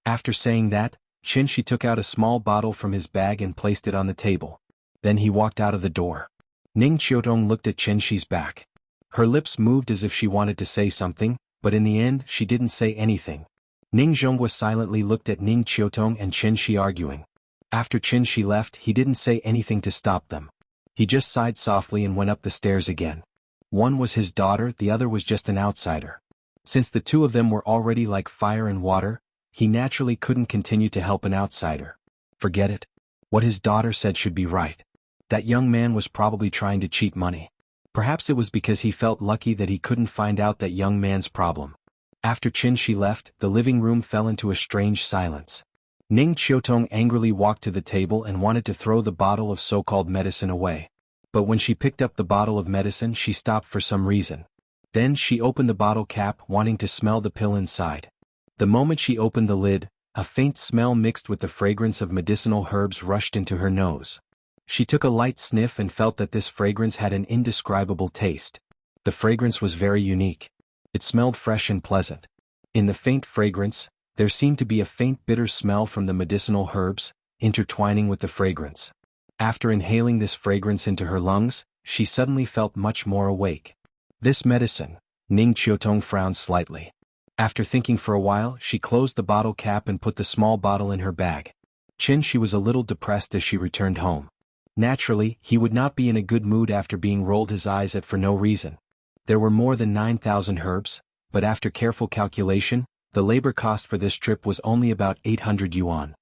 After saying that, Qinshi took out a small bottle from his bag and placed it on the table. Then he walked out of the door. Ning Qiutong looked at Qinshi's back. Her lips moved as if she wanted to say something, but in the end she didn't say anything. Ning Zhonghua silently looked at Ning Qiutong and Qinshi arguing. After Qinshi left, he didn't say anything to stop them. He just sighed softly and went up the stairs again. One was his daughter, the other was just an outsider. Since the two of them were already like fire and water, he naturally couldn't continue to help an outsider. Forget it. What his daughter said should be right. That young man was probably trying to cheat money. Perhaps it was because he felt lucky that he couldn't find out that young man's problem. After Qinshi left, the living room fell into a strange silence. Ning Qiutong angrily walked to the table and wanted to throw the bottle of so-called medicine away. But when she picked up the bottle of medicine, she stopped for some reason. Then she opened the bottle cap, wanting to smell the pill inside. The moment she opened the lid, a faint smell mixed with the fragrance of medicinal herbs rushed into her nose. She took a light sniff and felt that this fragrance had an indescribable taste. The fragrance was very unique. It smelled fresh and pleasant. In the faint fragrance, there seemed to be a faint bitter smell from the medicinal herbs, intertwining with the fragrance. After inhaling this fragrance into her lungs, she suddenly felt much more awake. This medicine, Ning Qiutong frowned slightly. After thinking for a while, she closed the bottle cap and put the small bottle in her bag. Qinshi was a little depressed as she returned home. Naturally, he would not be in a good mood after being rolled his eyes at for no reason. There were more than 9,000 herbs, but after careful calculation, the labor cost for this trip was only about 800 yuan.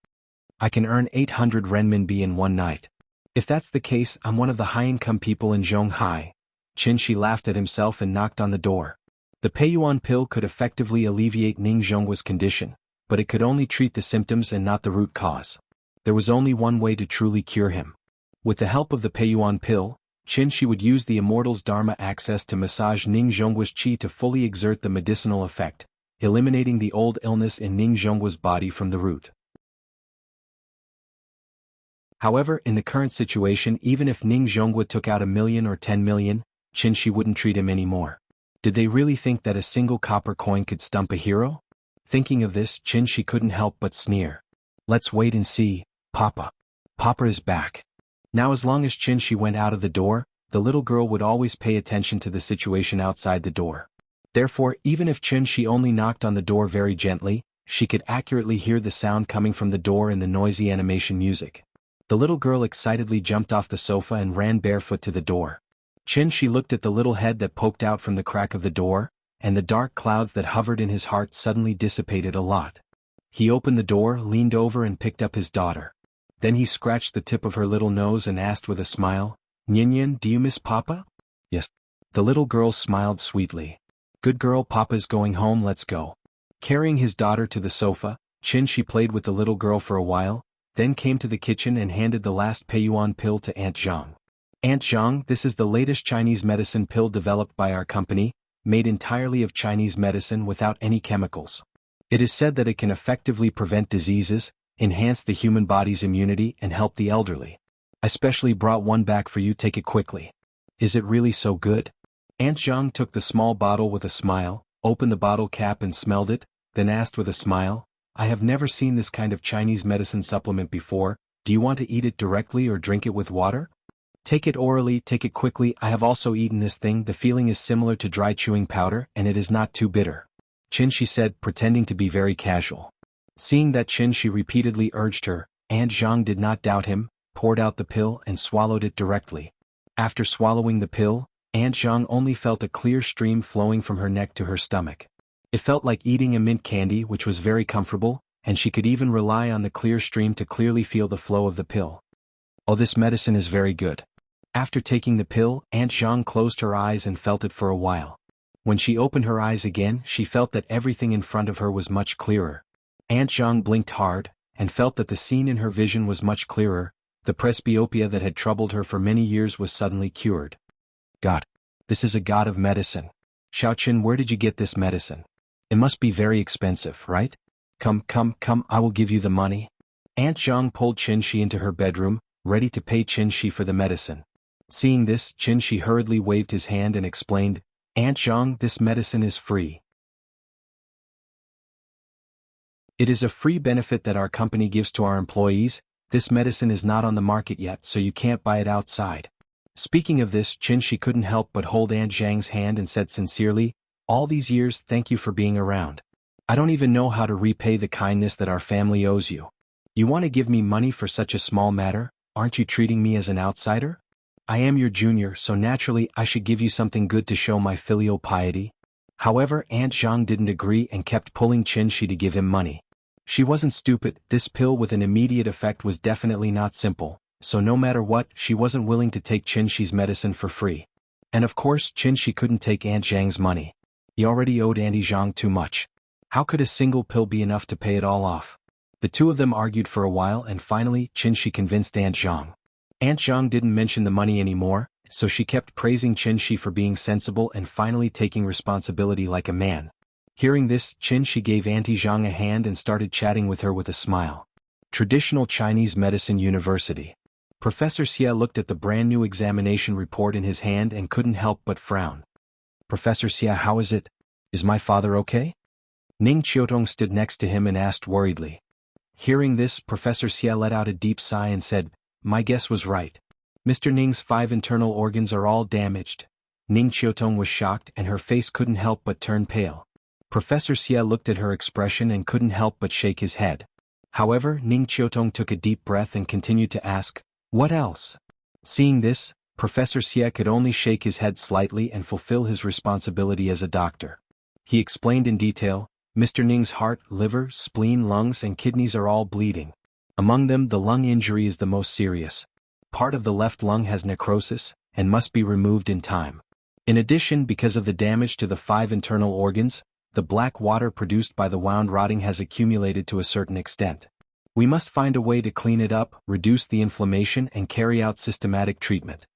I can earn 800 renminbi in one night. If that's the case, I'm one of the high-income people in Zhonghai. Qinshi laughed at himself and knocked on the door. The Peiyuan pill could effectively alleviate Ning Zhonghua's condition, but it could only treat the symptoms and not the root cause. There was only one way to truly cure him. With the help of the Peiyuan pill, Qinshi would use the Immortal's Dharma access to massage Ning Zhonghua's qi to fully exert the medicinal effect, eliminating the old illness in Ning Zhonghua's body from the root. However, in the current situation, even if Ning Zhonghua took out 1 million or 10 million, Qinshi wouldn't treat him anymore. Did they really think that a single copper coin could stump a hero? Thinking of this, Qinshi couldn't help but sneer. Let's wait and see, Papa. Papa is back. Now as long as Qinshi went out of the door, the little girl would always pay attention to the situation outside the door. Therefore, even if Qinshi only knocked on the door very gently, she could accurately hear the sound coming from the door and the noisy animation music. The little girl excitedly jumped off the sofa and ran barefoot to the door. Qinshi looked at the little head that poked out from the crack of the door, and the dark clouds that hovered in his heart suddenly dissipated a lot. He opened the door, leaned over and picked up his daughter. Then he scratched the tip of her little nose and asked with a smile, "Nyan, do you miss Papa?" "Yes." The little girl smiled sweetly. "Good girl, Papa's going home, let's go." Carrying his daughter to the sofa, Qinshi played with the little girl for a while, then came to the kitchen and handed the last Peiyuan pill to Aunt Zhang. "Aunt Zhang, this is the latest Chinese medicine pill developed by our company, made entirely of Chinese medicine without any chemicals. It is said that it can effectively prevent diseases, enhance the human body's immunity and help the elderly. I specially brought one back for you, take it quickly." "Is it really so good?" Aunt Zhang took the small bottle with a smile, opened the bottle cap and smelled it, then asked with a smile, "I have never seen this kind of Chinese medicine supplement before, do you want to eat it directly or drink it with water?" "Take it orally, take it quickly, I have also eaten this thing, the feeling is similar to dry chewing powder and it is not too bitter," Qinshi said, pretending to be very casual. Seeing that Qinshi repeatedly urged her, Aunt Zhang did not doubt him, poured out the pill and swallowed it directly. After swallowing the pill, Aunt Zhang only felt a clear stream flowing from her neck to her stomach. It felt like eating a mint candy, which was very comfortable, and she could even rely on the clear stream to clearly feel the flow of the pill. "Oh, this medicine is very good." After taking the pill, Aunt Zhang closed her eyes and felt it for a while. When she opened her eyes again, she felt that everything in front of her was much clearer. Aunt Zhang blinked hard, and felt that the scene in her vision was much clearer. The presbyopia that had troubled her for many years was suddenly cured. God. This is a god of medicine. Xiaoqin, where did you get this medicine? It must be very expensive, right? Come, I will give you the money. Aunt Zhang pulled Qin-Shi into her bedroom, ready to pay Qin-Shi for the medicine. Seeing this, Qin-Shi hurriedly waved his hand and explained, Aunt Zhang, this medicine is free. It is a free benefit that our company gives to our employees. This medicine is not on the market yet, so you can't buy it outside. Speaking of this, Qin-Shi couldn't help but hold Aunt Zhang's hand and said sincerely, all these years, thank you for being around. I don't even know how to repay the kindness that our family owes you. You want to give me money for such a small matter? Aren't you treating me as an outsider? I am your junior, so naturally I should give you something good to show my filial piety. However, Aunt Zhang didn't agree and kept pulling Qin-Shi to give him money. She wasn't stupid. This pill with an immediate effect was definitely not simple, so no matter what, she wasn't willing to take Qin-Shi's medicine for free. And of course, Qin-Shi couldn't take Aunt Zhang's money. He already owed Auntie Zhang too much. How could a single pill be enough to pay it all off? The two of them argued for a while and finally, Qin-Shi convinced Aunt Zhang. Aunt Zhang didn't mention the money anymore, so she kept praising Qin-Shi for being sensible and finally taking responsibility like a man. Hearing this, Qin-Shi gave Auntie Zhang a hand and started chatting with her with a smile. Traditional Chinese Medicine University. Professor Xie looked at the brand new examination report in his hand and couldn't help but frown. Professor Xie, how is it? Is my father okay? Ning Qiutong stood next to him and asked worriedly. Hearing this, Professor Xie let out a deep sigh and said, my guess was right. Mr. Ning's 5 internal organs are all damaged. Ning Qiutong was shocked and her face couldn't help but turn pale. Professor Xie looked at her expression and couldn't help but shake his head. However, Ning Qiutong took a deep breath and continued to ask, what else? Seeing this, Professor Xie could only shake his head slightly and fulfill his responsibility as a doctor. He explained in detail, Mr. Ning's heart, liver, spleen, lungs and kidneys are all bleeding. Among them, the lung injury is the most serious. Part of the left lung has necrosis and must be removed in time. In addition, because of the damage to the 5 internal organs, the black water produced by the wound rotting has accumulated to a certain extent. We must find a way to clean it up, reduce the inflammation and carry out systematic treatment.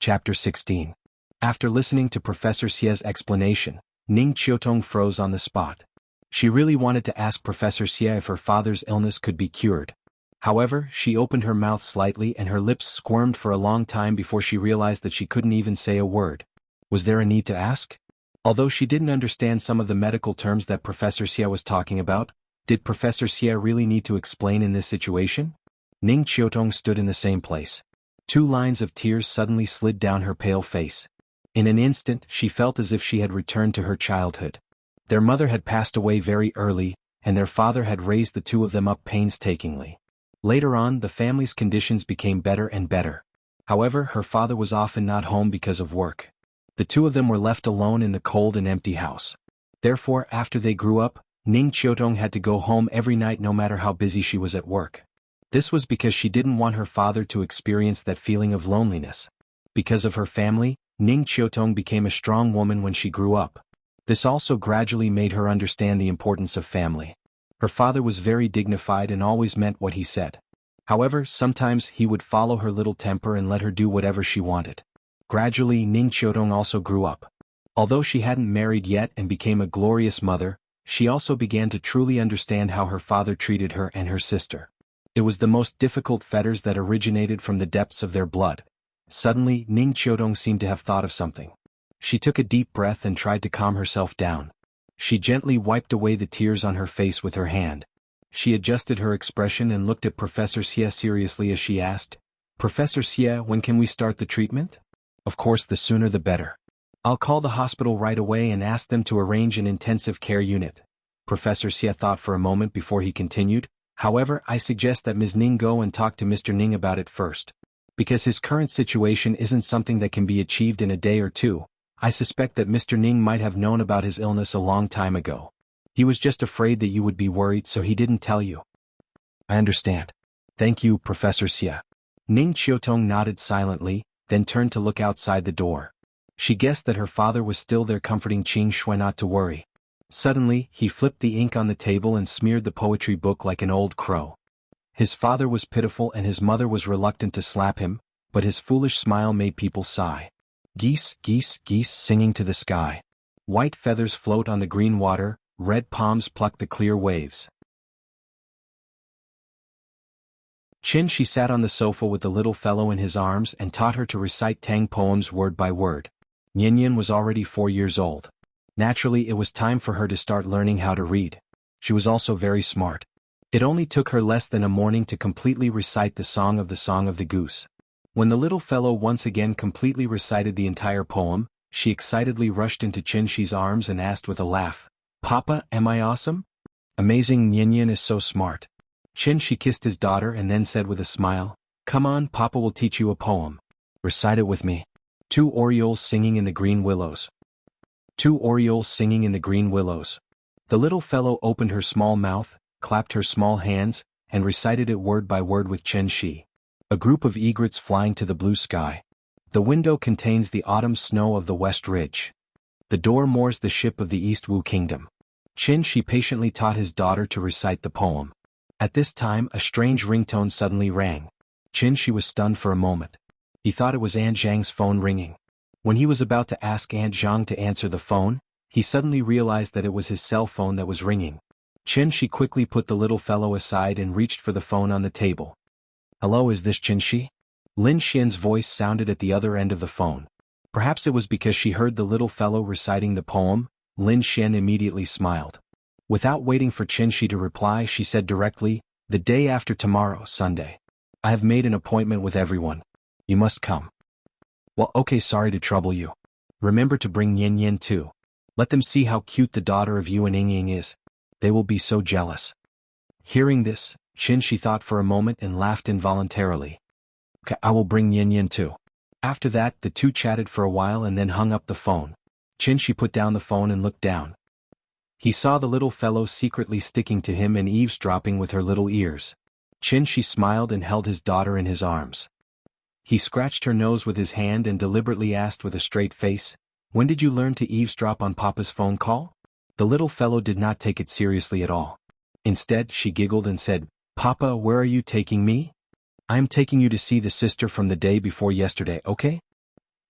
Chapter 16. After listening to Professor Xie's explanation, Ning Qiutong froze on the spot. She really wanted to ask Professor Xie if her father's illness could be cured. However, she opened her mouth slightly and her lips squirmed for a long time before she realized that she couldn't even say a word. Was there a need to ask? Although she didn't understand some of the medical terms that Professor Xie was talking about, did Professor Xie really need to explain in this situation? Ning Qiutong stood in the same place. 2 lines of tears suddenly slid down her pale face. In an instant, she felt as if she had returned to her childhood. Their mother had passed away very early, and their father had raised the 2 of them up painstakingly. Later on, the family's conditions became better and better. However, her father was often not home because of work. The 2 of them were left alone in the cold and empty house. Therefore, after they grew up, Ning Qiutong had to go home every night no matter how busy she was at work. This was because she didn't want her father to experience that feeling of loneliness. Because of her family, Ning Qiutong became a strong woman when she grew up. This also gradually made her understand the importance of family. Her father was very dignified and always meant what he said. However, sometimes he would follow her little temper and let her do whatever she wanted. Gradually, Ning Qiutong also grew up. Although she hadn't married yet and became a glorious mother, she also began to truly understand how her father treated her and her sister. It was the most difficult fetters that originated from the depths of their blood. Suddenly, Ning Qiutong seemed to have thought of something. She took a deep breath and tried to calm herself down. She gently wiped away the tears on her face with her hand. She adjusted her expression and looked at Professor Xie seriously as she asked, Professor Xie, when can we start the treatment? Of course, the sooner the better. I'll call the hospital right away and ask them to arrange an intensive care unit. Professor Xie thought for a moment before he continued, however, I suggest that Ms. Ning go and talk to Mr. Ning about it first. Because his current situation isn't something that can be achieved in a day or 2. I suspect that Mr. Ning might have known about his illness a long time ago. He was just afraid that you would be worried, so he didn't tell you. I understand. Thank you, Professor Xie. Ning Qiutong nodded silently, then turned to look outside the door. She guessed that her father was still there comforting Qing Shui not to worry. Suddenly, he flipped the ink on the table and smeared the poetry book like an old crow. His father was pitiful and his mother was reluctant to slap him, but his foolish smile made people sigh. Geese, geese, geese singing to the sky. White feathers float on the green water, red palms pluck the clear waves. Qin Shi sat on the sofa with the little fellow in his arms and taught her to recite Tang poems word by word. Nian was already 4 years old. Naturally, it was time for her to start learning how to read. She was also very smart. It only took her less than a morning to completely recite the Song of the Goose. When the little fellow once again completely recited the entire poem, she excitedly rushed into Qin Shi's arms and asked with a laugh, "Papa, am I awesome?" Amazing, Nian is so smart. Qin Shi kissed his daughter and then said with a smile, "Come on, Papa will teach you a poem. Recite it with me." 2 Orioles singing in the green willows. 2 Orioles singing in the green willows. The little fellow opened her small mouth, clapped her small hands, and recited it word by word with Qin Shi. A group of egrets flying to the blue sky. The window contains the autumn snow of the West Ridge. The door moors the ship of the East Wu Kingdom. Qin Shi patiently taught his daughter to recite the poem. At this time, a strange ringtone suddenly rang. Qin Shi was stunned for a moment. He thought it was Aunt Zhang's phone ringing. When he was about to ask Aunt Zhang to answer the phone, he suddenly realized that it was his cell phone that was ringing. Qin Shi quickly put the little fellow aside and reached for the phone on the table. "Hello, is this Qin Shi?" Lin Xian's voice sounded at the other end of the phone. Perhaps it was because she heard the little fellow reciting the poem. Lin Xian immediately smiled. Without waiting for Qin Shi to reply, she said directly, "The day after tomorrow, Sunday. I have made an appointment with everyone. You must come." "Well, okay, sorry to trouble you. Remember to bring Yin too. Let them see how cute the daughter of you and Ying is. They will be so jealous." Hearing this, Qin Shi thought for a moment and laughed involuntarily. "Okay, I will bring Yin too." After that, the two chatted for a while and then hung up the phone. Qin Shi put down the phone and looked down. He saw the little fellow secretly sticking to him and eavesdropping with her little ears. Qin Shi smiled and held his daughter in his arms. He scratched her nose with his hand and deliberately asked with a straight face, "When did you learn to eavesdrop on Papa's phone call?" The little fellow did not take it seriously at all. Instead, she giggled and said, "Papa, where are you taking me?" "I am taking you to see the sister from the day before yesterday, okay?"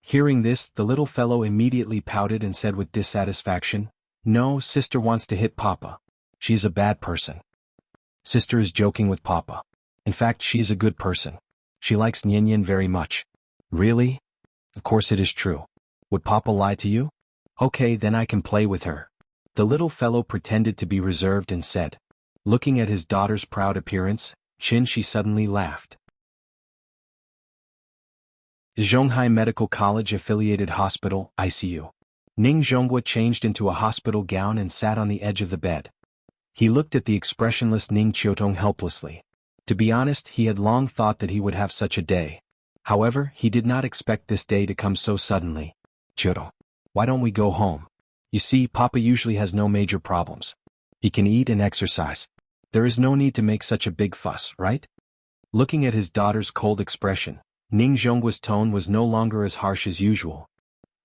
Hearing this, the little fellow immediately pouted and said with dissatisfaction, "No, sister wants to hit Papa. She is a bad person. Sister is joking with Papa. In fact, she is a good person. She likes Nian very much." "Really?" "Of course it is true. Would Papa lie to you?" "Okay, then I can play with her." The little fellow pretended to be reserved and said. Looking at his daughter's proud appearance, Qin Shi suddenly laughed. Zhonghai Medical College Affiliated Hospital, ICU. Ning Zhonghua changed into a hospital gown and sat on the edge of the bed. He looked at the expressionless Ning Qiutong helplessly. To be honest, he had long thought that he would have such a day. However, he did not expect this day to come so suddenly. "Qiutong, why don't we go home? You see, Papa usually has no major problems. He can eat and exercise. There is no need to make such a big fuss, right?" Looking at his daughter's cold expression, Ning Zhonghua's tone was no longer as harsh as usual.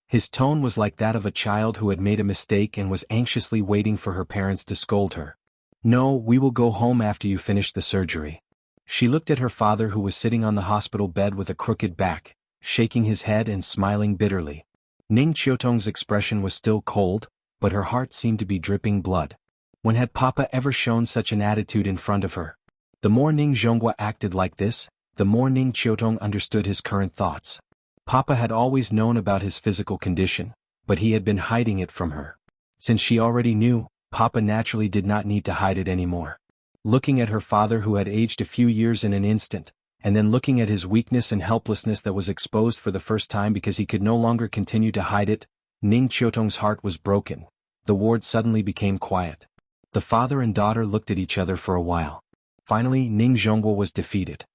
His tone was like that of a child who had made a mistake and was anxiously waiting for her parents to scold her. "No, we will go home after you finish the surgery." She looked at her father who was sitting on the hospital bed with a crooked back, shaking his head and smiling bitterly. Ning Qiutong's expression was still cold, but her heart seemed to be dripping blood. When had Papa ever shown such an attitude in front of her? The more Ning Zhonghua acted like this, the more Ning Qiutong understood his current thoughts. Papa had always known about his physical condition, but he had been hiding it from her. Since she already knew, Papa naturally did not need to hide it anymore. Looking at her father who had aged a few years in an instant, and then looking at his weakness and helplessness that was exposed for the first time because he could no longer continue to hide it, Ning Qiutong's heart was broken. The ward suddenly became quiet. The father and daughter looked at each other for a while. Finally, Ning Zhonghua was defeated.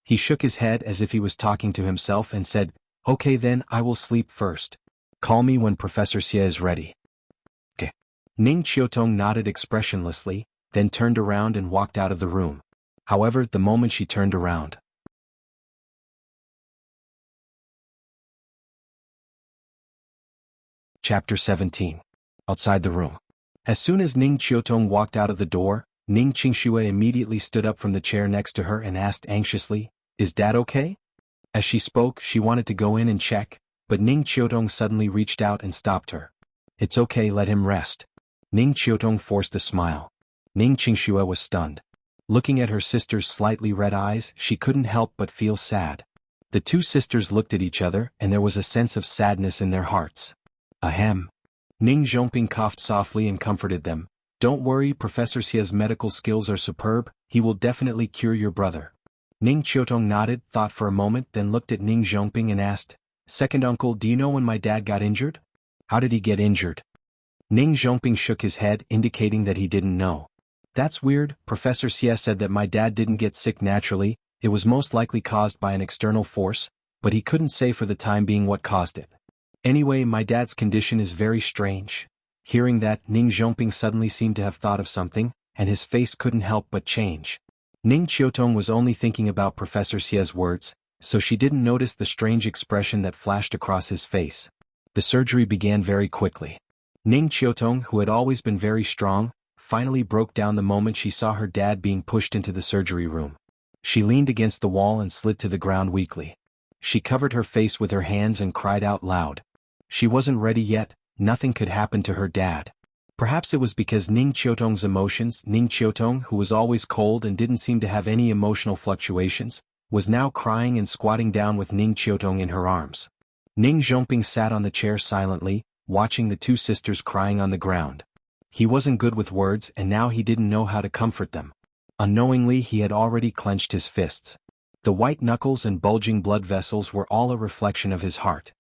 He shook his head as if he was talking to himself and said, "Okay then, I will sleep first. Call me when Professor Xie is ready." Okay. Ning Qiutong nodded expressionlessly, then turned around and walked out of the room. However, the moment she turned around, Chapter 17. Outside the room. As soon as Ning Qiutong walked out of the door, Ning Qingxue immediately stood up from the chair next to her and asked anxiously, "Is Dad okay?" As she spoke, she wanted to go in and check, but Ning Qiutong suddenly reached out and stopped her. "It's okay, let him rest." Ning Qiutong forced a smile. Ning Qingxue was stunned. Looking at her sister's slightly red eyes, she couldn't help but feel sad. The two sisters looked at each other and there was a sense of sadness in their hearts. Ahem. Ning Zhongping coughed softly and comforted them. "Don't worry, Professor Xia's medical skills are superb, he will definitely cure your brother." Ning Qiutong nodded, thought for a moment, then looked at Ning Zhongping and asked, "Second uncle, do you know when my dad got injured? How did he get injured?" Ning Zhongping shook his head, indicating that he didn't know. "That's weird, Professor Xia said that my dad didn't get sick naturally, it was most likely caused by an external force, but he couldn't say for the time being what caused it. Anyway, my dad's condition is very strange." Hearing that, Ning Zhongping suddenly seemed to have thought of something, and his face couldn't help but change. Ning Qiutong was only thinking about Professor Xia's words, so she didn't notice the strange expression that flashed across his face. The surgery began very quickly. Ning Qiutong, who had always been very strong, finally broke down the moment she saw her dad being pushed into the surgery room. She leaned against the wall and slid to the ground weakly. She covered her face with her hands and cried out loud. She wasn't ready yet, nothing could happen to her dad. Perhaps it was because Ning Qiutong's emotions, Ning Qiutong, who was always cold and didn't seem to have any emotional fluctuations, was now crying and squatting down with Ning Qiutong in her arms. Ning Zhongping sat on the chair silently, watching the two sisters crying on the ground. He wasn't good with words and now he didn't know how to comfort them. Unknowingly he had already clenched his fists. The white knuckles and bulging blood vessels were all a reflection of his heart.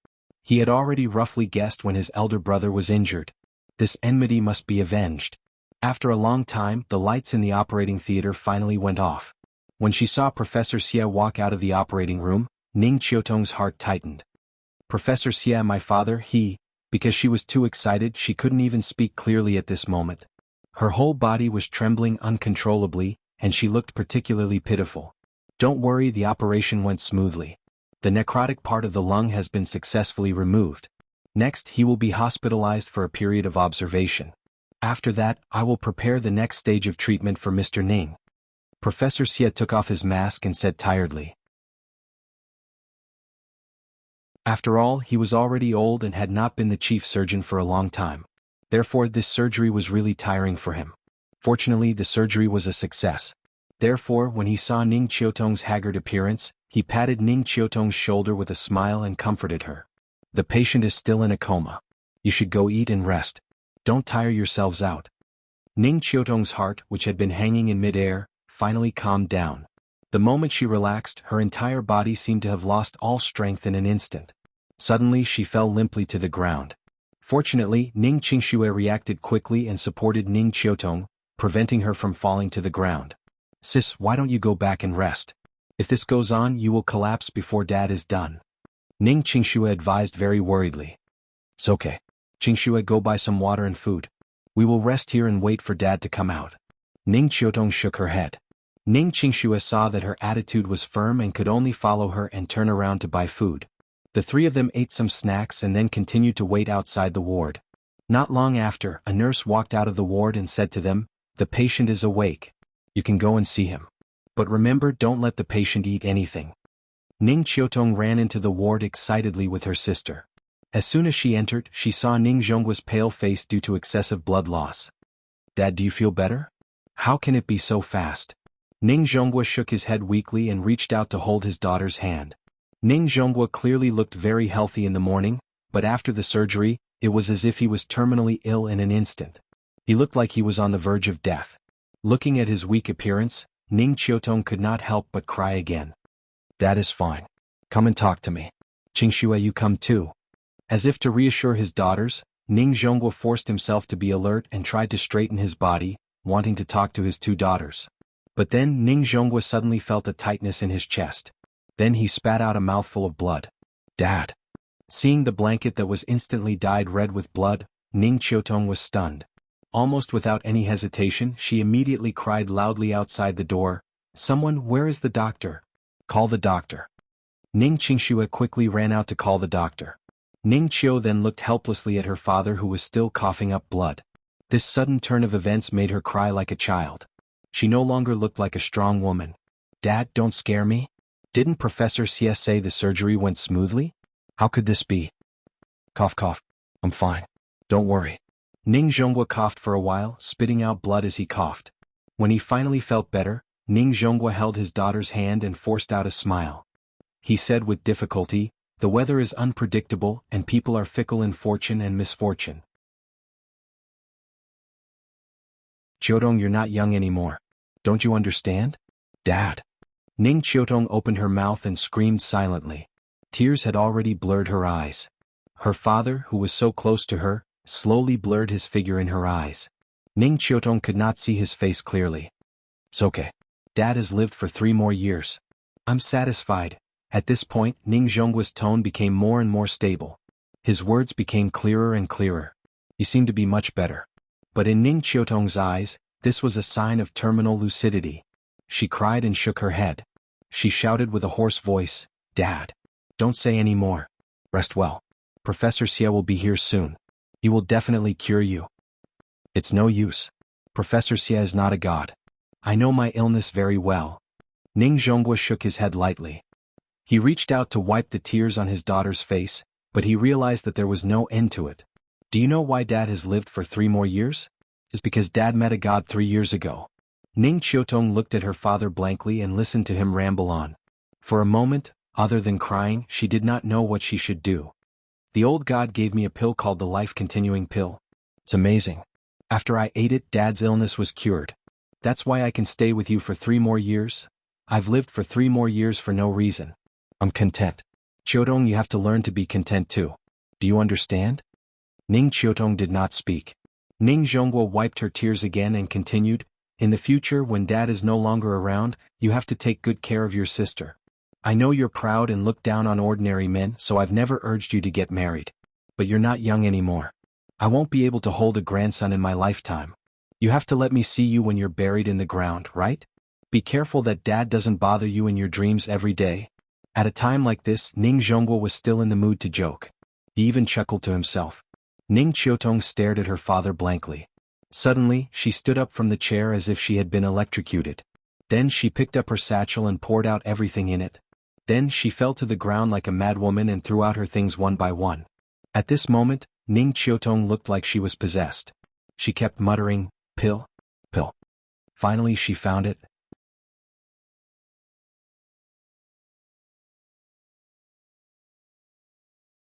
He had already roughly guessed when his elder brother was injured. This enmity must be avenged. After a long time, the lights in the operating theater finally went off. When she saw Professor Xia walk out of the operating room, Ning Qiutong's heart tightened. "Professor Xia, my father, because she was too excited she couldn't even speak clearly at this moment. Her whole body was trembling uncontrollably, and she looked particularly pitiful. "Don't worry, the operation went smoothly. The necrotic part of the lung has been successfully removed. Next, he will be hospitalized for a period of observation. After that, I will prepare the next stage of treatment for Mr. Ning." Professor Xia took off his mask and said tiredly. After all, he was already old and had not been the chief surgeon for a long time. Therefore, this surgery was really tiring for him. Fortunately, the surgery was a success. Therefore, when he saw Ning Qiutong's haggard appearance, he patted Ning Qiutong's shoulder with a smile and comforted her. "The patient is still in a coma. You should go eat and rest. Don't tire yourselves out." Ning Qiutong's heart, which had been hanging in mid-air, finally calmed down. The moment she relaxed, her entire body seemed to have lost all strength in an instant. Suddenly she fell limply to the ground. Fortunately, Ning Qingxue reacted quickly and supported Ning Qiutong, preventing her from falling to the ground. "Sis, why don't you go back and rest? If this goes on, you will collapse before Dad is done," Ning Qingxue advised very worriedly. "It's okay. Qingxue, go buy some water and food. We will rest here and wait for Dad to come out." Ning Qiutong shook her head. Ning Qingxue saw that her attitude was firm and could only follow her and turn around to buy food. The three of them ate some snacks and then continued to wait outside the ward. Not long after, a nurse walked out of the ward and said to them, "The patient is awake. You can go and see him. But remember, don't let the patient eat anything." Ning Qiutong ran into the ward excitedly with her sister. As soon as she entered, she saw Ning Zhongguo's pale face due to excessive blood loss. "Dad, do you feel better? How can it be so fast?" Ning Zhongguo shook his head weakly and reached out to hold his daughter's hand. Ning Zhongguo clearly looked very healthy in the morning, but after the surgery, it was as if he was terminally ill in an instant. He looked like he was on the verge of death. Looking at his weak appearance, Ning Qiutong could not help but cry again. "Dad is fine. Come and talk to me. Qingxue, you come too." As if to reassure his daughters, Ning Zhongguo forced himself to be alert and tried to straighten his body, wanting to talk to his two daughters. But then Ning Zhongguo suddenly felt a tightness in his chest. Then he spat out a mouthful of blood. "Dad." Seeing the blanket that was instantly dyed red with blood, Ning Qiutong was stunned. Almost without any hesitation, she immediately cried loudly outside the door, "Someone, where is the doctor? Call the doctor." Ning Qingxue quickly ran out to call the doctor. Ning Qiu then looked helplessly at her father who was still coughing up blood. This sudden turn of events made her cry like a child. She no longer looked like a strong woman. Dad, don't scare me. Didn't Professor Xie say the surgery went smoothly? How could this be? Cough cough. I'm fine. Don't worry. Ning Zhonghua coughed for a while, spitting out blood as he coughed. When he finally felt better, Ning Zhonghua held his daughter's hand and forced out a smile. He said with difficulty, "The weather is unpredictable and people are fickle in fortune and misfortune. Qiutong, you're not young anymore. Don't you understand? Dad." Ning Qiutong opened her mouth and screamed silently. Tears had already blurred her eyes. Her father, who was so close to her, slowly blurred his figure in her eyes. Ning Qiutong could not see his face clearly. "It's okay. Dad has lived for 3 more years. I'm satisfied." At this point, Ning Zhonghua's tone became more and more stable. His words became clearer and clearer. "You seem to be much better." But in Ning Qiutong's eyes, this was a sign of terminal lucidity. She cried and shook her head. She shouted with a hoarse voice, "Dad, don't say any more. Rest well. Professor Xie will be here soon. He will definitely cure you." "It's no use. Professor Xie is not a god. I know my illness very well." Ning Zhonghua shook his head lightly. He reached out to wipe the tears on his daughter's face, but he realized that there was no end to it. "Do you know why Dad has lived for 3 more years? It's because Dad met a god 3 years ago." Ning Qiutong looked at her father blankly and listened to him ramble on. For a moment, other than crying, she did not know what she should do. "The old god gave me a pill called the life-continuing pill. It's amazing. After I ate it, Dad's illness was cured. That's why I can stay with you for 3 more years. I've lived for 3 more years for no reason. I'm content. Qiutong, you have to learn to be content too. Do you understand?" Ning Qiutong did not speak. Ning Zhonghua wiped her tears again and continued, "In the future, when Dad is no longer around, you have to take good care of your sister. I know you're proud and look down on ordinary men, so I've never urged you to get married. But you're not young anymore. I won't be able to hold a grandson in my lifetime. You have to let me see you when you're buried in the ground, right? Be careful that Dad doesn't bother you in your dreams every day." At a time like this, Ning Zhonghua was still in the mood to joke. He even chuckled to himself. Ning Qiutong stared at her father blankly. Suddenly, she stood up from the chair as if she had been electrocuted. Then she picked up her satchel and poured out everything in it. Then she fell to the ground like a madwoman and threw out her things one by one. At this moment, Ning Qiutong looked like she was possessed. She kept muttering, "Pill, pill." Finally she found it.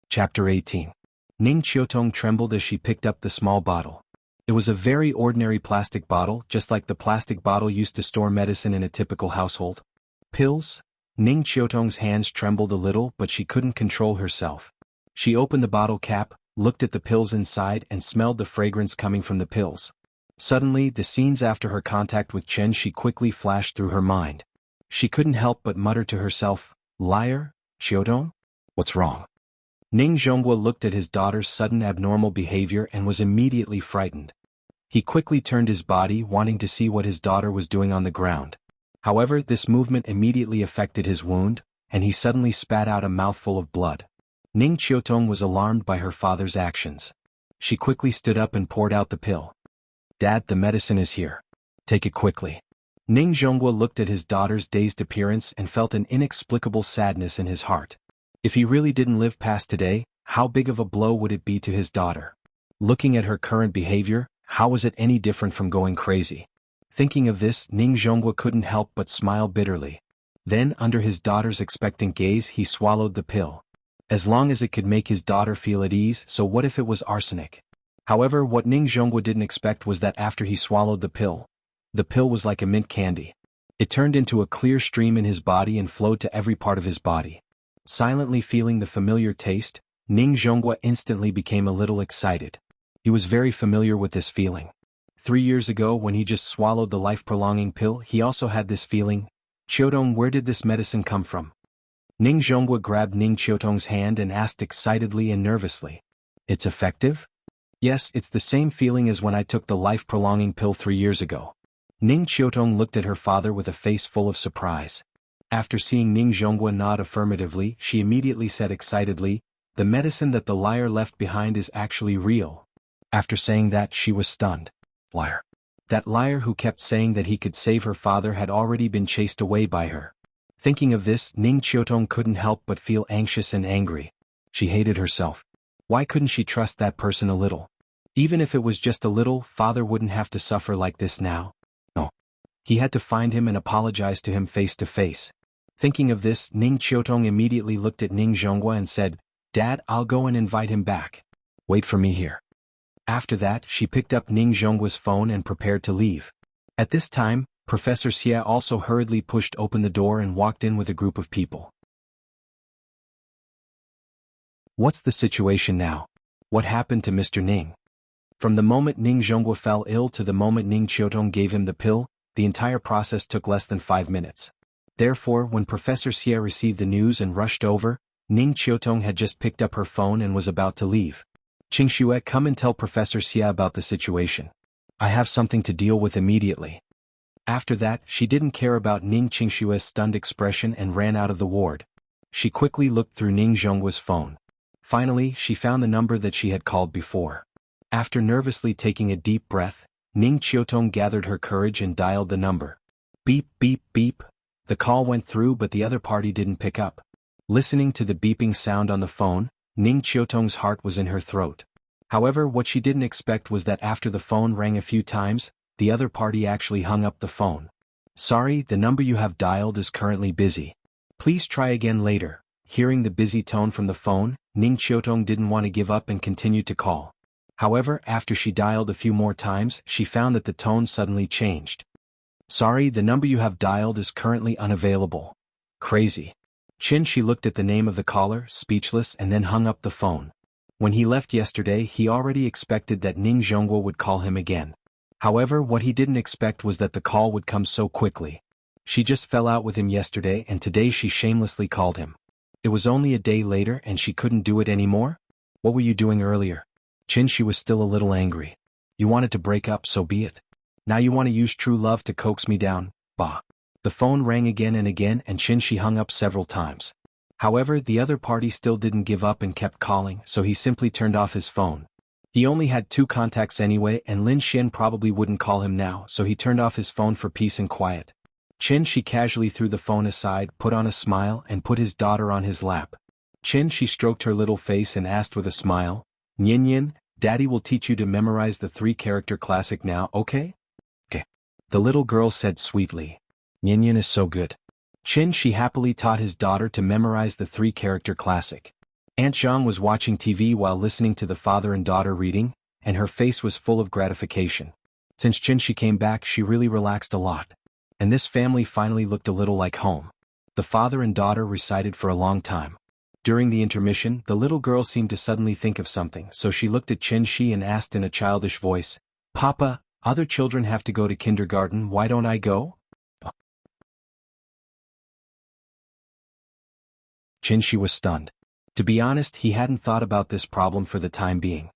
Chapter 18. Ning Qiutong trembled as she picked up the small bottle. It was a very ordinary plastic bottle, just like the plastic bottle used to store medicine in a typical household. Pills? Ning Qiutong's hands trembled a little, but she couldn't control herself. She opened the bottle cap, looked at the pills inside and smelled the fragrance coming from the pills. Suddenly, the scenes after her contact with Chen Shi quickly flashed through her mind. She couldn't help but mutter to herself, "Liar, Qiutong? What's wrong?" Ning Zhonghua looked at his daughter's sudden abnormal behavior and was immediately frightened. He quickly turned his body, wanting to see what his daughter was doing on the ground. However, this movement immediately affected his wound, and he suddenly spat out a mouthful of blood. Ning Qiutong was alarmed by her father's actions. She quickly stood up and poured out the pill. "Dad, the medicine is here. Take it quickly." Ning Zhonghua looked at his daughter's dazed appearance and felt an inexplicable sadness in his heart. If he really didn't live past today, how big of a blow would it be to his daughter? Looking at her current behavior, how was it any different from going crazy? Thinking of this, Ning Zhonghua couldn't help but smile bitterly. Then, under his daughter's expectant gaze, he swallowed the pill. As long as it could make his daughter feel at ease, so what if it was arsenic? However, what Ning Zhonghua didn't expect was that after he swallowed the pill was like a mint candy. It turned into a clear stream in his body and flowed to every part of his body. Silently feeling the familiar taste, Ning Zhonghua instantly became a little excited. He was very familiar with this feeling. 3 years ago, when he just swallowed the life-prolonging pill, he also had this feeling. "Qiutong, where did this medicine come from?" Ning Zhonghua grabbed Ning Qiutong's hand and asked excitedly and nervously. "It's effective?" "Yes, it's the same feeling as when I took the life-prolonging pill 3 years ago." Ning Qiutong looked at her father with a face full of surprise. After seeing Ning Zhonghua nod affirmatively, she immediately said excitedly, The medicine that the liar left behind is actually real. After saying that, she was stunned. Liar. That liar who kept saying that he could save her father had already been chased away by her. Thinking of this, Ning Qiutong couldn't help but feel anxious and angry. She hated herself. Why couldn't she trust that person a little? Even if it was just a little, father wouldn't have to suffer like this now. No. He had to find him and apologize to him face to face. Thinking of this, Ning Qiutong immediately looked at Ning Zhonghua and said, "Dad, I'll go and invite him back. Wait for me here." After that, she picked up Ning Zhonghua's phone and prepared to leave. At this time, Professor Xia also hurriedly pushed open the door and walked in with a group of people. What's the situation now? What happened to Mr. Ning? From the moment Ning Zhonghua fell ill to the moment Ning Qiutong gave him the pill, the entire process took less than 5 minutes. Therefore, when Professor Xia received the news and rushed over, Ning Qiutong had just picked up her phone and was about to leave. "Qingxue, come and tell Professor Xia about the situation. I have something to deal with immediately." After that, she didn't care about Ning Qingshue's stunned expression and ran out of the ward. She quickly looked through Ning Zhonghua's phone. Finally, she found the number that she had called before. After nervously taking a deep breath, Ning Qiutong gathered her courage and dialed the number. Beep, beep, beep. The call went through, but the other party didn't pick up. Listening to the beeping sound on the phone, Ning Qiutong's heart was in her throat. However, what she didn't expect was that after the phone rang a few times, the other party actually hung up the phone. "Sorry, the number you have dialed is currently busy. Please try again later." Hearing the busy tone from the phone, Ning Qiutong didn't want to give up and continued to call. However, after she dialed a few more times, she found that the tone suddenly changed. "Sorry, the number you have dialed is currently unavailable." Crazy. She looked at the name of the caller, speechless, and then hung up the phone. When he left yesterday, he already expected that Ning Zhonghua would call him again. However, what he didn't expect was that the call would come so quickly. She just fell out with him yesterday, and today she shamelessly called him. It was only a day later and she couldn't do it anymore? What were you doing earlier? She was still a little angry. You wanted to break up, so be it. Now you want to use true love to coax me down? Bah. The phone rang again and again, and she hung up several times. However, the other party still didn't give up and kept calling, so he simply turned off his phone. He only had 2 contacts anyway, and Lin Xin probably wouldn't call him now, so he turned off his phone for peace and quiet. She casually threw the phone aside, put on a smile, and put his daughter on his lap. She stroked her little face and asked with a smile, "Nian, Daddy will teach you to memorize the 3-character classic now, okay?" "Okay." The little girl said sweetly. Nian is so good. She happily taught his daughter to memorize the 3-character classic. Aunt Zhang was watching TV while listening to the father and daughter reading, and her face was full of gratification. Since she came back, she really relaxed a lot. And this family finally looked a little like home. The father and daughter recited for a long time. During the intermission, the little girl seemed to suddenly think of something, so she looked at Shi and asked in a childish voice, "Papa, other children have to go to kindergarten, why don't I go?" Shi was stunned. To be honest, he hadn't thought about this problem for the time being.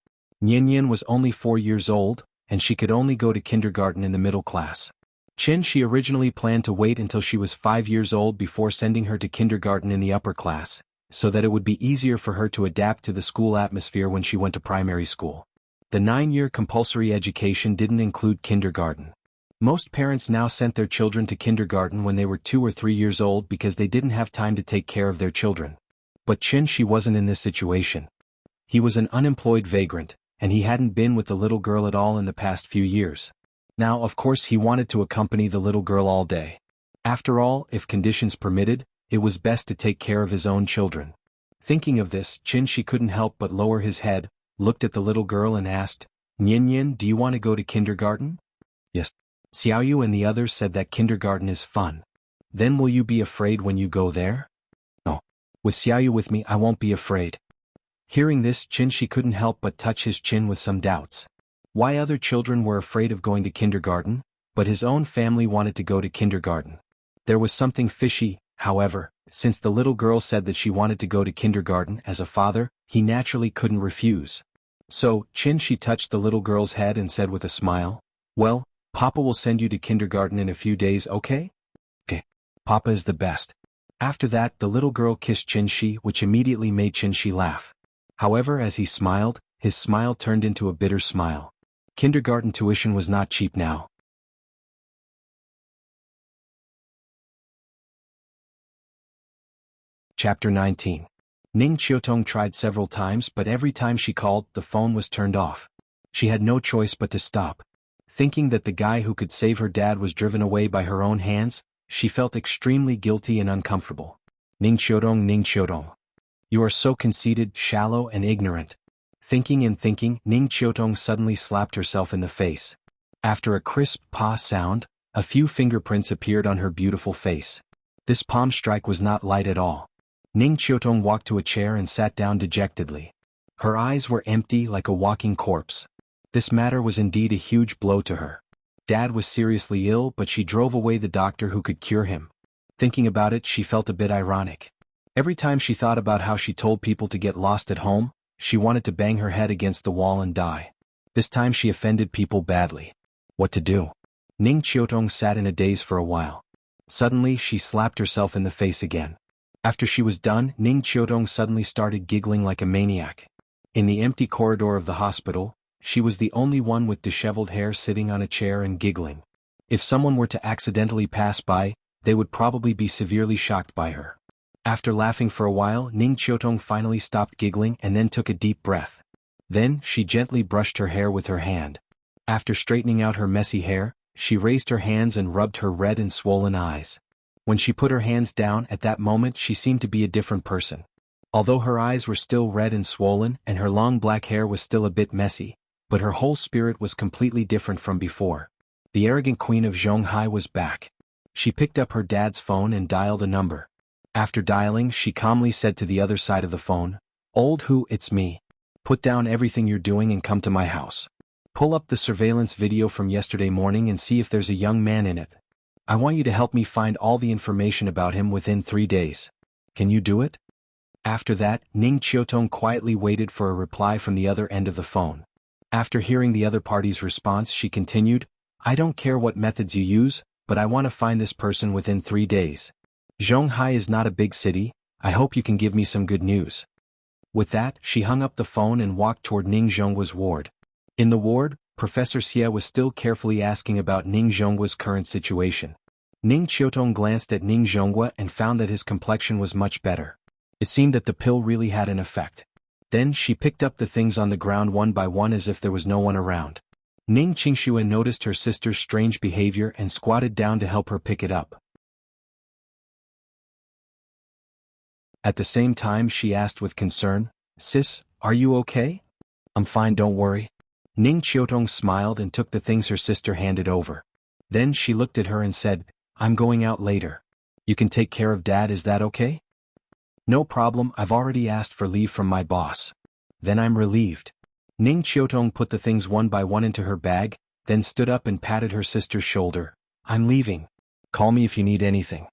Nian was only 4 years old, and she could only go to kindergarten in the middle class. She originally planned to wait until she was 5 years old before sending her to kindergarten in the upper class, so that it would be easier for her to adapt to the school atmosphere when she went to primary school. The 9-year compulsory education didn't include kindergarten. Most parents now sent their children to kindergarten when they were 2 or 3 years old because they didn't have time to take care of their children. But Shi wasn't in this situation. He was an unemployed vagrant, and he hadn't been with the little girl at all in the past few years. Now, of course, he wanted to accompany the little girl all day. After all, if conditions permitted, it was best to take care of his own children. Thinking of this, Shi couldn't help but lower his head, looked at the little girl and asked, "Nian, do you want to go to kindergarten?" "Yes." Xiaoyu and the others said that kindergarten is fun. "Then will you be afraid when you go there?" "No. With Xiaoyu with me, I won't be afraid." Hearing this, Shi couldn't help but touch his chin with some doubts. Why other children were afraid of going to kindergarten, but his own family wanted to go to kindergarten. There was something fishy, however, since the little girl said that she wanted to go to kindergarten. As a father, he naturally couldn't refuse. So, Shi touched the little girl's head and said with a smile, "Well, Papa will send you to kindergarten in a few days, okay?" "Okay. Papa is the best." After that, the little girl kissed Shi, which immediately made Shi laugh. However, as he smiled, his smile turned into a bitter smile. Kindergarten tuition was not cheap now. Chapter 19. Ning Qiutong tried several times, but every time she called, the phone was turned off. She had no choice but to stop. Thinking that the guy who could save her dad was driven away by her own hands, she felt extremely guilty and uncomfortable. Ning Qiutong. You are so conceited, shallow, and ignorant. Thinking and thinking, Ning Qiutong suddenly slapped herself in the face. After a crisp "pa" sound, a few fingerprints appeared on her beautiful face. This palm strike was not light at all. Ning Qiutong walked to a chair and sat down dejectedly. Her eyes were empty like a walking corpse. This matter was indeed a huge blow to her. Dad was seriously ill, but she drove away the doctor who could cure him. Thinking about it, she felt a bit ironic. Every time she thought about how she told people to get lost at home, she wanted to bang her head against the wall and die. This time she offended people badly. What to do? Ning Qiutong sat in a daze for a while. Suddenly, she slapped herself in the face again. After she was done, Ning Qiutong suddenly started giggling like a maniac. In the empty corridor of the hospital, she was the only one with disheveled hair sitting on a chair and giggling. If someone were to accidentally pass by, they would probably be severely shocked by her. After laughing for a while, Ning Qiutong finally stopped giggling and then took a deep breath. Then, she gently brushed her hair with her hand. After straightening out her messy hair, she raised her hands and rubbed her red and swollen eyes. When she put her hands down at that moment, she seemed to be a different person. Although her eyes were still red and swollen and her long black hair was still a bit messy, but her whole spirit was completely different from before. The arrogant queen of Jianghu was back. She picked up her dad's phone and dialed a number. After dialing, she calmly said to the other side of the phone, "Old Hu, it's me. Put down everything you're doing and come to my house. Pull up the surveillance video from yesterday morning and see if there's a young man in it. I want you to help me find all the information about him within 3 days. Can you do it?" After that, Ning Qiutong quietly waited for a reply from the other end of the phone. After hearing the other party's response, she continued, "I don't care what methods you use, but I want to find this person within 3 days. Zhonghai is not a big city. I hope you can give me some good news." With that, she hung up the phone and walked toward Ning Zhonghua's ward. In the ward, Professor Xie was still carefully asking about Ning Zhonghua's current situation. Ning Qiutong glanced at Ning Zhonghua and found that his complexion was much better. It seemed that the pill really had an effect. Then she picked up the things on the ground one by one as if there was no one around. Ning Qingxue noticed her sister's strange behavior and squatted down to help her pick it up. At the same time, she asked with concern, "Sis, are you okay?" "I'm fine, don't worry." Ning Qiutong smiled and took the things her sister handed over. Then she looked at her and said, "I'm going out later. You can take care of Dad, is that okay?" "No problem, I've already asked for leave from my boss." "Then I'm relieved." Ning Qiutong put the things one by one into her bag, then stood up and patted her sister's shoulder. "I'm leaving. Call me if you need anything."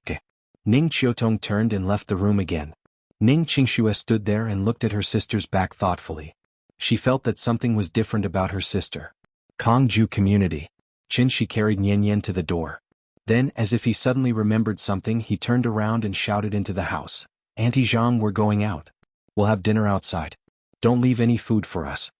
"Okay." Ning Qiutong turned and left the room again. Ning Qingxue stood there and looked at her sister's back thoughtfully. She felt that something was different about her sister. Kangju community. She carried Nian Yan to the door. Then, as if he suddenly remembered something, he turned around and shouted into the house, "Auntie Zhang, we're going out. We'll have dinner outside. Don't leave any food for us."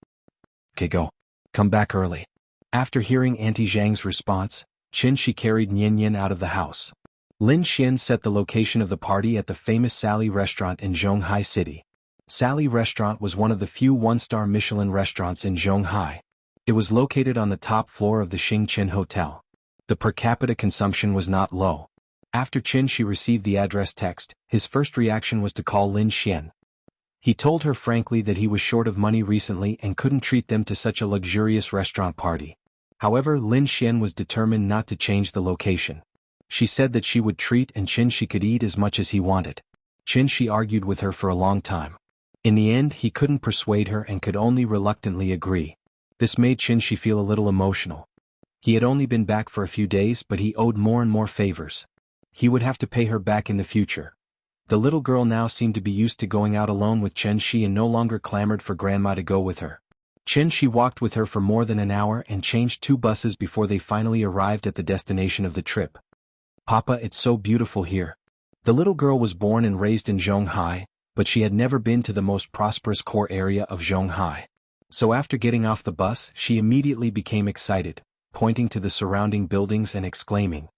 "Okay, go. Come back early." After hearing Auntie Zhang's response, she carried Nian Yan out of the house. Lin Xian set the location of the party at the famous Sally restaurant in Zhonghai City. Sally restaurant was one of the few one-star Michelin restaurants in Zhonghai. It was located on the top floor of the Xingqin Hotel. The per capita consumption was not low. After she received the address text, his first reaction was to call Lin Xian. He told her frankly that he was short of money recently and couldn't treat them to such a luxurious restaurant party. However, Lin Xian was determined not to change the location. She said that she would treat and she could eat as much as he wanted. She argued with her for a long time. In the end, he couldn't persuade her and could only reluctantly agree. This made she feel a little emotional. He had only been back for a few days, but he owed more and more favors. He would have to pay her back in the future. The little girl now seemed to be used to going out alone with Shi and no longer clamored for grandma to go with her. Shi walked with her for more than an hour and changed 2 buses before they finally arrived at the destination of the trip. "Papa, it's so beautiful here." The little girl was born and raised in Zhonghai, but she had never been to the most prosperous core area of Zhonghai. So after getting off the bus, she immediately became excited, pointing to the surrounding buildings and exclaiming,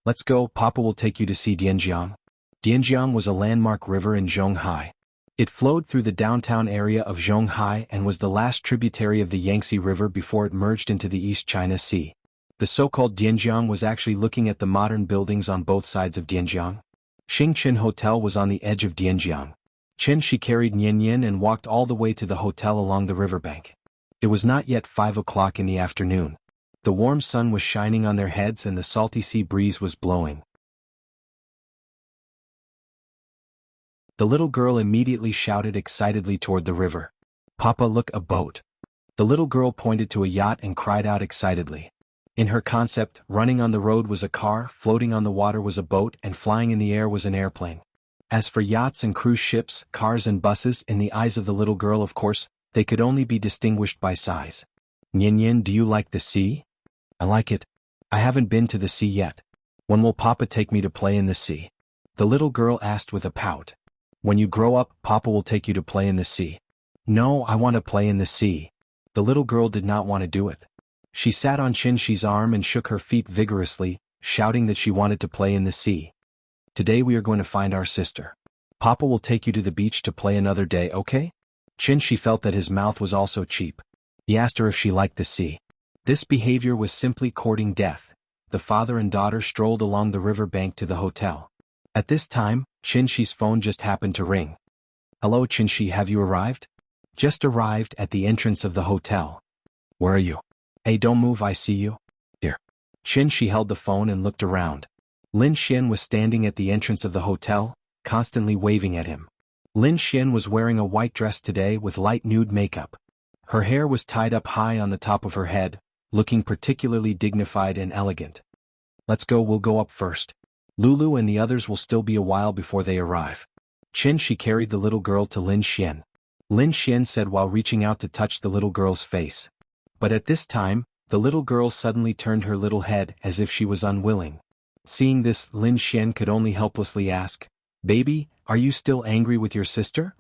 "Let's go, Papa will take you to see Dianjiang." Dianjiang was a landmark river in Zhonghai. It flowed through the downtown area of Zhonghai and was the last tributary of the Yangtze River before it merged into the East China Sea. The so-called Dianjiang was actually looking at the modern buildings on both sides of Dianjiang. Xingqin Hotel was on the edge of Dianjiang. She carried Nian and walked all the way to the hotel along the riverbank. It was not yet 5 o'clock in the afternoon. The warm sun was shining on their heads and the salty sea breeze was blowing. The little girl immediately shouted excitedly toward the river, "Papa, look, a boat." The little girl pointed to a yacht and cried out excitedly. In her concept, running on the road was a car, floating on the water was a boat, and flying in the air was an airplane. As for yachts and cruise ships, cars and buses, in the eyes of the little girl, of course, they could only be distinguished by size. "Nian, do you like the sea?" "I like it. I haven't been to the sea yet. When will Papa take me to play in the sea?" the little girl asked with a pout. "When you grow up, Papa will take you to play in the sea." "No, I want to play in the sea." The little girl did not want to do it. She sat on Qinshi's arm and shook her feet vigorously, shouting that she wanted to play in the sea. "Today we are going to find our sister. Papa will take you to the beach to play another day, okay?" Qinshi felt that his mouth was also cheap. He asked her if she liked the sea. This behavior was simply courting death. The father and daughter strolled along the river bank to the hotel. At this time, Qinshi's phone just happened to ring. "Hello Qinshi, have you arrived?" "Just arrived at the entrance of the hotel." "Where are you?" "Hey, don't move, I see you." "Here." Qinshi held the phone and looked around. Lin Xian was standing at the entrance of the hotel, constantly waving at him. Lin Xian was wearing a white dress today with light nude makeup. Her hair was tied up high on the top of her head, looking particularly dignified and elegant. "Let's go, we'll go up first. Lulu and the others will still be a while before they arrive." Qinshi carried the little girl to Lin Xian. Lin Xian said while reaching out to touch the little girl's face. But at this time, the little girl suddenly turned her little head as if she was unwilling. Seeing this, Lin Xian could only helplessly ask, "Baby, are you still angry with your sister?"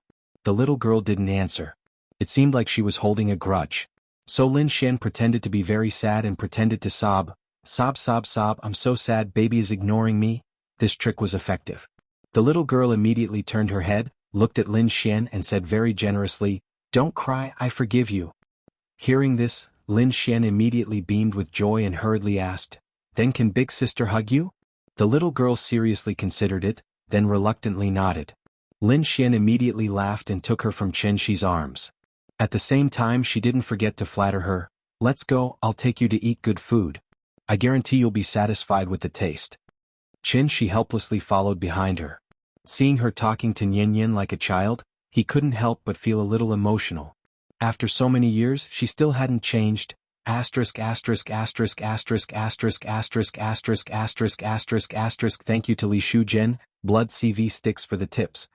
The little girl didn't answer. It seemed like she was holding a grudge. So Lin Xian pretended to be very sad and pretended to sob. "Sob, sob, sob, I'm so sad, baby is ignoring me." This trick was effective. The little girl immediately turned her head, looked at Lin Xian and said very generously, "Don't cry, I forgive you." Hearing this, Lin Xian immediately beamed with joy and hurriedly asked, "Then can big sister hug you?" The little girl seriously considered it, then reluctantly nodded. Lin Xian immediately laughed and took her from Qinshi's arms. At the same time she didn't forget to flatter her, "Let's go, I'll take you to eat good food. I guarantee you'll be satisfied with the taste." Qinshi helplessly followed behind her. Seeing her talking to Nian like a child, he couldn't help but feel a little emotional. After so many years, she still hadn't changed. Asterisk asterisk asterisk asterisk asterisk asterisk asterisk asterisk asterisk asterisk. Thank you to Li Shuzhen, Blood CV Sticks for the tips.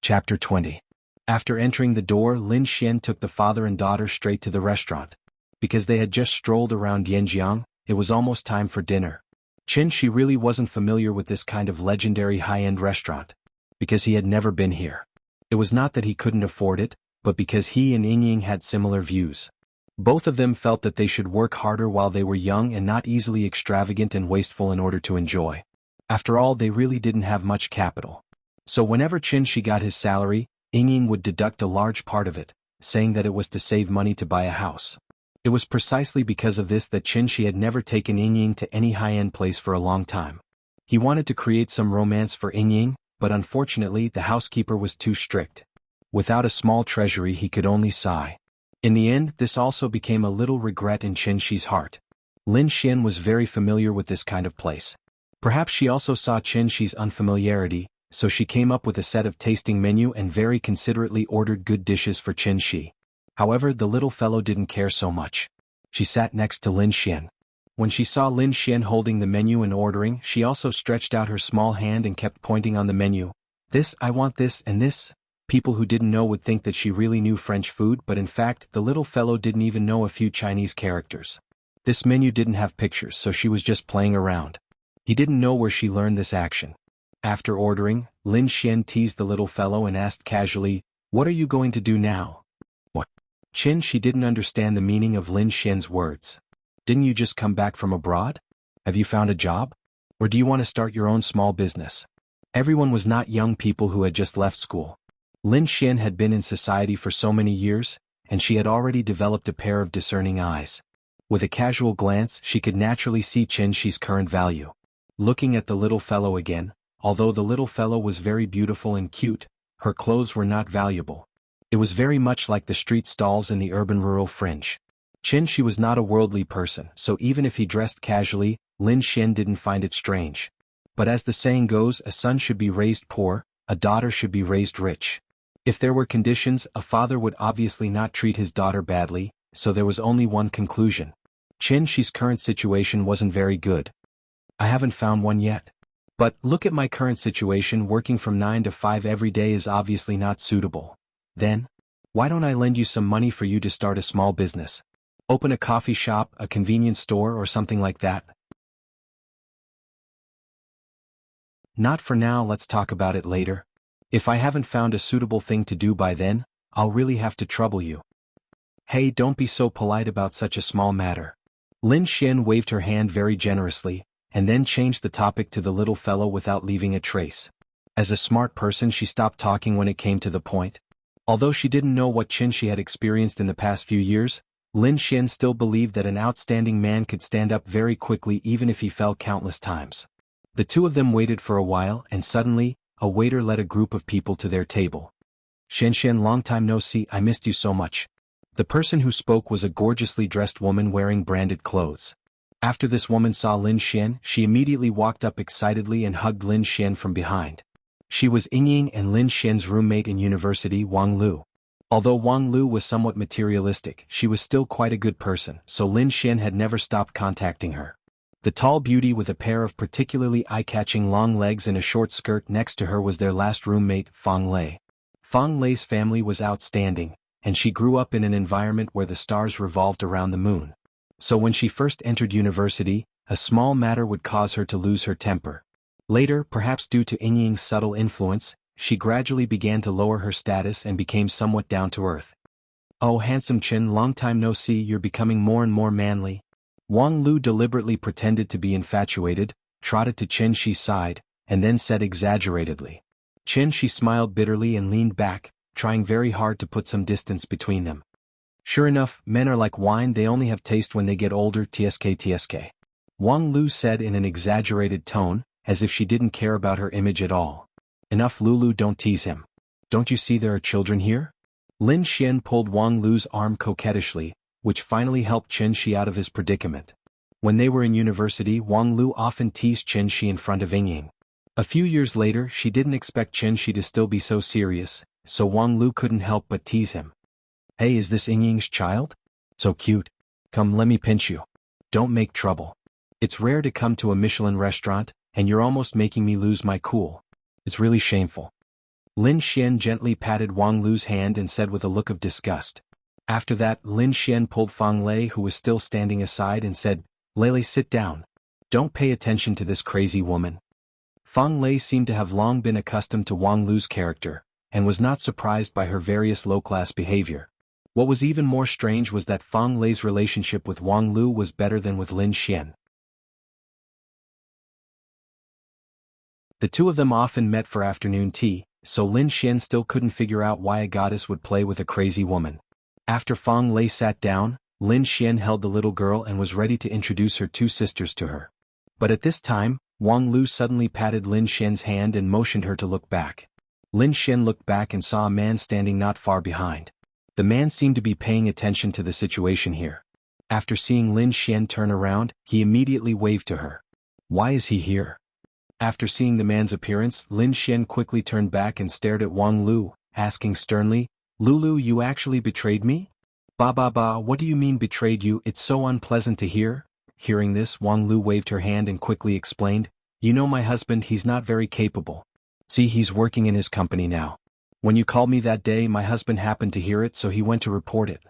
Chapter 20. After entering the door, Lin Xian took the father and daughter straight to the restaurant. Because they had just strolled around Dianjiang, it was almost time for dinner. Qinshi really wasn't familiar with this kind of legendary high-end restaurant. Because he had never been here. It was not that he couldn't afford it, but because he and Yingying had similar views. Both of them felt that they should work harder while they were young and not easily extravagant and wasteful in order to enjoy. After all, they really didn't have much capital. So whenever Qinshi got his salary, Yingying would deduct a large part of it, saying that it was to save money to buy a house. It was precisely because of this that Qinshi had never taken Yingying to any high-end place for a long time. He wanted to create some romance for Yingying, but unfortunately the housekeeper was too strict. Without a small treasury he could only sigh. In the end, this also became a little regret in Qinshi's heart. Lin Xian was very familiar with this kind of place. Perhaps she also saw Qinshi's unfamiliarity, so she came up with a set of tasting menu and very considerately ordered good dishes for Qinshi. However, the little fellow didn't care so much. She sat next to Lin Xian. When she saw Lin Xian holding the menu and ordering, she also stretched out her small hand and kept pointing on the menu. "This, I want this and this." People who didn't know would think that she really knew French food, but in fact, the little fellow didn't even know a few Chinese characters. This menu didn't have pictures, so she was just playing around. He didn't know where she learned this action. After ordering, Lin Xian teased the little fellow and asked casually, "What are you going to do now?" "What?" She didn't understand the meaning of Lin Xian's words. "Didn't you just come back from abroad? Have you found a job? Or do you want to start your own small business?" Everyone was not young people who had just left school. Lin Xian had been in society for so many years, and she had already developed a pair of discerning eyes. With a casual glance, she could naturally see Shi's current value. Looking at the little fellow again, although the little fellow was very beautiful and cute, her clothes were not valuable. It was very much like the street stalls in the urban-rural fringe. She was not a worldly person, so even if he dressed casually, Lin Xian didn't find it strange. But as the saying goes, a son should be raised poor, a daughter should be raised rich. If there were conditions, a father would obviously not treat his daughter badly, so there was only one conclusion. Shi's current situation wasn't very good. "I haven't found one yet. But look at my current situation, working from 9 to 5 every day is obviously not suitable. Then, why don't I lend you some money for you to start a small business? Open a coffee shop, a convenience store or something like that?" "Not for now, let's talk about it later. If I haven't found a suitable thing to do by then, I'll really have to trouble you." "Hey, don't be so polite about such a small matter." Lin Xian waved her hand very generously, and then changed the topic to the little fellow without leaving a trace. As a smart person, she stopped talking when it came to the point. Although she didn't know what she had experienced in the past few years, Lin Xian still believed that an outstanding man could stand up very quickly even if he fell countless times. The two of them waited for a while, and suddenly, a waiter led a group of people to their table. "Xian, long time no see, I missed you so much." The person who spoke was a gorgeously dressed woman wearing branded clothes. After this woman saw Lin Xian, she immediately walked up excitedly and hugged Lin Xian from behind. She was Ying and Lin Xian's roommate in university, Wang Lu. Although Wang Lu was somewhat materialistic, she was still quite a good person, so Lin Xian had never stopped contacting her. The tall beauty with a pair of particularly eye-catching long legs and a short skirt next to her was their last roommate, Fang Lei. Fang Lei's family was outstanding, and she grew up in an environment where the stars revolved around the moon. So when she first entered university, a small matter would cause her to lose her temper. Later, perhaps due to Ying's subtle influence, she gradually began to lower her status and became somewhat down to earth. "Oh, handsome Qin, long time no see, you're becoming more and more manly." Wang Lu deliberately pretended to be infatuated, trotted to Shi's side, and then said exaggeratedly. She smiled bitterly and leaned back, trying very hard to put some distance between them. "Sure enough, men are like wine, they only have taste when they get older, tsk. Wang Lu said in an exaggerated tone, as if she didn't care about her image at all. "Enough, Lulu, don't tease him. Don't you see there are children here?" Lin Xian pulled Wang Lu's arm coquettishly, which finally helped Shi out of his predicament. When they were in university, Wang Lu often teased Shi in front of Ying. A few years later, she didn't expect Shi to still be so serious, so Wang Lu couldn't help but tease him. "Hey, is this Ying's child? So cute. Come, let me pinch you. Don't make trouble. It's rare to come to a Michelin restaurant, and you're almost making me lose my cool. It's really shameful." Lin Xian gently patted Wang Lu's hand and said with a look of disgust. After that, Lin Xian pulled Fang Lei, who was still standing, aside and said, "Lei, sit down. Don't pay attention to this crazy woman." Fang Lei seemed to have long been accustomed to Wang Lu's character, and was not surprised by her various low-class behavior. What was even more strange was that Fang Lei's relationship with Wang Lu was better than with Lin Xian. The two of them often met for afternoon tea, so Lin Xian still couldn't figure out why a goddess would play with a crazy woman. After Fang Lei sat down, Lin Xian held the little girl and was ready to introduce her two sisters to her. But at this time, Wang Lu suddenly patted Lin Xian's hand and motioned her to look back. Lin Xian looked back and saw a man standing not far behind. The man seemed to be paying attention to the situation here. After seeing Lin Xian turn around, he immediately waved to her. "Why is he here?" After seeing the man's appearance, Lin Xian quickly turned back and stared at Wang Lu, asking sternly, "Lulu, you actually betrayed me?" Ba, what do you mean betrayed you? It's so unpleasant to hear." Hearing this, Wang Lu waved her hand and quickly explained, "You know my husband, he's not very capable. See, he's working in his company now. When you called me that day, my husband happened to hear it, so he went to report it.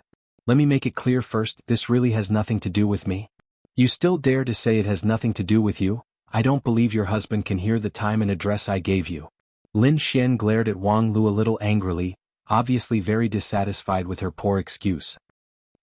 Let me make it clear first, this really has nothing to do with me. You still dare to say it has nothing to do with you? I don't believe your husband can hear the time and address I gave you. Lin Xian glared at Wang Lu a little angrily, obviously very dissatisfied with her poor excuse.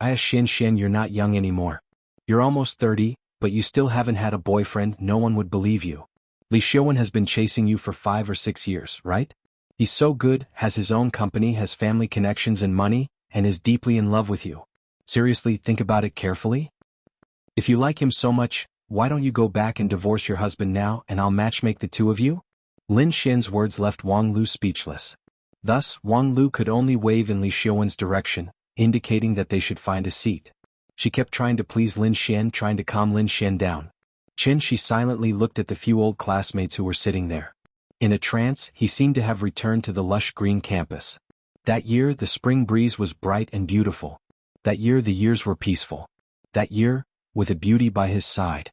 Xian, you're not young anymore. You're almost 30, but you still haven't had a boyfriend. No one would believe you. Li Xiuan has been chasing you for 5 or 6 years, right? He's so good, has his own company, has family connections and money, and is deeply in love with you. Seriously, think about it carefully. If you like him so much, why don't you go back and divorce your husband now and I'll matchmake the two of you? Lin Xian's words left Wang Lu speechless. Thus, Wang Lu could only wave in Li Xiuan's direction, indicating that they should find a seat. She kept trying to please Lin Xian, trying to calm Lin Xian down. She silently looked at the few old classmates who were sitting there. In a trance, he seemed to have returned to the lush green campus. That year, the spring breeze was bright and beautiful. That year, the years were peaceful. That year, with a beauty by his side.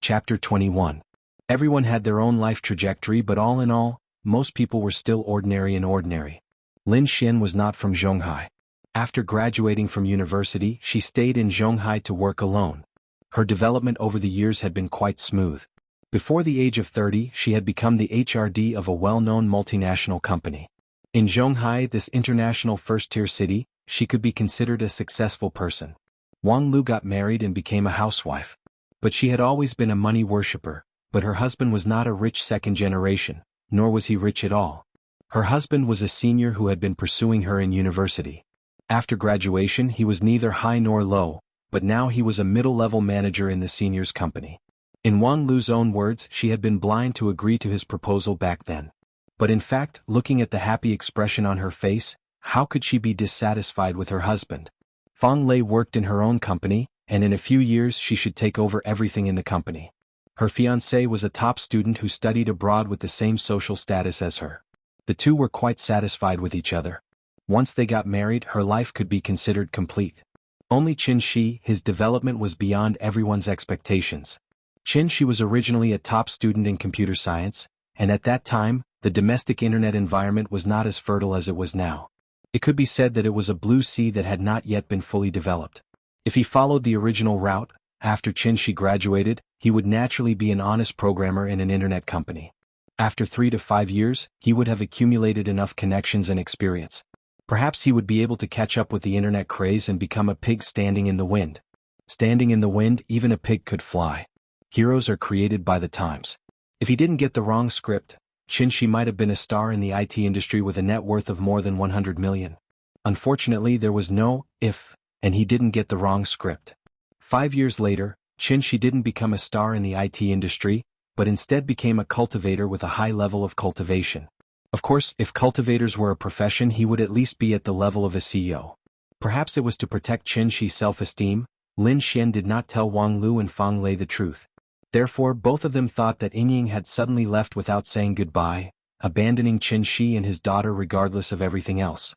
Chapter 21. Everyone had their own life trajectory, but all in all, most people were still ordinary and ordinary. Lin Xian was not from Zhonghai. After graduating from university, she stayed in Zhonghai to work alone. Her development over the years had been quite smooth. Before the age of 30, she had become the HRD of a well-known multinational company. In Zhonghai, this international first-tier city, she could be considered a successful person. Wang Lu got married and became a housewife. But she had always been a money worshipper, but her husband was not a rich second generation, nor was he rich at all. Her husband was a senior who had been pursuing her in university. After graduation, he was neither high nor low, but now he was a middle-level manager in the senior's company. In Wang Lu's own words, she had been blind to agree to his proposal back then. But in fact, looking at the happy expression on her face, how could she be dissatisfied with her husband? Fang Lei worked in her own company, and in a few years she should take over everything in the company. Her fiancé was a top student who studied abroad with the same social status as her. The two were quite satisfied with each other. Once they got married, her life could be considered complete. Only Qin Shi, his development was beyond everyone's expectations. Qin Shi was originally a top student in computer science, and at that time, the domestic internet environment was not as fertile as it was now. It could be said that it was a blue sea that had not yet been fully developed. If he followed the original route, after Qin Shi graduated, he would naturally be an honest programmer in an internet company. After 3 to 5 years, he would have accumulated enough connections and experience. Perhaps he would be able to catch up with the internet craze and become a pig standing in the wind. Standing in the wind, even a pig could fly. Heroes are created by the times. If he didn't get the wrong script, Qin Shi might have been a star in the IT industry with a net worth of more than 100 million. Unfortunately, there was no if, and he didn't get the wrong script. 5 years later, Qin Shi didn't become a star in the IT industry, but instead became a cultivator with a high level of cultivation. Of course, if cultivators were a profession, he would at least be at the level of a CEO. Perhaps it was to protect Qin Shi's self-esteem. Lin Xian did not tell Wang Lu and Fang Lei the truth. Therefore, both of them thought that Ying had suddenly left without saying goodbye, abandoning Qin Shi and his daughter regardless of everything else.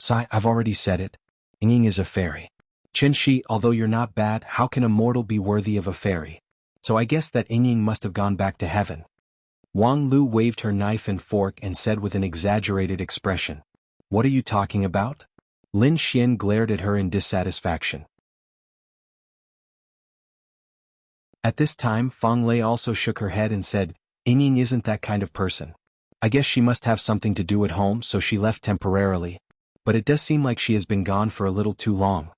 I've already said it. Ying is a fairy. Qin Shi, although you're not bad, how can a mortal be worthy of a fairy? So I guess that Ying must have gone back to heaven. Wang Lu waved her knife and fork and said with an exaggerated expression, "What are you talking about?" Lin Xian glared at her in dissatisfaction. At this time, Fang Lei also shook her head and said, "Ying isn't that kind of person. I guess she must have something to do at home, so she left temporarily. But it does seem like she has been gone for a little too long."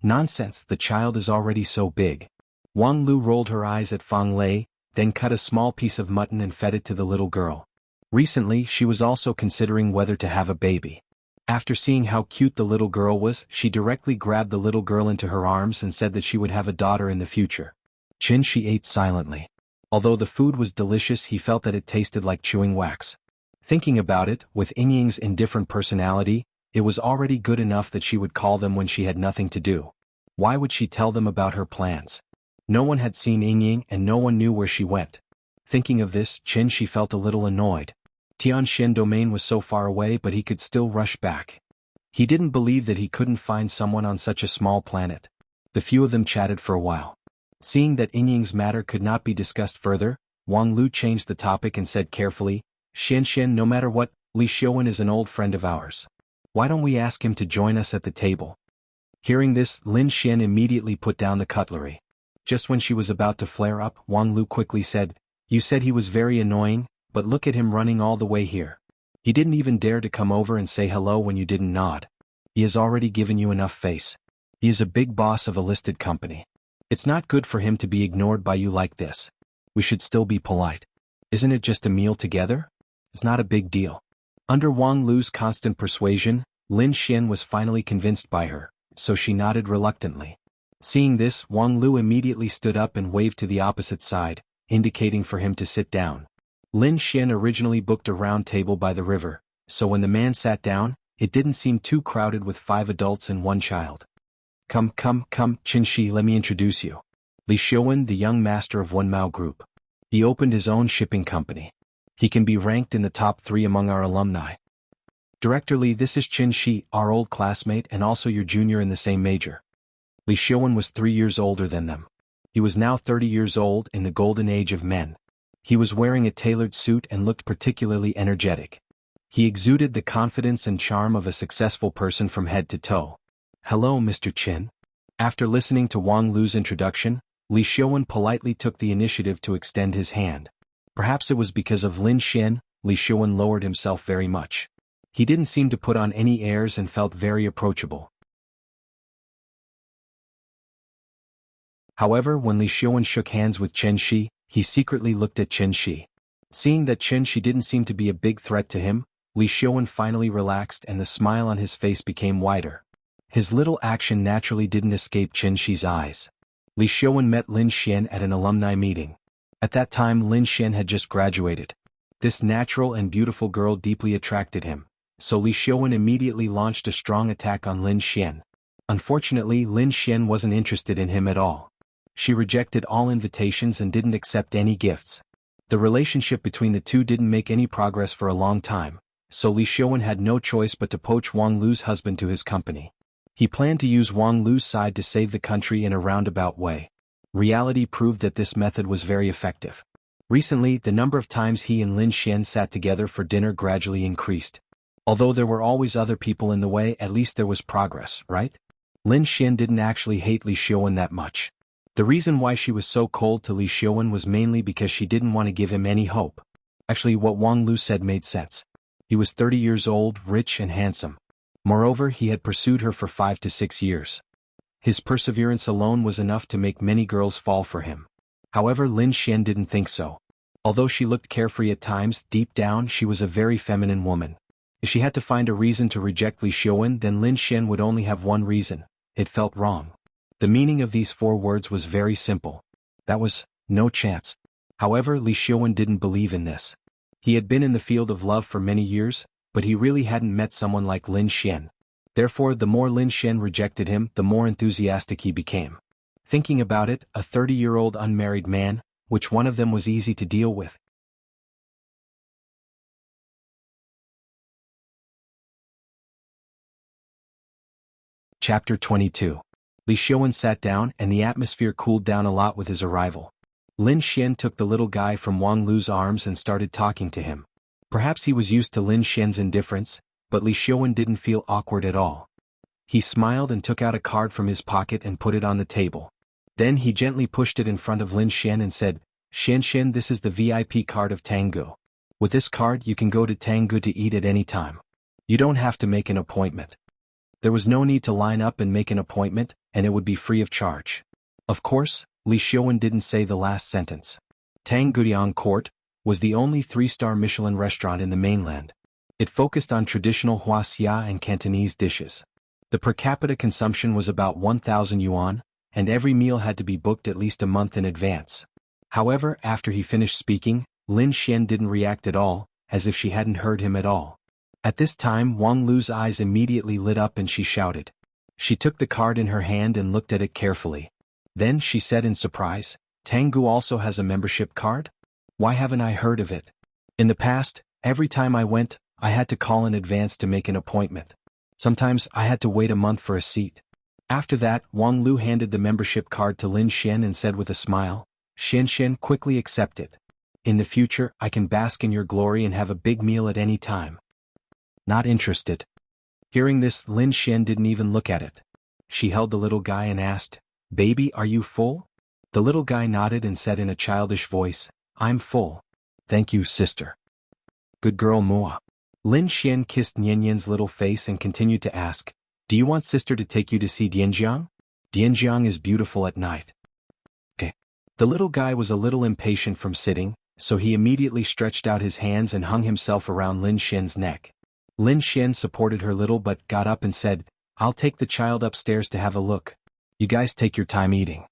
"Nonsense, the child is already so big." Wang Lu rolled her eyes at Fang Lei, then cut a small piece of mutton and fed it to the little girl. Recently, she was also considering whether to have a baby. After seeing how cute the little girl was, she directly grabbed the little girl into her arms and said that she would have a daughter in the future. Qin Shi ate silently. Although the food was delicious, he felt that it tasted like chewing wax. Thinking about it, with Ying's indifferent personality, it was already good enough that she would call them when she had nothing to do. Why would she tell them about her plans? No one had seen Ying and no one knew where she went. Thinking of this, Qin Shi felt a little annoyed. Tianxian domain was so far away, but he could still rush back. He didn't believe that he couldn't find someone on such a small planet. The few of them chatted for a while. Seeing that Ying's matter could not be discussed further, Wang Lu changed the topic and said carefully, "Xian, no matter what, Li Xiuan is an old friend of ours. Why don't we ask him to join us at the table? Hearing this, Lin Xian immediately put down the cutlery. Just when she was about to flare up, Wang Lu quickly said, "You said he was very annoying, but look at him running all the way here. He didn't even dare to come over and say hello when you didn't nod. He has already given you enough face. He is a big boss of a listed company. It's not good for him to be ignored by you like this. We should still be polite. Isn't it just a meal together? It's not a big deal." Under Wang Lu's constant persuasion, Lin Xian was finally convinced by her, so she nodded reluctantly. Seeing this, Wang Lu immediately stood up and waved to the opposite side, indicating for him to sit down. Lin Xian originally booked a round table by the river, so when the man sat down, it didn't seem too crowded with 5 adults and 1 child. Come, Qinshi, let me introduce you. Li Xiuwen, the young master of Wenmao Group. He opened his own shipping company. He can be ranked in the top 3 among our alumni. Director Li, this is Qinshi, our old classmate and also your junior in the same major. Li Xiuwen was 3 years older than them. He was now 30 years old in the golden age of men. He was wearing a tailored suit and looked particularly energetic. He exuded the confidence and charm of a successful person from head to toe. "Hello, Mr. Qin." After listening to Wang Lu's introduction, Li Xiuwen politely took the initiative to extend his hand. Perhaps it was because of Lin Xian, Li Xiuwen lowered himself very much. He didn't seem to put on any airs and felt very approachable. However, when Li Xiuwen shook hands with Qinshi, he secretly looked at Qinshi. Seeing that Qinshi didn't seem to be a big threat to him, Li Xiuwen finally relaxed and the smile on his face became wider. His little action naturally didn't escape Qinshi's eyes. Li Xiuwen met Lin Xian at an alumni meeting. At that time Lin Xian had just graduated. This natural and beautiful girl deeply attracted him, so Li Xiuwen immediately launched a strong attack on Lin Xian. Unfortunately, Lin Xian wasn't interested in him at all. She rejected all invitations and didn't accept any gifts. The relationship between the two didn't make any progress for a long time, so Li Xiuwen had no choice but to poach Wang Lu's husband to his company. He planned to use Wang Lu's side to save the country in a roundabout way. Reality proved that this method was very effective. Recently, the number of times he and Lin Xian sat together for dinner gradually increased. Although there were always other people in the way, at least there was progress, right? Lin Xian didn't actually hate Li Xiuwen that much. The reason why she was so cold to Li Xiuwen was mainly because she didn't want to give him any hope. Actually, what Wang Lu said made sense. He was 30 years old, rich and handsome. Moreover, he had pursued her for 5 to 6 years. His perseverance alone was enough to make many girls fall for him. However, Lin Xian didn't think so. Although she looked carefree at times, deep down she was a very feminine woman. If she had to find a reason to reject Li Xiuwen, then Lin Xian would only have one reason: it felt wrong. The meaning of these 4 words was very simple. That was, no chance. However, Li Xiuwen didn't believe in this. He had been in the field of love for many years, but he really hadn't met someone like Lin Xian. Therefore, the more Lin Xian rejected him, the more enthusiastic he became. Thinking about it, a 30-year-old unmarried man, which one of them was easy to deal with? Chapter 22. Li Xiuwen sat down and the atmosphere cooled down a lot with his arrival. Lin Xian took the little guy from Wang Lu's arms and started talking to him. Perhaps he was used to Lin Xian's indifference, but Li Xiuwen didn't feel awkward at all. He smiled and took out a card from his pocket and put it on the table. Then he gently pushed it in front of Lin Xian and said, "Xian, this is the VIP card of Jianghu. With this card you can go to Jianghu to eat at any time. You don't have to make an appointment." There was no need to line up and make an appointment, and it would be free of charge. Of course, Li Xiuwen didn't say the last sentence. Tanggudiang Court was the only 3-star Michelin restaurant in the mainland. It focused on traditional Wuxia and Cantonese dishes. The per capita consumption was about 1,000 yuan, and every meal had to be booked at least a month in advance. However, after he finished speaking, Lin Xian didn't react at all, as if she hadn't heard him at all. At this time, Wang Lu's eyes immediately lit up and she shouted. She took the card in her hand and looked at it carefully. Then she said in surprise, "Jianghu also has a membership card? Why haven't I heard of it? In the past, every time I went, I had to call in advance to make an appointment. Sometimes I had to wait a month for a seat." After that, Wang Lu handed the membership card to Lin Xian and said with a smile, "Xian, quickly accept it. In the future, I can bask in your glory and have a big meal at any time." Not interested. Hearing this, Lin Xian didn't even look at it. She held the little guy and asked, "Baby, are you full?" The little guy nodded and said in a childish voice, "I'm full. Thank you, sister." "Good girl, Mua." Lin Xian kissed Nian little face and continued to ask, "Do you want sister to take you to see Dianjiang? Dianjiang is beautiful at night." Okay. The little guy was a little impatient from sitting, so he immediately stretched out his hands and hung himself around Lin Xian's neck. Lin Xian supported her little but got up and said, "I'll take the child upstairs to have a look. You guys take your time eating."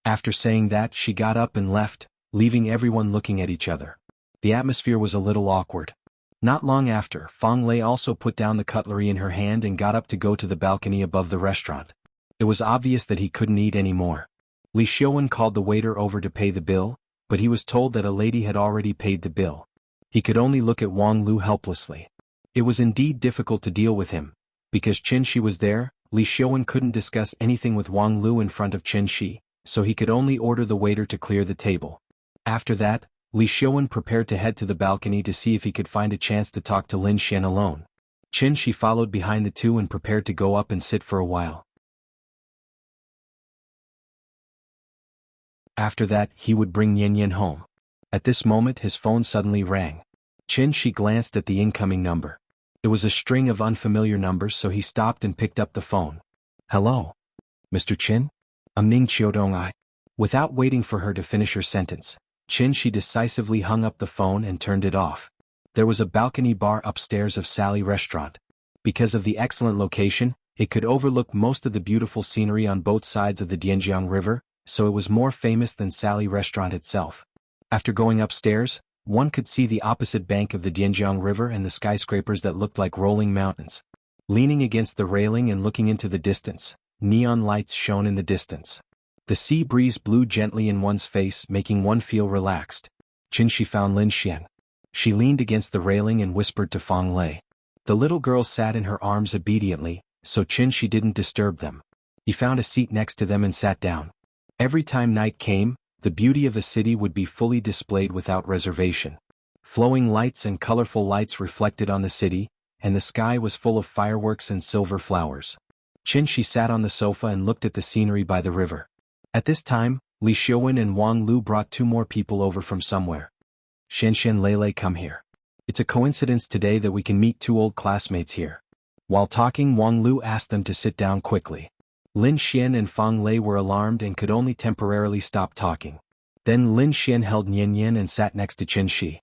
After saying that, she got up and left, leaving everyone looking at each other. The atmosphere was a little awkward. Not long after, Fang Lei also put down the cutlery in her hand and got up to go to the balcony above the restaurant. It was obvious that he couldn't eat any more. Li Xiaowen called the waiter over to pay the bill, but he was told that a lady had already paid the bill. He could only look at Wang Lu helplessly. It was indeed difficult to deal with him. Because Qin Shi was there, Li Xiaowen couldn't discuss anything with Wang Lu in front of Qin Shi, so he could only order the waiter to clear the table. After that, Li Xiaowen prepared to head to the balcony to see if he could find a chance to talk to Lin Xian alone. Qin Shi followed behind the two and prepared to go up and sit for a while. After that, he would bring Yan home. At this moment his phone suddenly rang. Qin Shi glanced at the incoming number. It was a string of unfamiliar numbers, so he stopped and picked up the phone. "Hello? Mr. Qin? I'm Ning Qiudong. Without waiting for her to finish her sentence, Qin Shi decisively hung up the phone and turned it off. There was a balcony bar upstairs of Sally Restaurant. Because of the excellent location, it could overlook most of the beautiful scenery on both sides of the Dianjiang River, so it was more famous than Sally Restaurant itself. After going upstairs, one could see the opposite bank of the Dianjiang River and the skyscrapers that looked like rolling mountains. Leaning against the railing and looking into the distance, neon lights shone in the distance. The sea breeze blew gently in one's face, making one feel relaxed. Qin Shi found Lin Xian. She leaned against the railing and whispered to Fang Lei. The little girl sat in her arms obediently, so Qin Shi didn't disturb them. He found a seat next to them and sat down. Every time night came, the beauty of a city would be fully displayed without reservation. Flowing lights and colorful lights reflected on the city, and the sky was full of fireworks and silver flowers. Qin Shi sat on the sofa and looked at the scenery by the river. At this time, Li Xiaowen and Wang Lu brought two more people over from somewhere. "Xian Lei, come here. It's a coincidence today that we can meet two old classmates here." While talking, Wang Lu asked them to sit down quickly. Lin Xian and Fang Lei were alarmed and could only temporarily stop talking. Then Lin Xian held Nian and sat next to Qin Shi.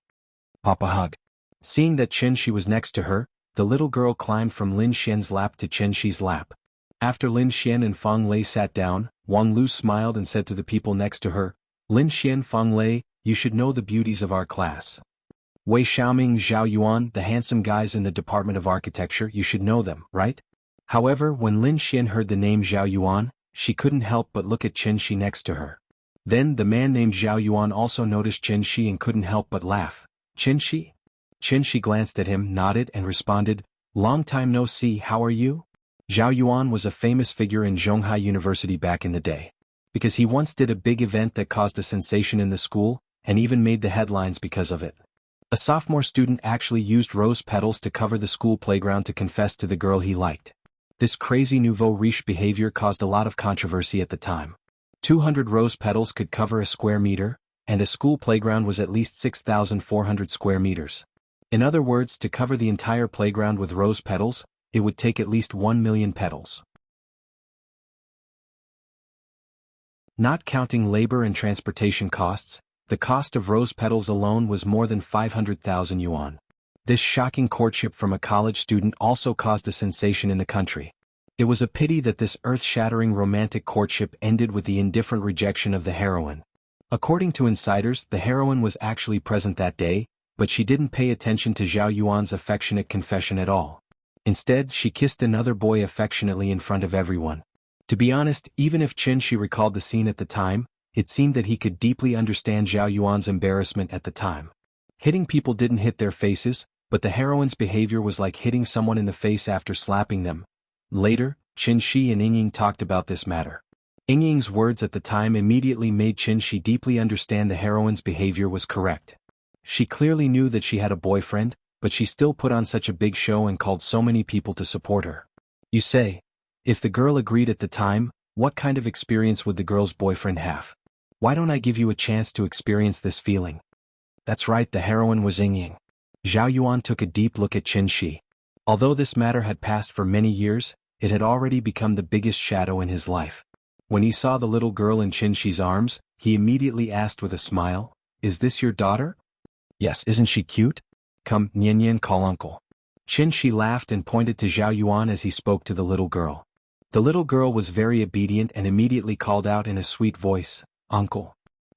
"Papa hug." Seeing that Qin Shi was next to her, the little girl climbed from Lin Xian's lap to Qin Shi's lap. After Lin Xian and Fang Lei sat down, Wang Lu smiled and said to the people next to her, "Lin Xian, Fang Lei, you should know the beauties of our class. Wei Xiaoming, Zhao Yuan, the handsome guys in the Department of Architecture, you should know them, right?" However, when Lin Xian heard the name Zhao Yuan, she couldn't help but look at Qin Shi next to her. Then the man named Zhao Yuan also noticed Qin Shi and couldn't help but laugh. "Qin Shi?" Qin Shi glanced at him, nodded and responded, "Long time no see, how are you?" Zhao Yuan was a famous figure in Zhonghai University back in the day. Because he once did a big event that caused a sensation in the school, and even made the headlines because of it. A sophomore student actually used rose petals to cover the school playground to confess to the girl he liked. This crazy nouveau riche behavior caused a lot of controversy at the time. 200 rose petals could cover a square meter, and a school playground was at least 6,400 square meters. In other words, to cover the entire playground with rose petals, it would take at least 1 million petals. Not counting labor and transportation costs, the cost of rose petals alone was more than 500,000 yuan. This shocking courtship from a college student also caused a sensation in the country. It was a pity that this earth-shattering romantic courtship ended with the indifferent rejection of the heroine. According to insiders, the heroine was actually present that day, but she didn't pay attention to Zhao Yuan's affectionate confession at all. Instead, she kissed another boy affectionately in front of everyone. To be honest, even if Qin Shi recalled the scene at the time, it seemed that he could deeply understand Zhao Yuan's embarrassment at the time. Hitting people didn't hit their faces, but the heroine's behavior was like hitting someone in the face after slapping them. Later, Qin Shi and Ying talked about this matter. Ying's words at the time immediately made Qin Shi deeply understand the heroine's behavior was correct. She clearly knew that she had a boyfriend, but she still put on such a big show and called so many people to support her. You say, if the girl agreed at the time, what kind of experience would the girl's boyfriend have? Why don't I give you a chance to experience this feeling? That's right, the heroine was Ying. Zhao Yuan took a deep look at Qin Shi. Although this matter had passed for many years, it had already become the biggest shadow in his life. When he saw the little girl in Qin Shi's arms, he immediately asked with a smile, "Is this your daughter?" "Yes, isn't she cute? Come, Nian Nian, call uncle." Qin Shi laughed and pointed to Zhao Yuan as he spoke to the little girl. The little girl was very obedient and immediately called out in a sweet voice, "Uncle."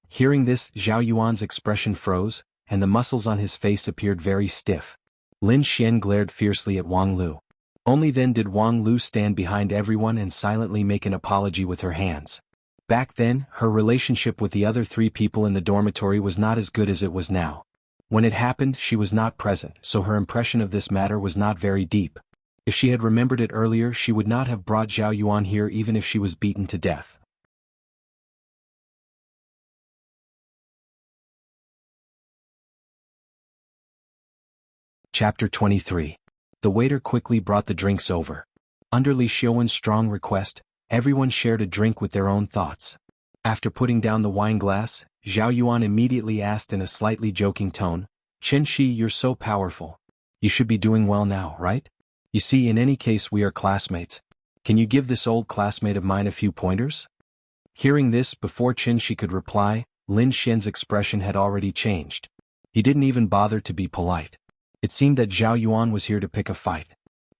Hearing this, Zhao Yuan's expression froze, and the muscles on his face appeared very stiff. Lin Xian glared fiercely at Wang Lu. Only then did Wang Lu stand behind everyone and silently make an apology with her hands. Back then, her relationship with the other 3 people in the dormitory was not as good as it was now. When it happened, she was not present, so her impression of this matter was not very deep. If she had remembered it earlier, she would not have brought Zhao Yuan here even if she was beaten to death. Chapter 23. The waiter quickly brought the drinks over. Under Li Xiaowen's strong request, everyone shared a drink with their own thoughts. After putting down the wine glass, Zhao Yuan immediately asked in a slightly joking tone, "Qin Shi, you're so powerful. You should be doing well now, right? You see, in any case we are classmates. Can you give this old classmate of mine a few pointers?" Hearing this, before Qin Shi could reply, Lin Xian's expression had already changed. He didn't even bother to be polite. It seemed that Zhao Yuan was here to pick a fight.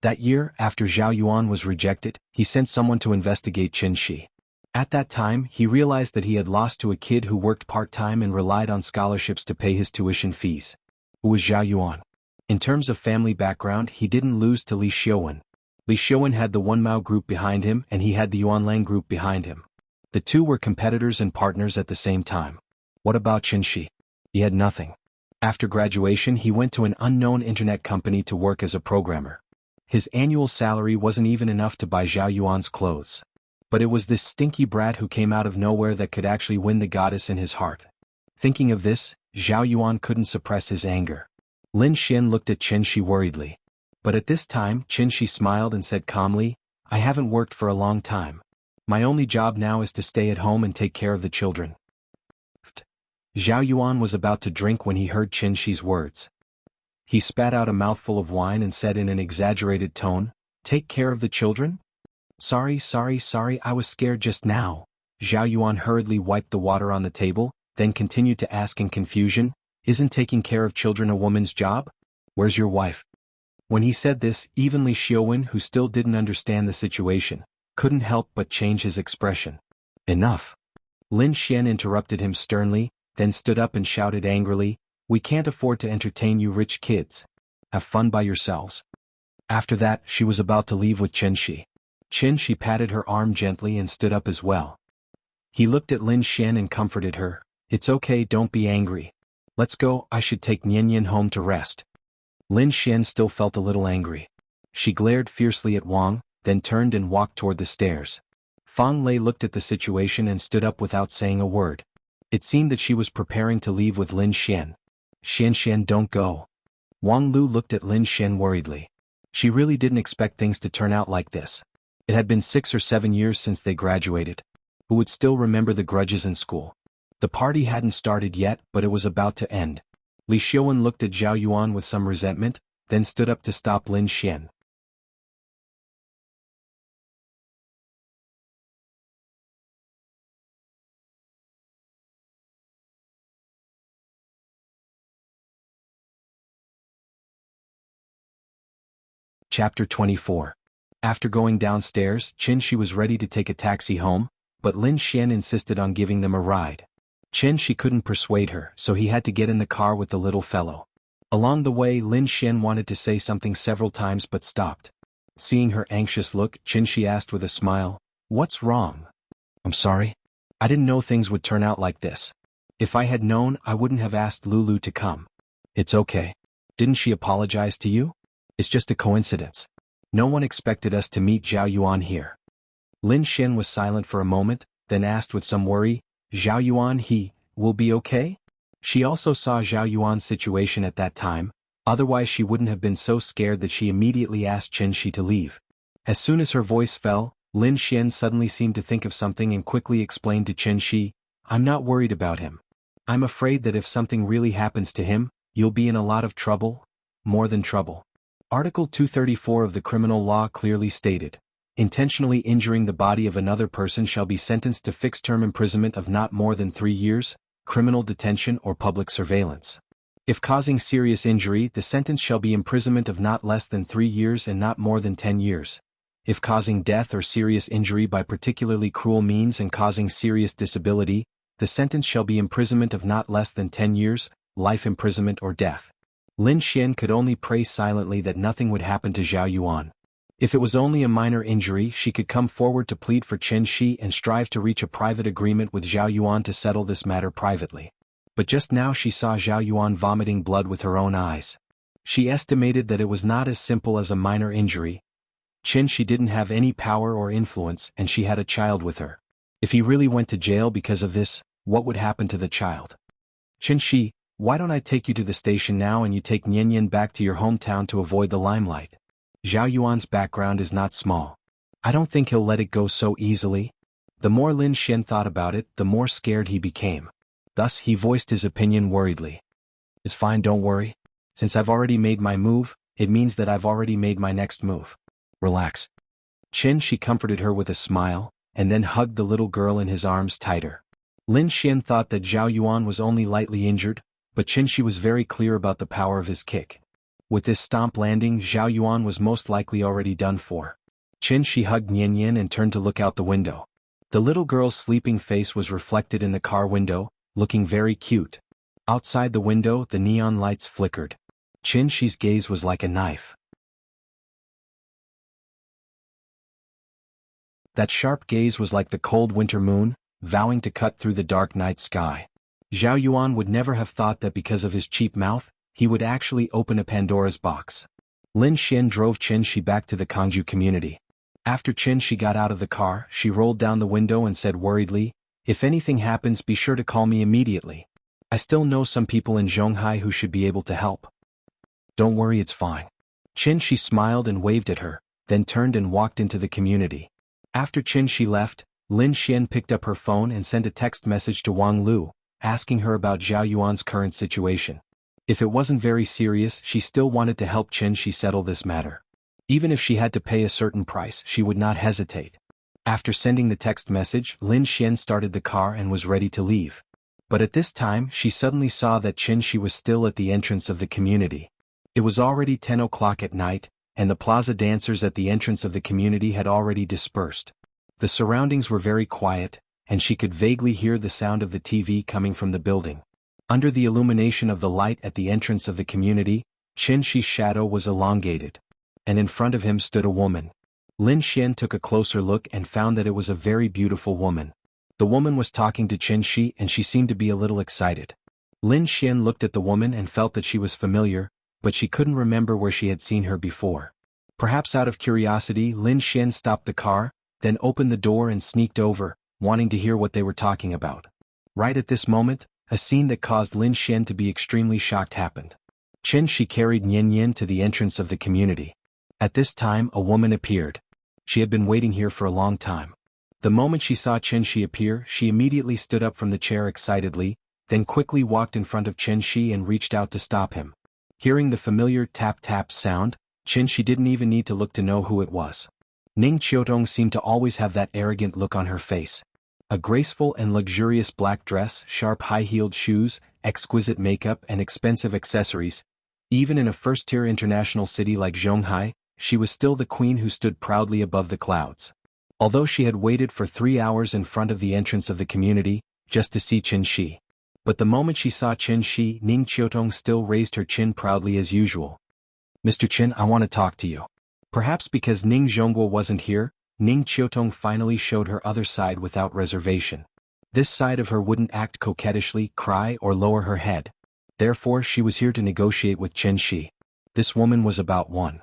That year, after Zhao Yuan was rejected, he sent someone to investigate Qin Shi. At that time, he realized that he had lost to a kid who worked part-time and relied on scholarships to pay his tuition fees. Who was Zhao Yuan? In terms of family background, he didn't lose to Li Xiaowen. Li Xiaowen had the Wenmao group behind him and he had the Yuanlang group behind him. The two were competitors and partners at the same time. What about Qin Shi? He had nothing. After graduation, he went to an unknown internet company to work as a programmer. His annual salary wasn't even enough to buy Zhao Yuan's clothes. But it was this stinky brat who came out of nowhere that could actually win the goddess in his heart. Thinking of this, Zhao Yuan couldn't suppress his anger. Lin Xian looked at Qin Shi worriedly. But at this time, Qin Shi smiled and said calmly, "I haven't worked for a long time. My only job now is to stay at home and take care of the children." Zhao Yuan was about to drink when he heard Qin Shi's words. He spat out a mouthful of wine and said in an exaggerated tone, "Take care of the children? Sorry, I was scared just now." Zhao Yuan hurriedly wiped the water on the table, then continued to ask in confusion, "Isn't taking care of children a woman's job? Where's your wife?" When he said this, even Li Xiaowen, who still didn't understand the situation, couldn't help but change his expression. "Enough." Lin Xian interrupted him sternly, then stood up and shouted angrily, "We can't afford to entertain you rich kids. Have fun by yourselves." After that, she was about to leave with Qin Shi. Qin Shi patted her arm gently and stood up as well. He looked at Lin Xian and comforted her, "It's okay, don't be angry. Let's go, I should take Nian Nian home to rest." Lin Xian still felt a little angry. She glared fiercely at Wang, then turned and walked toward the stairs. Fang Lei looked at the situation and stood up without saying a word. It seemed that she was preparing to leave with Lin Xian. "Xian, don't go." Wang Lu looked at Lin Xian worriedly. She really didn't expect things to turn out like this. It had been 6 or 7 years since they graduated. Who would still remember the grudges in school? The party hadn't started yet, but it was about to end. Li Xiaowen looked at Zhao Yuan with some resentment, then stood up to stop Lin Xian. Chapter 24. After going downstairs, Qin Shi was ready to take a taxi home, but Lin Xian insisted on giving them a ride. Qin Shi couldn't persuade her, so he had to get in the car with the little fellow. Along the way, Lin Xian wanted to say something several times but stopped. Seeing her anxious look, Qin Shi asked with a smile, "What's wrong?" "I'm sorry. I didn't know things would turn out like this. If I had known, I wouldn't have asked Lulu to come." "It's okay. Didn't she apologize to you? It's just a coincidence. No one expected us to meet Zhao Yuan here." Lin Xian was silent for a moment, then asked with some worry, "Zhao Yuan, he will be okay?" She also saw Zhao Yuan's situation at that time. Otherwise she wouldn't have been so scared that she immediately asked Chen Shi to leave. As soon as her voice fell, Lin Xian suddenly seemed to think of something and quickly explained to Chen Shi, "I'm not worried about him. I'm afraid that if something really happens to him, you'll be in a lot of trouble, more than trouble." Article 234 of the Criminal Law clearly stated, intentionally injuring the body of another person shall be sentenced to fixed-term imprisonment of not more than 3 years, criminal detention or public surveillance. If causing serious injury, the sentence shall be imprisonment of not less than 3 years and not more than 10 years. If causing death or serious injury by particularly cruel means and causing serious disability, the sentence shall be imprisonment of not less than 10 years, life imprisonment or death. Lin Xian could only pray silently that nothing would happen to Zhao Yuan. If it was only a minor injury, she could come forward to plead for Chen Shi and strive to reach a private agreement with Zhao Yuan to settle this matter privately. But just now she saw Zhao Yuan vomiting blood with her own eyes. She estimated that it was not as simple as a minor injury. Chen Shi didn't have any power or influence and she had a child with her. If he really went to jail because of this, what would happen to the child? "Chen Shi, why don't I take you to the station now and you take Nian Yan back to your hometown to avoid the limelight?" Zhao Yuan's background is not small. I don't think he'll let it go so easily. The more Lin Xian thought about it, the more scared he became. Thus he voiced his opinion worriedly. "It's fine, don't worry. Since I've already made my move, it means that I've already made my next move. Relax." Chen Shi comforted her with a smile, and then hugged the little girl in his arms tighter. Lin Xian thought that Zhao Yuan was only lightly injured, but Chen Shi was very clear about the power of his kick. With this stomp landing, Zhao Yuan was most likely already done for. Chen Shi hugged Nian Yan and turned to look out the window. The little girl's sleeping face was reflected in the car window, looking very cute. Outside the window, the neon lights flickered. Chen Shi's gaze was like a knife. That sharp gaze was like the cold winter moon, vowing to cut through the dark night sky. Zhao Yuan would never have thought that because of his cheap mouth, he would actually open a Pandora's box. Lin Xian drove Chen Shi back to the Kangju community. After Chen Shi got out of the car, she rolled down the window and said worriedly, "If anything happens, be sure to call me immediately. I still know some people in Zhonghai who should be able to help." "Don't worry, it's fine." Chen Shi smiled and waved at her, then turned and walked into the community. After Chen Shi left, Lin Xian picked up her phone and sent a text message to Wang Lu, asking her about Zhao Yuan's current situation. If it wasn't very serious, she still wanted to help Chen Shi settle this matter. Even if she had to pay a certain price, she would not hesitate. After sending the text message, Lin Xian started the car and was ready to leave. But at this time, she suddenly saw that Chen Shi was still at the entrance of the community. It was already 10 o'clock at night, and the plaza dancers at the entrance of the community had already dispersed. The surroundings were very quiet, and she could vaguely hear the sound of the TV coming from the building. Under the illumination of the light at the entrance of the community, Chen Shi's shadow was elongated. And in front of him stood a woman. Lin Xian took a closer look and found that it was a very beautiful woman. The woman was talking to Chen Shi and she seemed to be a little excited. Lin Xian looked at the woman and felt that she was familiar, but she couldn't remember where she had seen her before. Perhaps out of curiosity, Lin Xian stopped the car, then opened the door and sneaked over, wanting to hear what they were talking about. Right at this moment, a scene that caused Lin Xian to be extremely shocked happened. Chen Shi carried Nian Yan to the entrance of the community. At this time, a woman appeared. She had been waiting here for a long time. The moment she saw Chen Shi appear, she immediately stood up from the chair excitedly, then quickly walked in front of Chen Shi and reached out to stop him. Hearing the familiar tap-tap sound, Chen Shi didn't even need to look to know who it was. Ning Qiutong seemed to always have that arrogant look on her face. A graceful and luxurious black dress, sharp high-heeled shoes, exquisite makeup and expensive accessories. Even in a first-tier international city like Zhonghai, she was still the queen who stood proudly above the clouds. Although she had waited for 3 hours in front of the entrance of the community, just to see Chen Shi. But the moment she saw Chen Shi, Ning Qiutong still raised her chin proudly as usual. "Mr. Chen, I want to talk to you." Perhaps because Ning Zhongguo wasn't here, Ning Qiutong finally showed her other side without reservation. This side of her wouldn't act coquettishly, cry or lower her head. Therefore she was here to negotiate with Chen Shi. This woman was about one.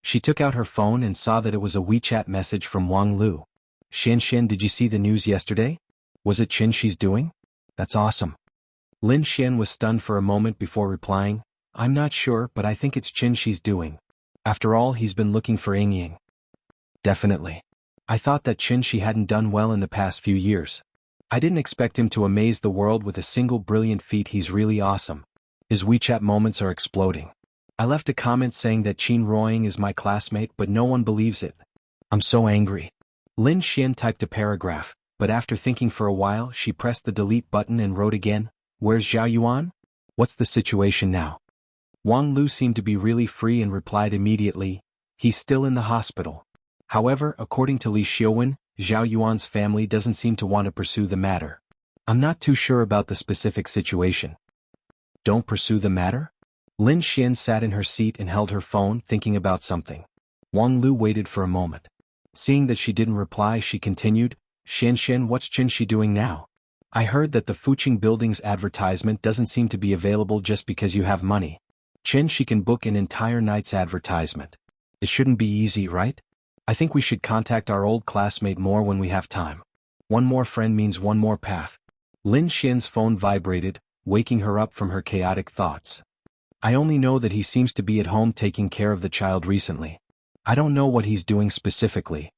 She took out her phone and saw that it was a WeChat message from Wang Lu. Xian, did you see the news yesterday? Was it Qin Shi's doing? That's awesome. Lin Xian was stunned for a moment before replying, I'm not sure, but I think it's Qin Shi's doing. After all, he's been looking for Ying. Definitely. I thought that Qin Shi hadn't done well in the past few years. I didn't expect him to amaze the world with a single brilliant feat. He's really awesome. His WeChat moments are exploding. I left a comment saying that Qin Ruoying is my classmate, but no one believes it. I'm so angry. Lin Xian typed a paragraph, but after thinking for a while she pressed the delete button and wrote again, Where's Zhao Yuan? What's the situation now? Wang Lu seemed to be really free and replied immediately, He's still in the hospital. However, according to Li Xiuwen, Zhao Yuan's family doesn't seem to want to pursue the matter. I'm not too sure about the specific situation. Don't pursue the matter? Lin Xian sat in her seat and held her phone, thinking about something. Wang Lu waited for a moment. Seeing that she didn't reply, she continued, Xian, what's Qin Shi doing now? I heard that the Fuqing building's advertisement doesn't seem to be available just because you have money. Qin Shi can book an entire night's advertisement. It shouldn't be easy, right? I think we should contact our old classmate more when we have time. One more friend means one more path. Lin Xian's phone vibrated, waking her up from her chaotic thoughts. I only know that he seems to be at home taking care of the child recently. I don't know what he's doing specifically.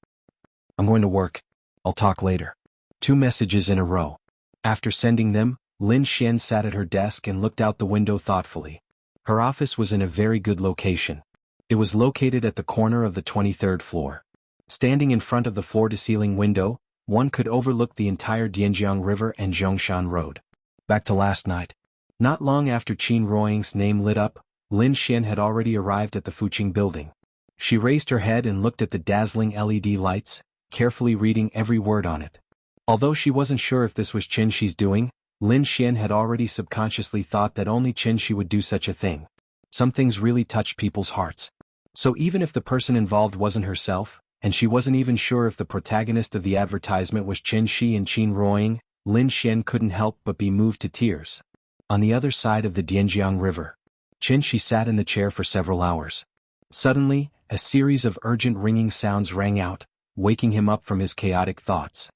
I'm going to work. I'll talk later. 2 messages in a row. After sending them, Lin Xian sat at her desk and looked out the window thoughtfully. Her office was in a very good location. It was located at the corner of the 23rd floor. Standing in front of the floor-to-ceiling window, one could overlook the entire Dianjiang River and Zhongshan Road. Back to last night. Not long after Qin Ruoying's name lit up, Lin Xian had already arrived at the Fuqing building. She raised her head and looked at the dazzling LED lights, carefully reading every word on it. Although she wasn't sure if this was Qin Shi's doing, Lin Xian had already subconsciously thought that only Qin Shi would do such a thing. Some things really touch people's hearts. So even if the person involved wasn't herself, and she wasn't even sure if the protagonist of the advertisement was Qin Shi and Qin Ruoying, Lin Xian couldn't help but be moved to tears. On the other side of the Dianjiang River, Qin Shi sat in the chair for several hours. Suddenly, a series of urgent ringing sounds rang out, waking him up from his chaotic thoughts.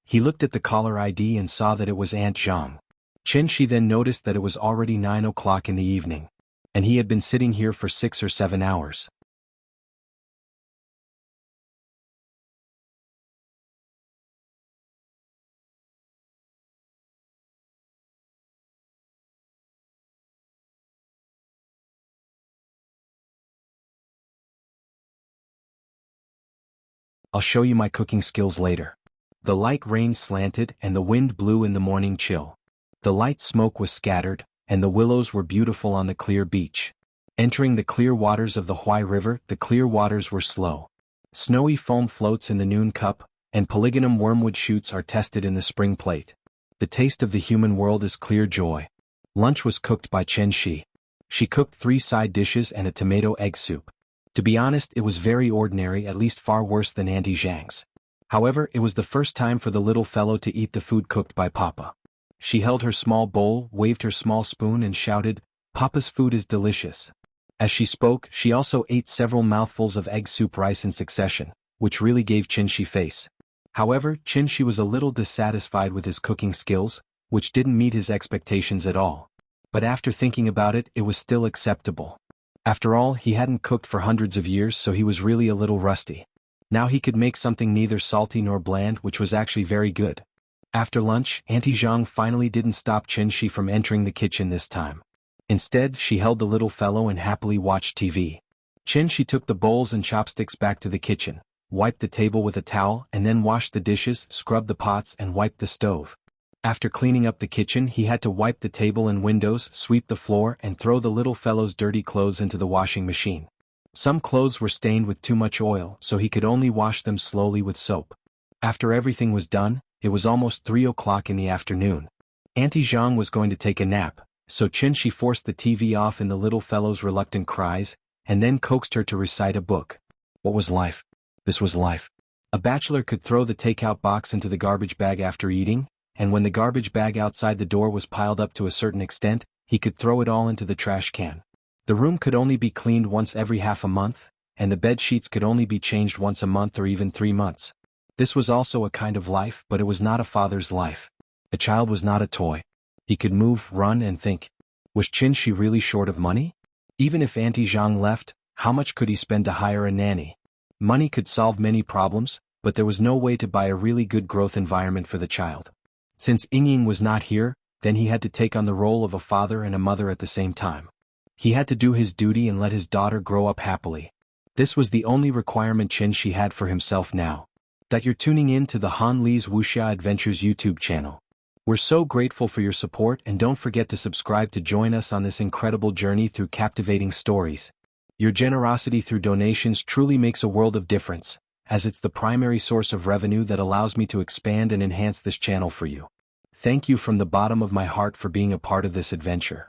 He looked at the caller ID and saw that it was Aunt Zhang. Qin Shi then noticed that it was already 9 o'clock in the evening, and he had been sitting here for 6 or 7 hours. I'll show you my cooking skills later. The light rain slanted and the wind blew in the morning chill. The light smoke was scattered, and the willows were beautiful on the clear beach. Entering the clear waters of the Huai River, the clear waters were slow. Snowy foam floats in the noon cup, and polygonum wormwood shoots are tested in the spring plate. The taste of the human world is clear joy. Lunch was cooked by Qin Shi. She cooked 3 side dishes and a tomato egg soup. To be honest, it was very ordinary, at least far worse than Auntie Zhang's. However, it was the first time for the little fellow to eat the food cooked by Papa. She held her small bowl, waved her small spoon and shouted, Papa's food is delicious. As she spoke, she also ate several mouthfuls of egg soup rice in succession, which really gave Qin Shi face. However, Qin Shi was a little dissatisfied with his cooking skills, which didn't meet his expectations at all. But after thinking about it, it was still acceptable. After all, he hadn't cooked for hundreds of years, so he was really a little rusty. Now he could make something neither salty nor bland, which was actually very good. After lunch, Auntie Zhang finally didn't stop Qin Shi from entering the kitchen this time. Instead, she held the little fellow and happily watched TV. Qin Shi took the bowls and chopsticks back to the kitchen, wiped the table with a towel and then washed the dishes, scrubbed the pots and wiped the stove. After cleaning up the kitchen, he had to wipe the table and windows, sweep the floor and throw the little fellow's dirty clothes into the washing machine. Some clothes were stained with too much oil, so he could only wash them slowly with soap. After everything was done, it was almost 3 o'clock in the afternoon. Auntie Zhang was going to take a nap, so Qin Shi forced the TV off in the little fellow's reluctant cries, and then coaxed her to recite a book. What was life? This was life. A bachelor could throw the takeout box into the garbage bag after eating, and when the garbage bag outside the door was piled up to a certain extent, he could throw it all into the trash can. The room could only be cleaned once every half a month, and the bed sheets could only be changed once a month or even 3 months. This was also a kind of life, but it was not a father's life. A child was not a toy. He could move, run, and think. Was Qin really short of money? Even if Auntie Zhang left, how much could he spend to hire a nanny? Money could solve many problems, but there was no way to buy a really good growth environment for the child. Since Yingying was not here, then he had to take on the role of a father and a mother at the same time. He had to do his duty and let his daughter grow up happily. This was the only requirement Qin had for himself now. That you're tuning in to the Han Li's Wuxia Adventures YouTube channel. We're so grateful for your support, and don't forget to subscribe to join us on this incredible journey through captivating stories. Your generosity through donations truly makes a world of difference, as it's the primary source of revenue that allows me to expand and enhance this channel for you. Thank you from the bottom of my heart for being a part of this adventure.